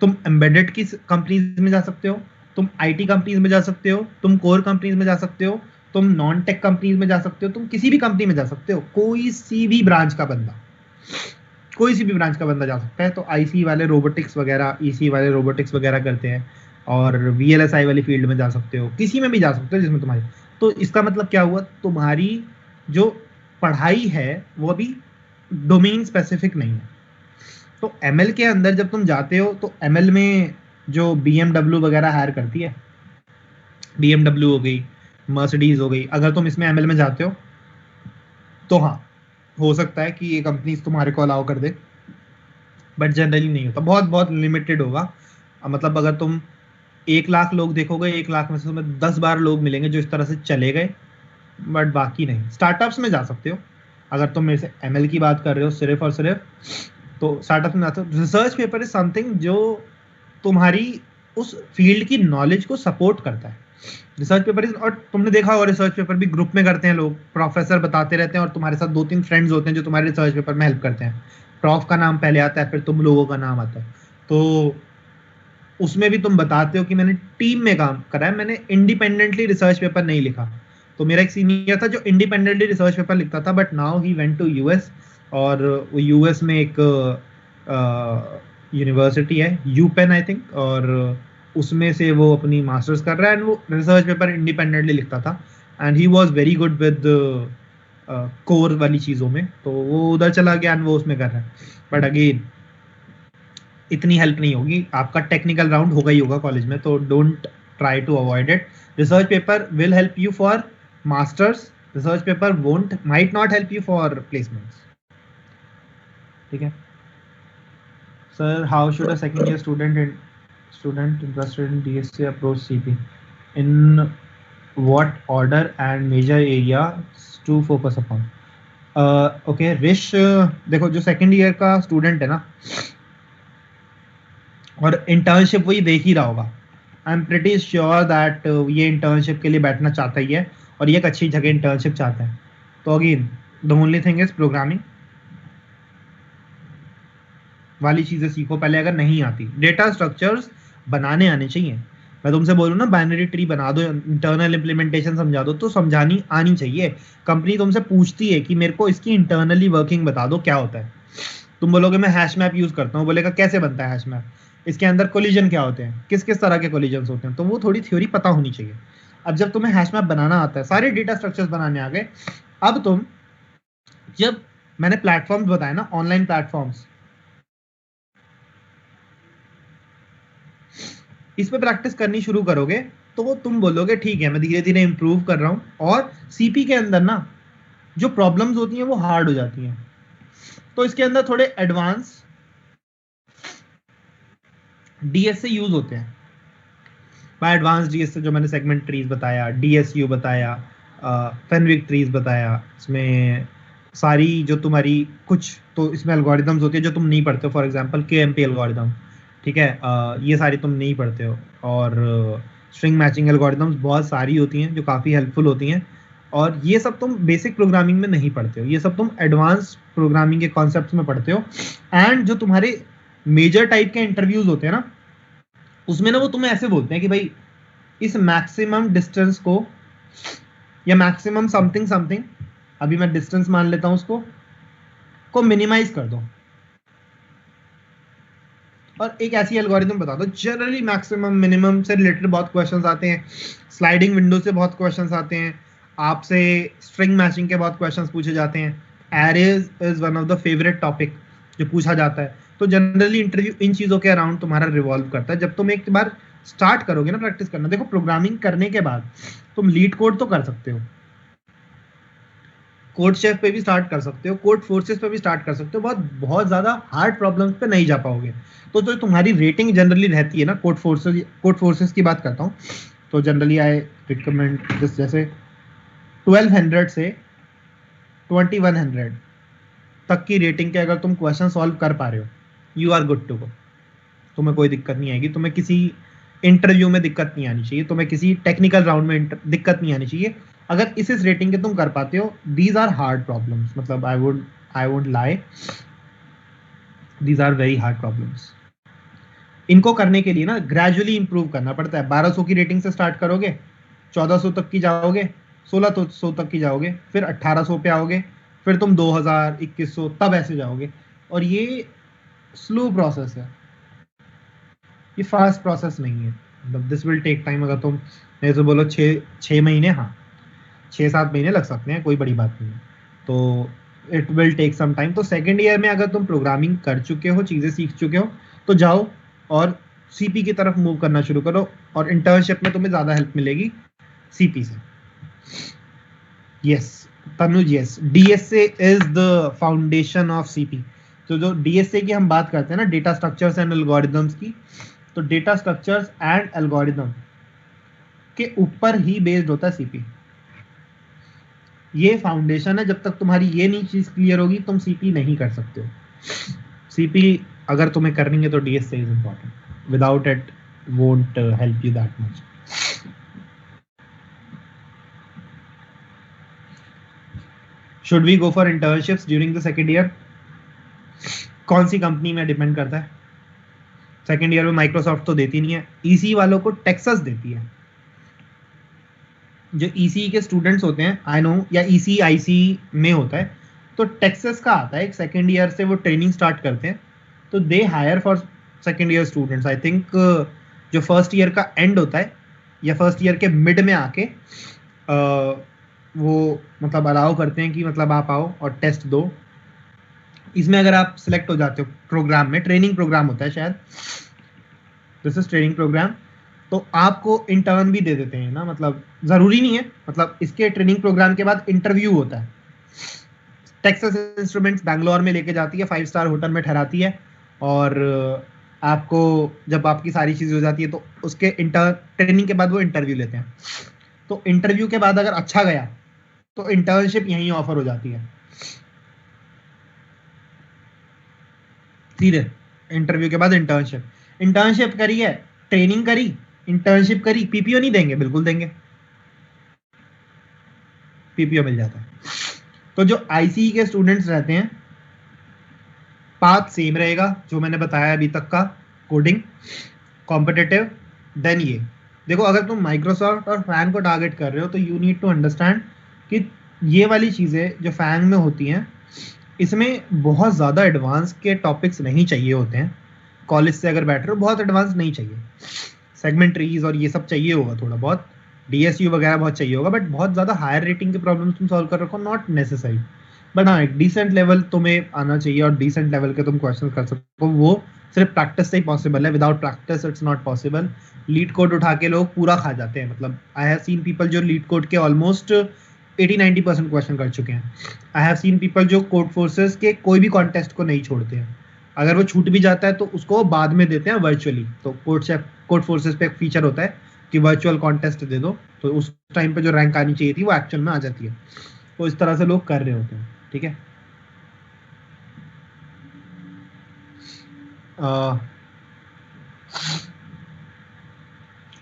तुम एम्बेडेड की कंपनीज में जा सकते हो, तुम आईटी कंपनीज में जा सकते हो, तुम कोर कंपनीज में जा सकते हो, तुम नॉन टेक कंपनीज में जा सकते हो, तुम किसी भी कंपनी में जा सकते हो, कोई सी भी ब्रांच का बंदा जा सकता है। तो आईसी वाले रोबोटिक्स वगैरह, ईसी वाले रोबोटिक्स वगैरह करते हैं, और वीएलएसआई वाली फील्ड में जा सकते हो, किसी में भी जा सकते हो जिसमें तुम्हारी। तो इसका मतलब क्या हुआ, तुम्हारी जो पढ़ाई है वो अभी डोमेन स्पेसिफिक नहीं है। तो एमएल के अंदर जब तुम जाते हो तो एमएल में जो बीएमडब्ल्यू वगैरह हायर करती है, बीएमडब्ल्यू हो गई, मर्सिडीज हो गई, अगर तुम इसमें एमएल में जाते हो तो हाँ, हो सकता है कि ये कंपनीज तुम्हारे को अलाउ कर दे, बट जनरली नहीं होता, बहुत बहुत लिमिटेड होगा। मतलब अगर तुम 1 लाख लोग देखोगे, 1 लाख में से तुम्हें 10 बार लोग मिलेंगे जो इस तरह से चले गए, बट बाकी नहीं। स्टार्टअप्स में जा सकते हो, अगर तुम मेरे से एमएल की बात कर रहे हो सिर्फ और सिर्फ, तो स्टार्टअप में जाते हो। रिसर्च पेपर इज समथिंग जो तुम्हारी उस फील्ड की नॉलेज को सपोर्ट करता है। रिसर्च पेपर इज, और तुमने देखा होगा रिसर्च पेपर भी ग्रुप में करते हैं लोग, प्रोफेसर बताते रहते हैं और तुम्हारे साथ 2-3 फ्रेंड्स होते हैं जो तुम्हारे रिसर्च पेपर में हेल्प करते हैं। प्रॉफ का नाम पहले आता है, फिर तुम लोगों का नाम आता है, तो उसमें भी तुम बताते हो कि मैंने टीम में काम करा है, मैंने इंडिपेंडेंटली रिसर्च पेपर नहीं लिखा। तो मेरा एक सीनियर था जो इंडिपेंडेंटली रिसर्च पेपर लिखता था, but now he went to US और वो यूएस में एक यूनिवर्सिटी है, यूपेन आई थिंक, और उसमें से वो अपनी मास्टर्स कर रहा है, एंड वो रिसर्च पेपर इंडिपेंडेंटली लिखता था, and he was very good with core वाली चीज़ों में, तो वो उधर चला गया एंड वो उसमें कर रहा है। बट अगेन इतनी हेल्प नहीं होगी, आपका टेक्निकल राउंड होगा ही होगा कॉलेज में, तो don't try to avoid it. Research paper will help you for masters, research paper won't might not help you for placements, ठीक है sir. How should a second year student interested in DSA approach CP? In what order and major areas to focus upon? Okay रिश, देखो जो second year का student है ना, और internship वही देख ही रहा होगा, I am pretty sure that ये इंटर्नशिप के लिए बैठना चाहता ही है, और ये एक अच्छी जगह इंटर्नशिप चाहता है। तो again the only thing is programming वाली चीज़ें सीखो पहले, अगर नहीं आती। डेटा स्ट्रक्चर्स बनाने आने चाहिए। मैं तुमसे बोलूँ ना बाइनरी ट्री बना दो, इंटरनल इम्प्लीमेंटेशन समझा दो, तो समझानी आनी चाहिए। कंपनी तुमसे पूछती है कि मेरे को इसकी इंटरनली वर्किंग बता दो क्या होता है, तुम बोलोगे मैं हैश मैप यूज़ करता हूँ, बोलेगा कैसे बनता है हैश मैप, इसके अंदर कोलिजन क्या होते हैं, किस किस तरह के कोलिजन होते हैं, तो वो थोड़ी थ्योरी पता होनी चाहिए। अब जब तुम्हें हैश मैप बनाना आता है, सारे डेटा स्ट्रक्चर्स बनाने आ गए, अब तुम जब मैंने प्लेटफॉर्म्स बताए ना, ऑनलाइन प्लेटफॉर्म्स, इस पे प्रैक्टिस करनी शुरू करोगे तो तुम बोलोगे ठीक है मैं धीरे धीरे इंप्रूव कर रहा हूं, और सीपी के अंदर ना जो प्रॉब्लम्स होती हैं वो हार्ड हो जाती हैं, तो इसके अंदर थोड़े एडवांस डीएसए यूज होते हैं। बाय एडवांस डीएसए जो मैंने सेगमेंट ट्रीज बताया, डीएसयू बताया, फेनविक ट्रीज बताया, इसमें सारी जो तुम्हारी कुछ तो इसमें एल्गोरिदम्स होती है जो तुम नहीं पढ़ते हो, फॉर एग्जांपल केएमपी एल्गोरिदम, ठीक है, ये सारी तुम नहीं पढ़ते हो, और स्ट्रिंग मैचिंग एल्गोरिदम्स बहुत सारी होती हैं जो काफ़ी हेल्पफुल होती हैं, और ये सब तुम बेसिक प्रोग्रामिंग में नहीं पढ़ते हो, ये सब तुम एडवांस प्रोग्रामिंग के कॉन्सेप्ट्स में पढ़ते हो। एंड जो तुम्हारे मेजर टाइप के इंटरव्यूज होते हैं ना, उसमें ना वो तुम्हें ऐसे बोलते हैं कि भाई इस मैक्सिमम डिस्टेंस को, या मैक्सिमम समथिंग समथिंग, अभी मैं डिस्टेंस मान लेता हूं उसको, को मिनिमाइज कर दो, और एक ऐसी एल्गोरिथम बता दो। जनरली मैक्सिमम मिनिमम से रिलेटेड बहुत क्वेश्चंस आते हैं, स्लाइडिंग विंडो से बहुत क्वेश्चंस आते हैं, आपसे स्ट्रिंग मैचिंग के बहुत क्वेश्चंस पूछे जाते हैं, arrays is one of the favourite topic जो पूछा जाता है। तो जनरली इंटरव्यू इन चीज़ों के अराउंड तुम्हारा रिवॉल्व करता है। जब तुम एक बार स्टार्ट करोगे ना प्रैक्टिस करना, देखो प्रोग्रामिंग करने के बाद तुम लीड कोड तो कर सकते हो, कोड शेफ पे भी स्टार्ट कर सकते हो, कोड फोर्सेस पे भी स्टार्ट कर सकते हो, बहुत ज़्यादा हार्ड प्रॉब्लम्स पे नहीं जा पाओगे। तो जो तुम्हारी रेटिंग जनरली रहती है ना, कोड फोर्सेस की बात करता हूँ, तो जनरली आई रिकमेंड जैसे 1200 से 2100 तक की रेटिंग के अगर तुम क्वेश्चन सॉल्व कर पा रहे हो, you are good to go, तुम्हें कोई दिक्कत नहीं आएगी, तुम्हें किसी इंटरव्यू में दिक्कत नहीं आनी चाहिए, तुम्हें किसी टेक्निकल राउंड में दिक्कत नहीं आनी चाहिए। अगर इस रेटिंग के तुम कर पाते हो, दीज आर हार्ड प्रॉब्लम्स, मतलब I would lie, these are very hard problems. इनको करने के लिए ना ग्रेजुअली इंप्रूव करना पड़ता है। 1200 की रेटिंग से स्टार्ट करोगे, 1400 तक की जाओगे, 1600 तक की जाओगे, फिर 1800 पे आओगे, फिर तुम 2000, 2100, तब ऐसे जाओगे। और ये स्लो प्रोसेस है, ये फास्ट प्रोसेस नहीं है, मतलब दिस विल टेक टाइम। अगर तुम मेरे से बोलो 6 महीने, हाँ 6-7 महीने लग सकते हैं, कोई बड़ी बात नहीं है, तो it will take some time. तो सेकेंड ईयर में अगर तुम प्रोग्रामिंग कर चुके हो, चीज़ें सीख चुके हो, तो जाओ और सीपी की तरफ मूव करना शुरू करो, और इंटर्नशिप में तुम्हें ज़्यादा हेल्प मिलेगी सीपी से। Yes Tanuj, yes DSA is the foundation of CP. तो जो डीएसए की हम बात करते हैं ना, डेटा स्ट्रक्चर्स एंड एल्गोरिदम्स की, तो डेटा स्ट्रक्चर्स एंड एल्गोरिदम के ऊपर ही बेस्ड होता है सीपी। ये फाउंडेशन है, जब तक तुम्हारी ये नहीं चीज क्लियर होगी तुम सीपी नहीं कर सकते हो। सीपी अगर तुम्हें करनी है तो DSA is important, without it won't help you that much. Should we go for internships during the second year? कौन सी कंपनी में डिपेंड करता है। सेकेंड ईयर में माइक्रोसॉफ्ट तो देती नहीं है, ईसी वालों को टेक्सास देती है। जो ईसी के स्टूडेंट्स होते हैं, आई नो, या ईसी आईसी में होता है, तो टेक्सास का आता है, एक सेकेंड ईयर से वो ट्रेनिंग स्टार्ट करते हैं, तो they hire for second year students. I think जो फर्स्ट ईयर का एंड होता है या फर्स्ट ईयर के मिड में आके वो मतलब अलाउ करते हैं कि मतलब आप आओ और टेस्ट दो। इसमें अगर आप सिलेक्ट हो जाते हो प्रोग्राम में, ट्रेनिंग प्रोग्राम होता है शायद, दिस इज ट्रेनिंग प्रोग्राम, तो आपको इंटर्न भी दे देते हैं ना, मतलब जरूरी नहीं है, मतलब इसके ट्रेनिंग प्रोग्राम के बाद इंटरव्यू होता है। टेक्सास इंस्ट्रूमेंट्स बैंगलोर में लेके जाती है, 5 स्टार होटल में ठहराती है, और आपको जब आपकी सारी चीज़ हो जाती है तो उसके ट्रेनिंग के बाद वो इंटरव्यू लेते हैं। तो इंटरव्यू के बाद अगर अच्छा गया तो इंटर्नशिप यहीं ऑफर हो जाती है सीधे। इंटरव्यू के बाद इंटर्नशिप करी है, ट्रेनिंग करी, इंटर्नशिप करी, पीपीओ नहीं देंगे? बिल्कुल देंगे, पीपीओ मिल जाता है। तो जो आईसीई के स्टूडेंट्स रहते हैं, पाथ सेम रहेगा जो मैंने बताया अभी तक का, कोडिंग, कॉम्पिटिटिव। देन ये देखो, अगर तुम माइक्रोसॉफ्ट और फैंग को टारगेट कर रहे हो तो यू नीड टू अंडरस्टैंड कि ये वाली चीज़ें जो फैंग में होती हैं, इसमें बहुत ज़्यादा एडवांस के टॉपिक्स नहीं चाहिए होते हैं। कॉलेज से अगर बैठ रहे हो, बहुत एडवांस नहीं चाहिए। सेगमेंट ट्रीज और ये सब चाहिए होगा थोड़ा बहुत, डीएसयू वगैरह बहुत चाहिए होगा, बट बहुत ज़्यादा हायर रेटिंग के प्रॉब्लम्स तुम सॉल्व कर रखो, नॉट नेसेसरी। बट हाँ, एक डिसेंट लेवल तुम्हें आना चाहिए और डिसेंट लेवल के तुम क्वेश्चन कर सको। वो सिर्फ प्रैक्टिस से ही पॉसिबल है, without practice it's not possible. Leet code उठा के लोग पूरा खा जाते हैं, मतलब आई हैव सीन पीपल जो लीड कोड के ऑलमोस्ट 80-90% क्वेश्चन कर चुके हैं। आई हैव सीन पीपल जो कोड फोर्सेस के कोई भी कॉन्टेस्ट को नहीं छोड़ते हैं, अगर वो छूट भी जाता है तो उसको बाद में देते हैं वर्चुअली। तो कोड फोर्सेस पे एक फीचर होता है कि वर्चुअल कॉन्टेस्ट दे दो, तो उस टाइम पे जो रैंक आनी चाहिए थी वो एक्चुअल में आ जाती है। तो इस तरह से लोग कर रहे होते हैं, ठीक है।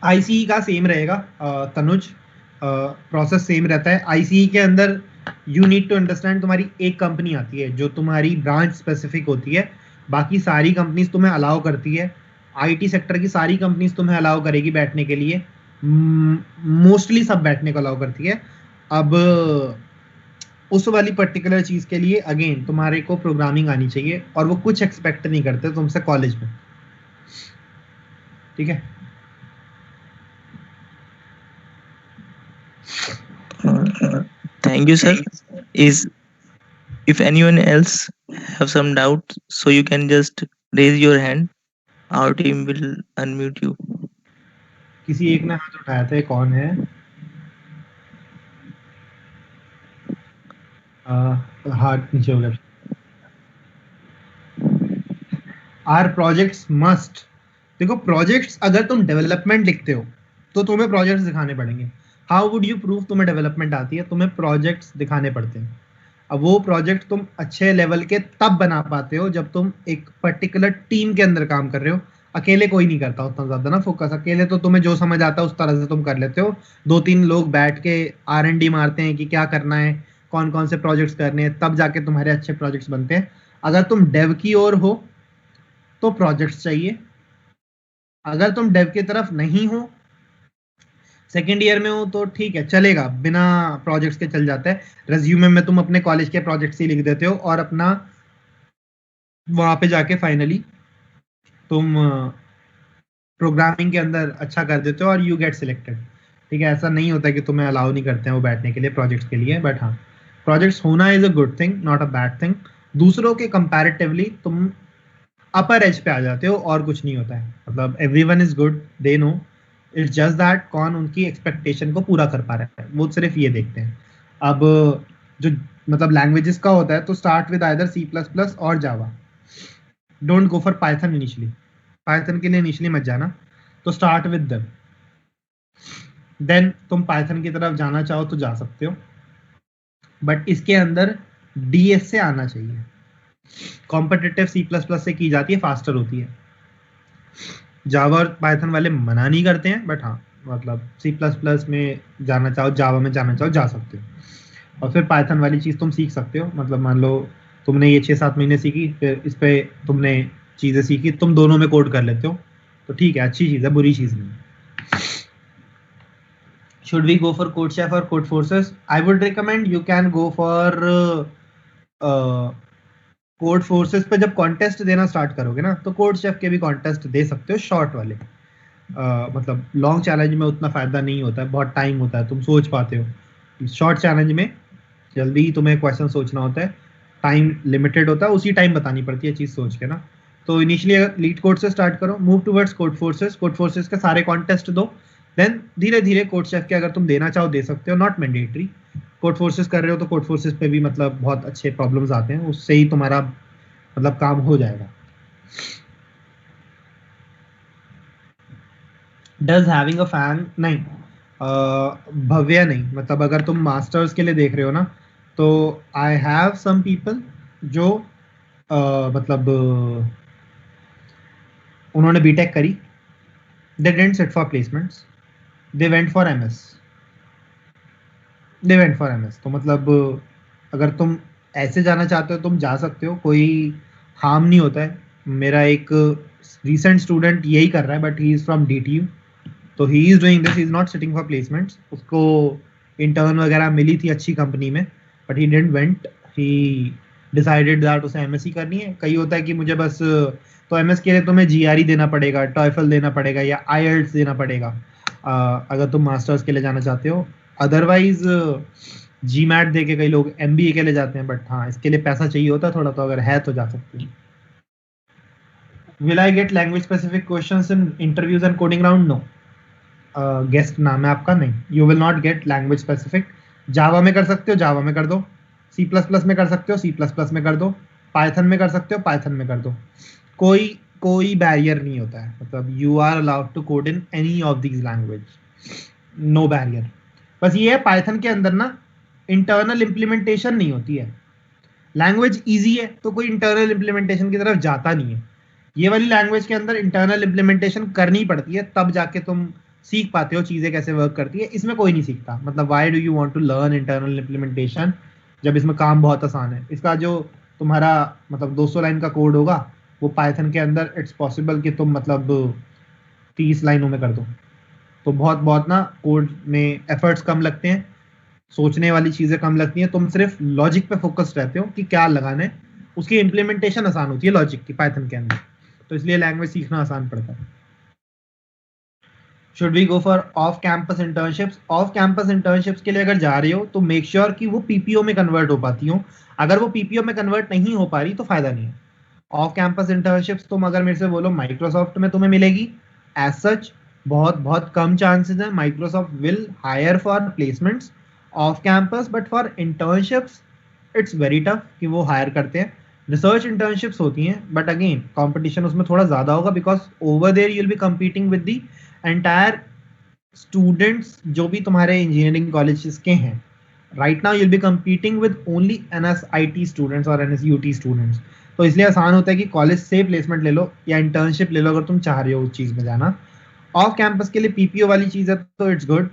आईसीई का सेम रहेगा तनुज, प्रोसेस सेम रहता है। आईसीई के अंदर यू नीड टू अंडरस्टैंड, तुम्हारी एक कंपनी आती है जो तुम्हारी ब्रांच स्पेसिफिक होती है, बाकी सारी कंपनीज तुम्हें अलाउ करती है। आईटी सेक्टर की सारी कंपनीज तुम्हें अलाउ करेगी बैठने के लिए, मोस्टली सब बैठने को अलाउ करती है। अब उस वाली पर्टिकुलर चीज के लिए अगेन तुम्हारे को प्रोग्रामिंग आनी चाहिए, और वो कुछ एक्सपेक्ट नहीं करते तुमसे कॉलेज में, ठीक है। Thank you, sir. Is if anyone else have some doubt, so you can just raise your hand. Our team will unmute you. किसी एक ने हाथ उठाया था, कौन है? हाथ नीचे हो गया। आर प्रोजेक्ट्स मस्ट, देखो प्रोजेक्ट्स अगर तुम डेवलपमेंट लिखते हो तो तुम्हें प्रोजेक्ट्स दिखाने पड़ेंगे। हाउ वुड यू प्रूव तुम्हें डेवलपमेंट आती है? तुम्हें प्रोजेक्ट्स दिखाने पड़ते हैं। अब वो प्रोजेक्ट तुम अच्छे लेवल के तब बना पाते हो जब तुम एक पर्टिकुलर टीम के अंदर काम कर रहे हो। अकेले कोई नहीं करता उतना ज्यादा ना फोकस, अकेले तो तुम्हें जो समझ आता है उस तरह से तुम कर लेते हो। 2-3 लोग बैठ के R&D मारते हैं कि क्या करना है, कौन कौन से प्रोजेक्ट्स करने हैं, तब जाके तुम्हारे अच्छे प्रोजेक्ट्स बनते हैं। अगर तुम डेव की ओर हो तो प्रोजेक्ट्स चाहिए, अगर तुम डेव की तरफ नहीं हो, सेकेंड ईयर में हो, तो ठीक है चलेगा, बिना प्रोजेक्ट्स के चल जाता है। रेज्यूमे में तुम अपने कॉलेज के प्रोजेक्ट्स ही लिख देते हो और अपना वहां पे जाके फाइनली तुम प्रोग्रामिंग के अंदर अच्छा कर देते हो और यू गेट सिलेक्टेड, ठीक है। ऐसा नहीं होता कि तुम्हें अलाउ नहीं करते हैं वो बैठने के लिए प्रोजेक्ट्स के लिए, बट हाँ, प्रोजेक्ट्स होना is a good thing, not a bad thing. दूसरों के कंपैरेटिवली तुम अपर एज पे आ जाते हो और कुछ नहीं होता है, मतलब everyone is good, they know, it's just that कौन उनकी एक्सपेक्टेशन को पूरा कर पा रहा है, वो सिर्फ ये देखते हैं। अब जो मतलब लैंग्वेजेस का होता है तो स्टार्ट विद आइदर C++ और Java, don't go for Python initially, Python के लिए इनिशियली मत जाना, तो स्टार्ट विद देम, देन तुम पाइथन की तरफ जाना चाहो तो जा सकते हो, बट इसके अंदर डीएस से आना चाहिए। कॉम्पिटिटिव C++ से की जाती है, फास्टर होती है। जावा और पाइथन वाले मना नहीं करते हैं, बट हाँ मतलब C++ में जाना चाहो, जावा में जाना चाहो, जा सकते हो। और फिर पाइथन वाली चीज़ तुम सीख सकते हो, मतलब मान लो तुमने ये 6-7 महीने सीखी, फिर इस पे तुमने चीज़ें सीखी, तुम दोनों में कोड कर लेते हो, तो ठीक है, अच्छी चीज़ है, बुरी चीज़ नहीं। Should we go for CodeChef or CodeForces? I would recommend you can go for code forces पे जब कॉन्टेस्ट देना स्टार्ट करोगे ना, तो कोड शेफ के भी कॉन्टेस्ट दे सकते हो, शॉर्ट वाले। मतलब लॉन्ग चैलेंज में उतना फायदा नहीं होता है, बहुत टाइम होता है, तुम सोच पाते हो। शॉर्ट चैलेंज में जल्दी ही तुम्हें क्वेश्चन सोचना होता है, टाइम लिमिटेड होता है, उसी टाइम बतानी पड़ती है चीज सोच के ना। तो इनिशियली लीड कोड से स्टार्ट करो, मूव टुवर्ड्स कोड फोर्सेस के सारे कॉन्टेस्ट दो, देन धीरे धीरे कोड शेफ के अगर तुम देना चाहो दे सकते हो, नॉट मैंडेटरी। कोड फोर्सेस कर रहे हो तो कोड फोर्सेस पे भी मतलब बहुत अच्छे प्रॉब्लम्स आते हैं, उससे ही तुम्हारा मतलब काम हो जाएगा। डज हैविंग अ फैन नहीं, भव्य नहीं, मतलब अगर तुम मास्टर्स के लिए देख रहे हो ना, तो आई हैव सम पीपल जो मतलब उन्होंने बीटेक करी, they didn't sit for placements, they went for MS, तो मतलब अगर तुम ऐसे जाना चाहते हो तुम जा सकते हो, कोई हार्म नहीं होता है। मेरा एक रिसेंट स्टूडेंट यही कर रहा है, but he is from DTU, तो he is doing this, he is not sitting for placements. उसको इंटर्न वगैरह मिली थी अच्छी कंपनी में, but he didn't went, he decided that उसे एमएससी करनी है। कई होता है कि मुझे बस, तो एमएस के लिए तुम्हें जीआरई देना पड़ेगा, टॉयफल देना पड़ेगा या आईएलटीएस देना पड़ेगा अगर तुम मास्टर्स के लिए जाना चाहते हो। अदरवाइज जी मैट दे के कई लोग एमबीए के लिए जाते हैं, बट हाँ इसके लिए पैसा चाहिए होता है थोड़ा, तो अगर है तो जा सकते हैं। Will I get language specific questions in interviews and coding round? No. Guest नाम है आपका, नहीं, you will not get language specific. Java में कर सकते हो, जावा में कर दो, सी प्लस प्लस में कर सकते हो, सी प्लस प्लस में कर दो, पाइथन में कर सकते हो, पाइथन में कर दो। कोई बैरियर नहीं होता है, मतलब you are allowed to code in any of these language, no barrier. बस ये है पाइथन के अंदर ना इंटरनल इम्प्लीमेंटेशन नहीं होती है। लैंग्वेज इजी है तो कोई इंटरनल इम्प्लीमेंटेशन की तरफ जाता नहीं है। ये वाली लैंग्वेज के अंदर इंटरनल इम्प्लीमेंटेशन करनी पड़ती है, तब जाके तुम सीख पाते हो चीजें कैसे वर्क करती है। इसमें कोई नहीं सीखता, मतलब why do you want to learn internal implementation जब इसमें काम बहुत आसान है। इसका जो तुम्हारा मतलब 200 लाइन का कोड होगा, वो पाइथन के अंदर इट्स पॉसिबल कि तुम मतलब 30 लाइनों में कर दो। तो बहुत बहुत ना कोड में एफर्ट्स कम लगते हैं, सोचने वाली चीजें कम लगती हैं, तुम सिर्फ लॉजिक पे फोकस्ड रहते हो कि क्या लगाना है, उसकी इम्प्लीमेंटेशन आसान होती है लॉजिक की पाइथन के अंदर, तो इसलिए लैंग्वेज सीखना आसान पड़ता है। Should we go for off campus internships? Off campus internships के लिए अगर जा रहे हो तो मेक श्योर कि वो पीपीओ में कन्वर्ट हो पाती हो। अगर वो पीपीओ में कन्वर्ट नहीं हो पा रही तो फायदा नहीं है। ऑफ कैंपस इंटर्नशिप्स तुम अगर मेरे से बोलो माइक्रोसॉफ्ट में तुम्हें मिलेगी, एज सच बहुत बहुत कम चांसेस है Microsoft will hire for placements off campus, but for internships it's very tough कि वो हायर करते हैं। रिसर्च इंटर्नशिप्स होती हैं, बट अगेन कंपटीशन उसमें थोड़ा ज़्यादा होगा, because over there you will be competing with the entire students जो भी तुम्हारे इंजीनियरिंग कॉलेजेस के हैं। Right now you'll be competing with only NSIT students और एनएसयूटी स्टूडेंट्स, तो इसलिए आसान होता है कि कॉलेज से प्लेसमेंट ले लो या इंटर्नशिप ले लो अगर तुम चाह रहे हो उस चीज में जाना। ऑफ कैंपस के लिए पीपीओ वाली चीज है तो it's good,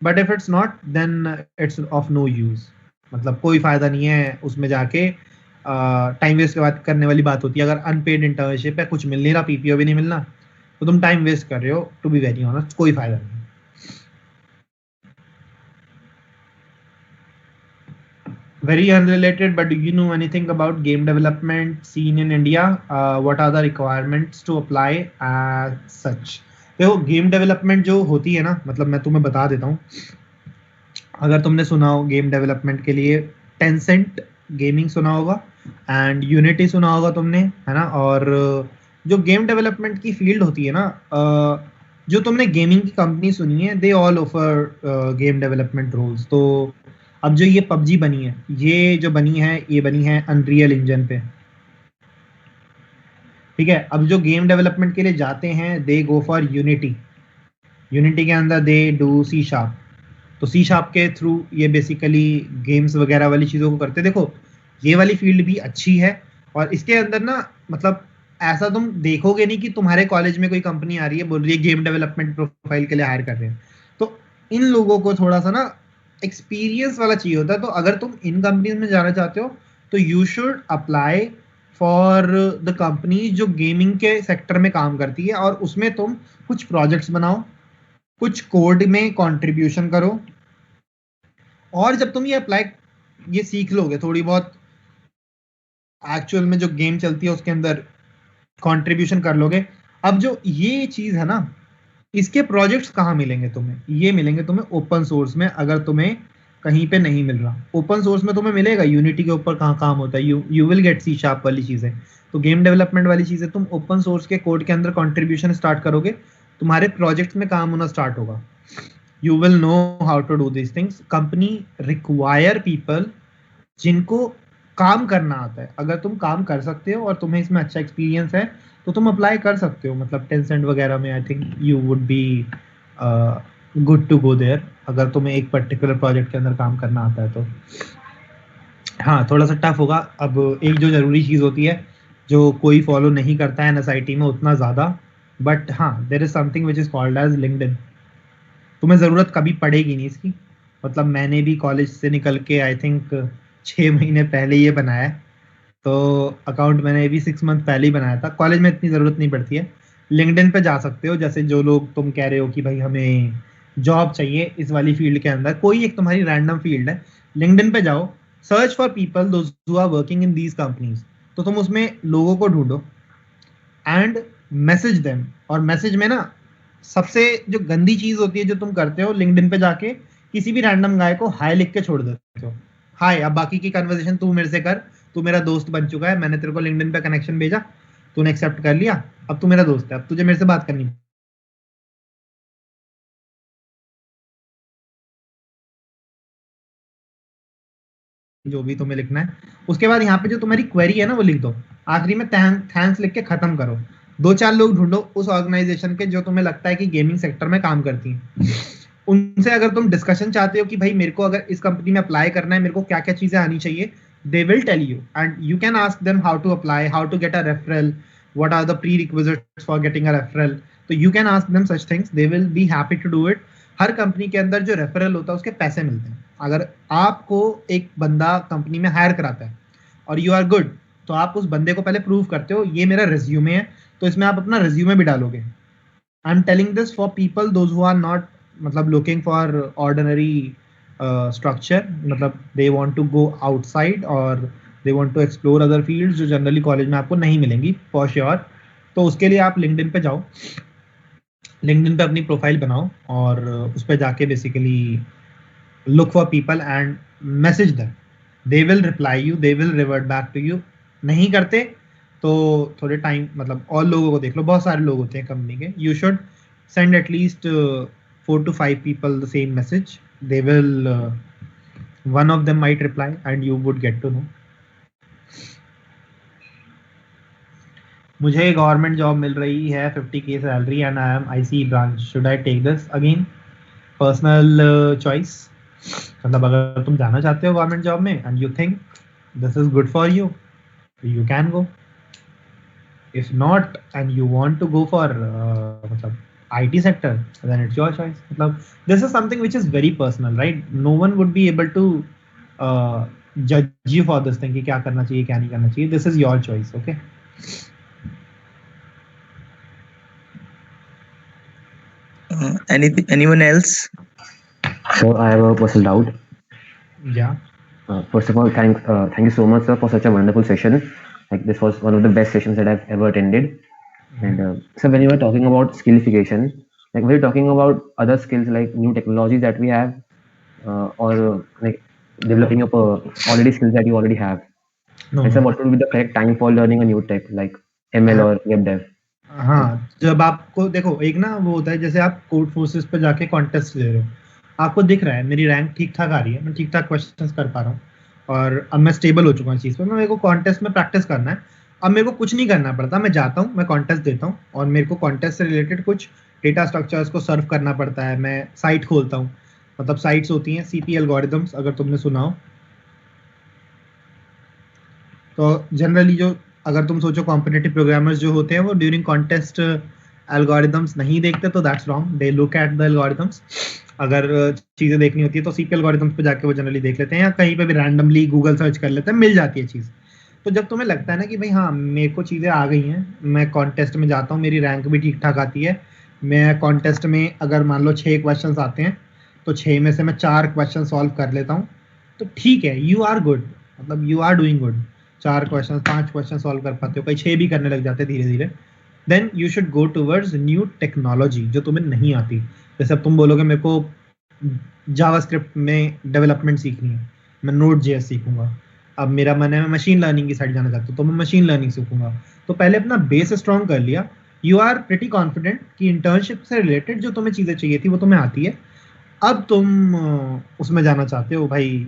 but if it's not then it's of no use, मतलब कोई फायदा नहीं है उसमें जाके। टाइम वेस्ट की बात करने वाली बात होती है। अगर अनपेड इंटर्नशिप है, कुछ मिल नहीं रहा, पीपीओ भी नहीं मिलना, तो तुम टाइम वेस्ट कर रहे हो। टू बी वेरी ऑनेस्ट कोई फायदा नहीं। Very unrelated, but do you know anything about game development scene in India? What are the requirements to apply as such? देखो गेम डेवलपमेंट जो होती है ना, मतलब मैं तुम्हें बता देता हूँ। अगर तुमने सुना हो गेम डेवलपमेंट के लिए टेंसेंट गेमिंग सुना होगा एंड यूनिटी सुना होगा तुमने, है ना। और जो गेम डेवलपमेंट की फील्ड होती है ना, जो तुमने गेमिंग की कंपनी सुनी है, they all offer game development roles. तो अब जो ये पबजी बनी है, ये जो बनी है, ये बनी है अनरियल इंजन पे, ठीक है। अब जो गेम डेवलपमेंट के लिए जाते हैं दे गो फॉर यूनिटी, यूनिटी के अंदर दे डू सी शार्प, तो सी शार्प के थ्रू ये बेसिकली गेम्स वगैरह वाली चीज़ों को करते। देखो ये वाली फील्ड भी अच्छी है, और इसके अंदर ना मतलब ऐसा तुम देखोगे नहीं कि तुम्हारे कॉलेज में कोई कंपनी आ रही है बोल रही है गेम डेवलपमेंट प्रोफाइल के लिए हायर कर रहे हैं। तो इन लोगों को थोड़ा सा ना एक्सपीरियंस वाला चाहिए होता है। तो अगर तुम इन कंपनीज में जाना चाहते हो तो you should apply for the company जो गेमिंग के सेक्टर में काम करती है, और उसमें तुम कुछ प्रोजेक्ट्स बनाओ, कुछ कोड में कंट्रीब्यूशन करो, और जब तुम ये अप्लाई ये सीख लोगे थोड़ी बहुत एक्चुअल में जो गेम चलती है उसके अंदर कंट्रीब्यूशन कर लोगे। अब जो ये चीज है ना, इसके प्रोजेक्ट्स कहाँ मिलेंगे तुम्हें? ये मिलेंगे तुम्हें ओपन सोर्स में, अगर तुम्हें कहीं पे नहीं मिल रहा। ओपन सोर्स में तुम्हें मिलेगा यूनिटी के ऊपर कहाँ काम होता है, you will get C sharp वाली चीजें। तो गेम डेवलपमेंट वाली चीजें तुम ओपन सोर्स के कोड के अंदर कंट्रीब्यूशन स्टार्ट करोगे, तुम्हारे प्रोजेक्ट में काम होना स्टार्ट होगा। You will know how to do this things. Company require people जिनको काम करना आता है। अगर तुम काम कर सकते हो और तुम्हें इसमें अच्छा एक्सपीरियंस है तो तुम अप्लाई कर सकते हो। मतलब टेंसेंट वगैरह में I think you would be good to go there, अगर तुम्हें एक पर्टिकुलर प्रोजेक्ट के अंदर काम करना आता है तो। हाँ, थोड़ा सा टफ होगा। अब एक जो जरूरी चीज़ होती है जो कोई फॉलो नहीं करता है एनएसआईटी में उतना ज़्यादा, बट हाँ, there is something which is called as LinkedIn. तुम्हें ज़रूरत कभी पड़ेगी नहीं इसकी। मतलब मैंने भी कॉलेज से निकल के आई थिंक 6 महीने पहले ये बनाया है, तो अकाउंट मैंने भी 6 मंथ पहले ही बनाया था। कॉलेज में इतनी ज़रूरत नहीं पड़ती है। लिंक्डइन पे जा सकते हो, जैसे जो लोग तुम कह रहे हो कि भाई हमें जॉब चाहिए इस वाली फील्ड के अंदर, कोई एक तुम्हारी रैंडम फील्ड है, लिंक्डइन पे जाओ, search for people those who are working in these companies. तो तुम उसमें लोगों को ढूंढो एंड मैसेज देम। और मैसेज में ना सबसे जो गंदी चीज होती है जो तुम करते हो, लिंक्डइन पे जाके किसी भी रैंडम गाय को हाय लिख के छोड़ देते हो। हाय, अब बाकी की कन्वर्सेशन तू मेरे से कर, तू मेरा दोस्त बन चुका है, मैंने तेरे को लिंक्डइन पे कनेक्शन भेजा, तूने एक्सेप्ट कर लिया, अब तू मेरा दोस्त है, अब तुझे मेरे से बात करनी। जो भी तुम्हें लिखना है, उसके बाद यहाँ पे जो तुम्हारी क्वेरी है ना वो लिख दो। आखिरी में थैंक्स लिख के खत्म करो। 2-4 लोग ढूंढो उस ऑर्गेनाइजेशन के जो तुम्हें लगता है कि गेमिंग सेक्टर में काम करती हैं। उनसे अगर तुम डिस्कशन चाहते हो कि भाई मेरे को अगर इस कंपनी में अप्लाई करना है, मेरे को क्या क्या चीजें आनी चाहिए, they will tell you and you can ask them how to apply, how to get a referral, what are the prerequisites for getting a referral. तो you can ask them such things, they will be happy to do it. Her company के अंदर जो referral होता है उसके पैसे मिलते हैं। अगर आपको एक बंदा कंपनी में हायर कराता है और यू आर गुड, तो आप उस बंदे को पहले प्रूव करते हो ये मेरा रिज्यूमे है, तो इसमें आप अपना रिज्यूमे भी डालोगे। I am telling this for people those who are not मतलब लुकिंग फॉर ऑर्डिनरी स्ट्रक्चर, मतलब they want to go outside और they want to explore other fields जो जनरली कॉलेज में आपको नहीं मिलेंगी फॉर श्योर। तो उसके लिए आप लिंक्डइन पे जाओ, लिंक्डइन पे अपनी प्रोफाइल बनाओ और उस पर जाके basically look for people and message them. They will reply you, they will revert back to you. नहीं करते तो थोड़े टाइम मतलब और लोगों को देख लो, बहुत सारे लोग होते हैं कंपनी के। You should send at least 4 to 5 people the same message. They will one of them might reply and you would get to know. मुझे गवर्नमेंट जॉब मिल रही है 50K salary and I am IC branch, should I take this? Again personal choice. मतलब अगर तुम जाना चाहते हो गवर्नमेंट जॉब में and you think this is good for you, you can go. If not and you want to go for मतलब IT sector, then it's your choice. मतलब this is something which is very personal, right? No one would be able to judge you for this thing कि क्या करना चाहिए क्या नहीं करना चाहिए. This is your choice, okay? Anyone else? So I have a personal doubt. Yeah. First of all, thank you so much, sir, for such a wonderful session. Like this was one of the best sessions that I've ever attended. And so when you were talking about skillification, like were you talking about other skills like new technologies that we have, or like developing up already skills that you already have? No. And so what would be the correct time for learning a new tech like ML or web dev? हाँ, जब आपको देखो एक ना वो होता है जैसे आप कोड फोर्सेस पे जाके कॉन्टेस्ट दे रहे हो, आपको दिख रहा है मेरी रैंक ठीक ठाक आ रही है, मैं ठीक ठाक क्वेश्चंस कर पा रहा हूँ और अब मैं स्टेबल हो चुका हूँ इस चीज़ पे। मैं मेरे को कॉन्टेस्ट में प्रैक्टिस करना है, अब मेरे को कुछ नहीं करना पड़ता, मैं जाता हूँ, मैं कॉन्टेस्ट देता हूँ और मेरे को कॉन्टेस्ट से रिलेटेड कुछ डेटा स्ट्रक्चर्स को सर्व करना पड़ता है। मैं साइट खोलता हूँ, मतलब साइट्स होती हैं CP एल्गोरिथम्स, अगर तुमने सुना हो तो जनरली जो अगर तुम सोचो कॉम्पिटिटिव प्रोग्रामर्स जो होते हैं वो ड्यूरिंग कॉन्टेस्ट एल्गोरिथम्स नहीं देखते, तो that's wrong, they look at the algorithms. अगर चीज़ें देखनी होती है तो CP एल्गोरिथम्स पे जाके वो जनरली देख लेते हैं या कहीं पे भी रैंडमली गूगल सर्च कर लेते हैं, मिल जाती है चीज़। तो जब तुम्हें लगता है ना कि भाई हाँ मेरे को चीज़ें आ गई हैं, मैं कॉन्टेस्ट में जाता हूँ, मेरी रैंक भी ठीक ठाक आती है, मैं कॉन्टेस्ट में अगर मान लो 6 क्वेश्चन आते हैं तो 6 में से मैं 4 क्वेश्चन सॉल्व कर लेता हूँ, तो ठीक है, यू आर गुड, मतलब you are doing good. 4 question 5 question solve कर पाते हो, कई 6 भी करने लग जाते धीरे धीरे, then you should go towards new technology जो तुम्हें नहीं आती। जैसे अब तुम बोलोगे मेरे को जावास्क्रिप्ट में डेवलपमेंट सीखनी है, मैं नोड जेएस सीखूंगा। अब मेरा मन है मैं मशीन लर्निंग की साइड जाना चाहता हूँ, तो मैं मशीन लर्निंग सीखूंगा। तो पहले अपना बेस स्ट्रॉन्ग कर लिया, यू आर प्रिटी कॉन्फिडेंट कि इंटर्नशिप से रिलेटेड जो तुम्हें चीजें चाहिए थी वो तुम्हें आती है। अब तुम उसमें जाना चाहते हो, भाई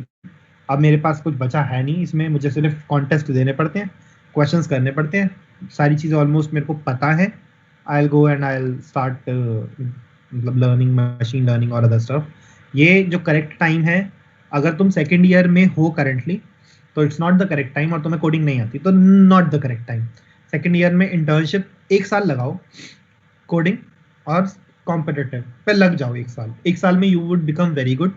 अब मेरे पास कुछ बचा है नहीं इसमें, मुझे सिर्फ कॉन्टेस्ट देने पड़ते हैं, क्वेश्चंस करने पड़ते हैं, सारी चीज़ें ऑलमोस्ट मेरे को पता है, I will go and I will start मतलब लर्निंग मशीन लर्निंग और अदर स्टफ। ये जो करेक्ट टाइम है, अगर तुम सेकेंड ईयर में हो करंटली तो it's not the correct time, और तुम्हें कोडिंग नहीं आती तो not the correct time. Second year में इंटर्नशिप 1 साल लगाओ, कोडिंग और कॉम्पिटिटिव पे लग जाओ 1 साल। 1 साल में you would become very good.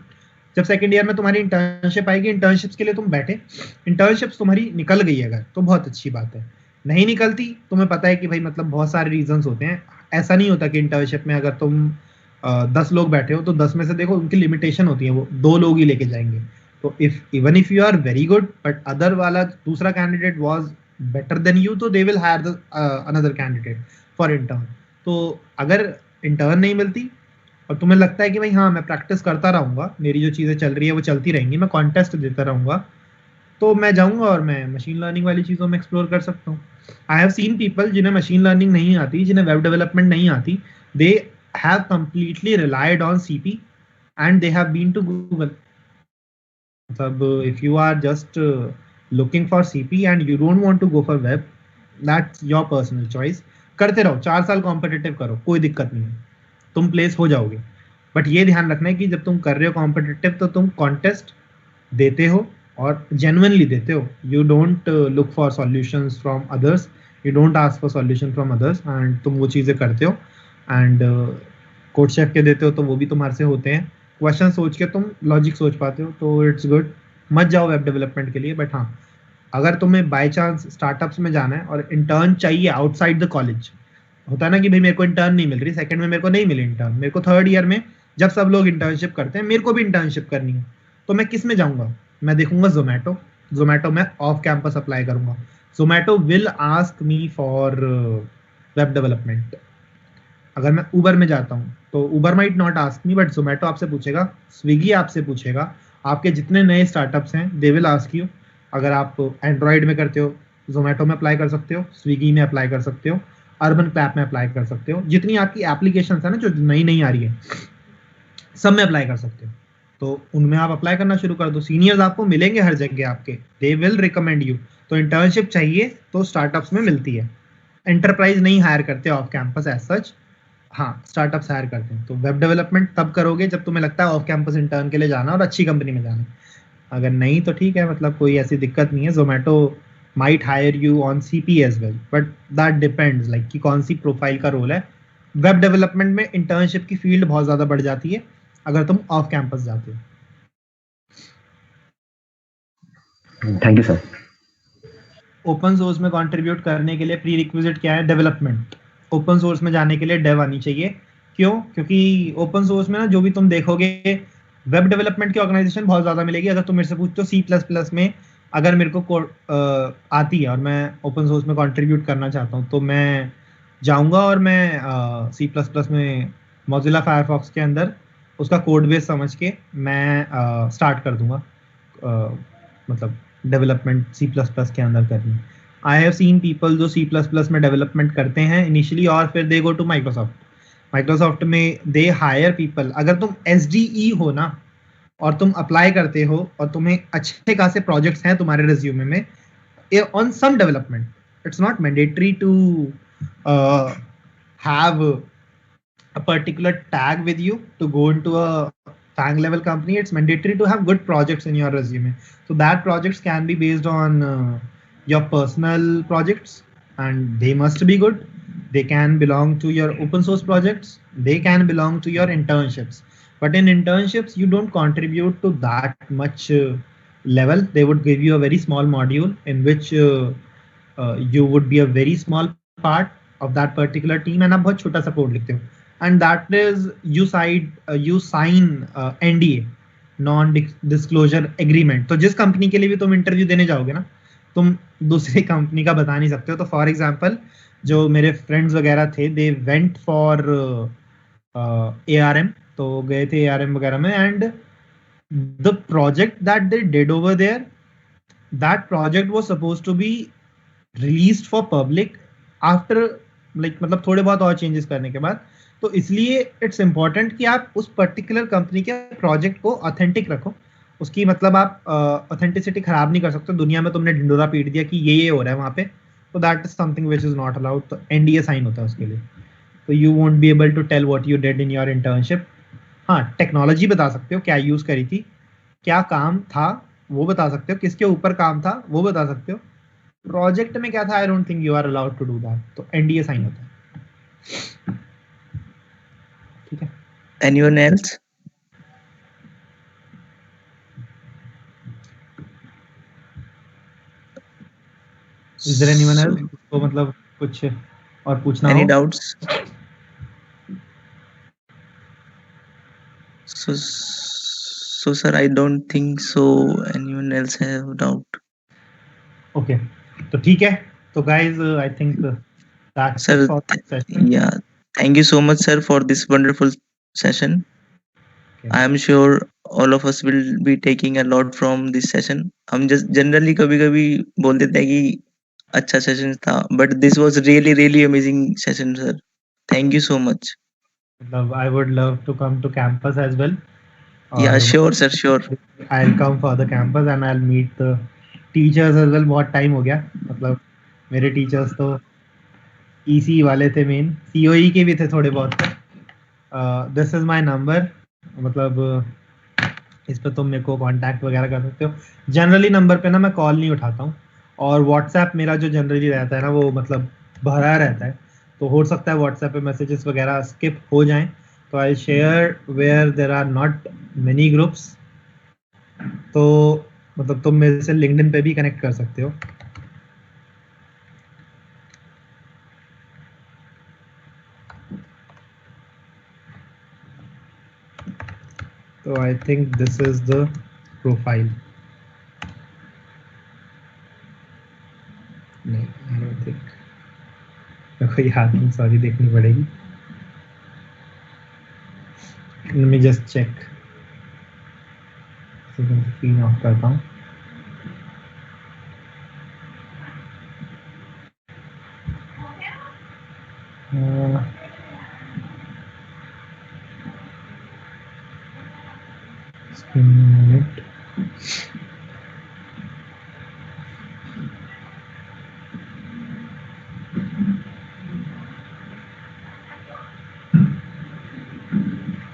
जब सेकेंड ईयर में तुम्हारी इंटर्नशिप आएगी, इंटर्नशिप्स के लिए तुम बैठे, इंटर्नशिप्स तुम्हारी निकल गई अगर तो बहुत अच्छी बात है, नहीं निकलती तुम्हें पता है कि भाई मतलब बहुत सारे रीजंस होते हैं। ऐसा नहीं होता कि इंटर्नशिप में अगर तुम 10 लोग बैठे हो तो 10 में से देखो उनकी लिमिटेशन होती है, वो 2 लोग ही लेके जाएंगे। तो even if you are very good but other वाला दूसरा candidate was better than you, तो they will hire another candidate for intern. तो अगर इंटर्न नहीं मिलती और तुम्हें लगता है कि भाई हाँ मैं प्रैक्टिस करता रहूंगा, मेरी जो चीज़ें चल रही है वो चलती रहेंगी, मैं कॉन्टेस्ट देता रहूंगा, तो मैं जाऊंगा और मैं मशीन लर्निंग वाली चीज़ों में एक्सप्लोर कर सकता हूँ। आई हैव सीन पीपल जिन्हें मशीन लर्निंग नहीं आती, जिन्हें वेब डेवलपमेंट नहीं आती, they have completely relied on CP and they have been to Google. मतलब if you are just looking for CP and you don't want to go for web, that's your personal choice. करते रहो, 4 साल competitive करो, कोई दिक्कत नहीं है, तुम प्लेस हो जाओगे। बट ये ध्यान रखना है कि जब तुम कर रहे हो कॉम्पिटिटिव तो तुम कॉन्टेस्ट देते हो और जेन्युइनली देते हो। You don't look for solutions from others, you don't ask for solution from others, and तुम वो चीज़ें करते हो एंड कोड शेफ के देते हो तो वो भी तुम्हारे से होते हैं। क्वेश्चन सोच के तुम लॉजिक सोच पाते हो, तो इट्स गुड। मत जाओ वेब डेवलपमेंट के लिए, बट हाँ अगर तुम्हें बाय चांस स्टार्टअप्स में जाना है और इंटर्न चाहिए आउटसाइड द कॉलेज, होता है ना कि भाई मेरे को इंटर्न नहीं मिल रही, सेकंड में मेरे को नहीं मिली इंटर्न, मेरे को थर्ड ईयर में जब सब लोग इंटर्नशिप करते हैं मेरे को भी इंटर्नशिप करनी है, तो मैं किस में जाऊंगा? मैं देखूंगा जोमेटो में ऑफ कैंपस अप्लाई करूंगा। Zomato will ask me for web development. अगर मैं उबर में जाता हूँ तो Uber might not ask me, but Zomato आपसे पूछेगा, स्विगी आपसे पूछेगा, आपके जितने नए स्टार्टअप्स हैं दे विल आस्क यू। अगर आप एंड्रॉयड में करते हो जोमेटो में अप्लाई कर सकते हो, स्विगी में अप्लाई कर सकते हो, अर्बन क्लैप में अप्लाई कर सकते हो, जितनी आपकी एप्लीकेशन है ना जो नई नई आ रही है सब में अप्लाई कर सकते हो। तो उनमें आप अप्लाई करना शुरू कर दो, सीनियर्स आपको मिलेंगे हर जगह आपके, दे विल रिकमेंड यू। तो इंटर्नशिप चाहिए तो स्टार्टअप्स में मिलती है, एंटरप्राइज नहीं हायर करते ऑफ कैंपस एज सच, हाँ स्टार्टअप्स हायर करते हैं। तो वेब डेवलपमेंट तब करोगे जब तुम्हें लगता है ऑफ कैंपस इंटर्न के लिए जाना और अच्छी कंपनी में जाना। अगर नहीं तो ठीक है, मतलब कोई ऐसी दिक्कत नहीं है। Zomato might hire you on CP as well, but that depends like कि कौन सी प्रोफाइल का रोल है। वेब डेवलपमेंट में इंटर्नशिप की फील्ड बहुत ज्यादा बढ़ जाती है अगर तुम ऑफ कैंपस जाते हो। Thank you sir. Open source में कंट्रीब्यूट करने के लिए प्री रिक्विजिट क्या है? डेवलपमेंट। ओपन सोर्स में जाने के लिए डेव आनी चाहिए। क्यों? क्योंकि ओपन सोर्स में ना जो भी तुम देखोगे, वेब डेवलपमेंट की ऑर्गेनाइजेशन बहुत ज्यादा मिलेगी। अगर तुम मेरे से पूछते हो C++ में अगर मेरे को आती है और मैं ओपन सोर्स में कंट्रीब्यूट करना चाहता हूँ तो मैं जाऊंगा और मैं C++ में मोजिला फायरफॉक्स के अंदर उसका कोड बेस समझ के मैं स्टार्ट कर दूंगा मतलब डेवलपमेंट C++ के अंदर करनी। आई हैव सीन पीपल जो C++ में डेवलपमेंट करते हैं इनिशियली और फिर दे गो टू माइक्रोसॉफ्ट में दे हायर पीपल। अगर तुम SDE हो ना और तुम अप्लाई करते हो और तुम्हें अच्छे खासे प्रोजेक्ट्स हैं तुम्हारे रिज्यूमे में on some development, it's not mandatory to have a particular tag with you to go into a FANG level company. It's mandatory to have good projects in your resume. So that projects can be based on your personal projects and they must be good. They can belong to your open source projects. They can belong to your internships. But in internships, you don't contribute to that much level. They would give you a very small module in which you would be a very small part of that particular team and आप बहुत छोटा सा code लिखते हो and that is you sign NDA, non disclosure agreement। तो जिस company के लिए भी तुम इंटरव्यू देने जाओगे ना तुम दूसरी कंपनी का बता नहीं सकते हो। तो फॉर एग्जांपल जो मेरे फ्रेंड्स वगैरह थे, दे वेंट फॉर ARM, तो गए थे ARM वगैरह में, and the project that they did over there, that project was supposed to be released for public after, like मतलब थोड़े बहुत और चेंजेस करने के बाद। तो इसलिए इट्स इम्पोर्टेंट कि आप उस पर्टिकुलर कंपनी के प्रोजेक्ट को ऑथेंटिक रखो। उसकी मतलब आप ऑथेंटिसिटी खराब नहीं कर सकते। दुनिया में तुमने ढिंडोरा पीट दिया कि ये हो रहा है वहाँ पे, तो that is something which is not allowed. तो NDA साइन होता है उसके लिए। तो you won't be able to tell what you did in your internship. हाँ, टेक्नोलॉजी बता सकते हो, क्या यूज करी थी, क्या काम था वो बता सकते हो, किसके ऊपर काम था वो बता सकते हो। प्रोजेक्ट में क्या था, I don't think you are allowed to do that. तो NDA साइन होता है, ठीक है। Anyone else? Is there anyone So, else तो मतलब कुछ और पूछना any हो? doubts? So sir, I don't think so. Anyone else have doubt? Okay, तो ठीक है। तो guys, I think that's it Sir, for this session. yeah. Thank you so much, sir, for this wonderful session. I am sure all of us will be taking a lot from this session. हम just generally कभी-कभी बोल देते हैं कि अच्छा session था, but this was really really amazing session, sir. Thank you so much. मतलब I would love to come to campus as well. Yeah, और sure, sir, sure. I will come for the campus and I will meet the teachers as well. बहुत time हो गया, मतलब मेरे teachers तो EC वाले थे, मेन COE के भी थे थोड़े बहुत। दिस इज माय नंबर, मतलब इस पे तुम मेरे को कांटेक्ट वगैरह कर सकते हो। जनरली नंबर पे ना मैं कॉल नहीं उठाता हूँ, और व्हाट्सएप मेरा जो जनरली रहता है ना वो मतलब भरा रहता है। तो हो सकता है व्हाट्सएप पे मैसेजेस वगैरह स्किप हो जाएं। तो I share where there are not many groups. तो मतलब तुम मेरे से लिंक्डइन पे भी कनेक्ट कर सकते हो। तो I think this is the profile. नहीं, आई डोंट थिंक, मेरे को याद नहीं, सॉरी, देखनी पड़ेगी। Let me just check। Screen of करता हूँ। Minute.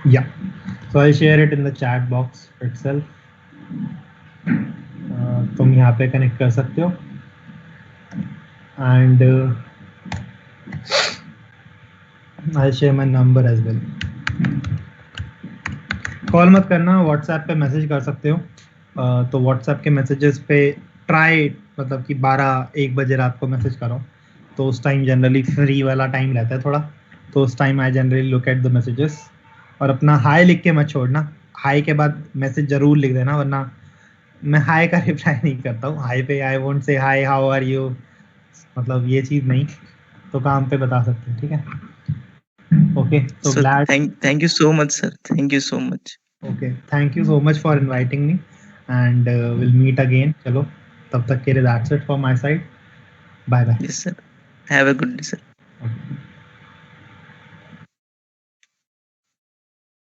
Yeah, so I'll share it in the chat box itself। तुम यहाँ पे कनेक्ट कर सकते हो, and I'll share my number as well। Call मत करना, व्हाट्सएप पे मैसेज कर सकते हो। तो व्हाट्सएप के मैसेजेस पे ट्राई, मतलब कि 12-1 बजे रात को मैसेज करो, तो उस टाइम जनरली फ्री वाला टाइम रहता है थोड़ा। तो उस time I generally look at the messages. और अपना हाय लिख के मत छोड़ना, हाय के बाद मैसेज जरूर लिख देना, वरना मैं हाय का रिप्लाई नहीं करता हूँ। हाय पे I won't say hi how are you, मतलब ये चीज़ नहीं। तो काम पे बता सकते हैं, ठीक है। Okay, so So glad। thank you so much, sir. Thank you so much. Okay, thank you so much for inviting me, and we'll meet again। चलो, तब तक के लिए that's it for my side। Bye bye। Yes, sir. Have a good day, sir. Okay।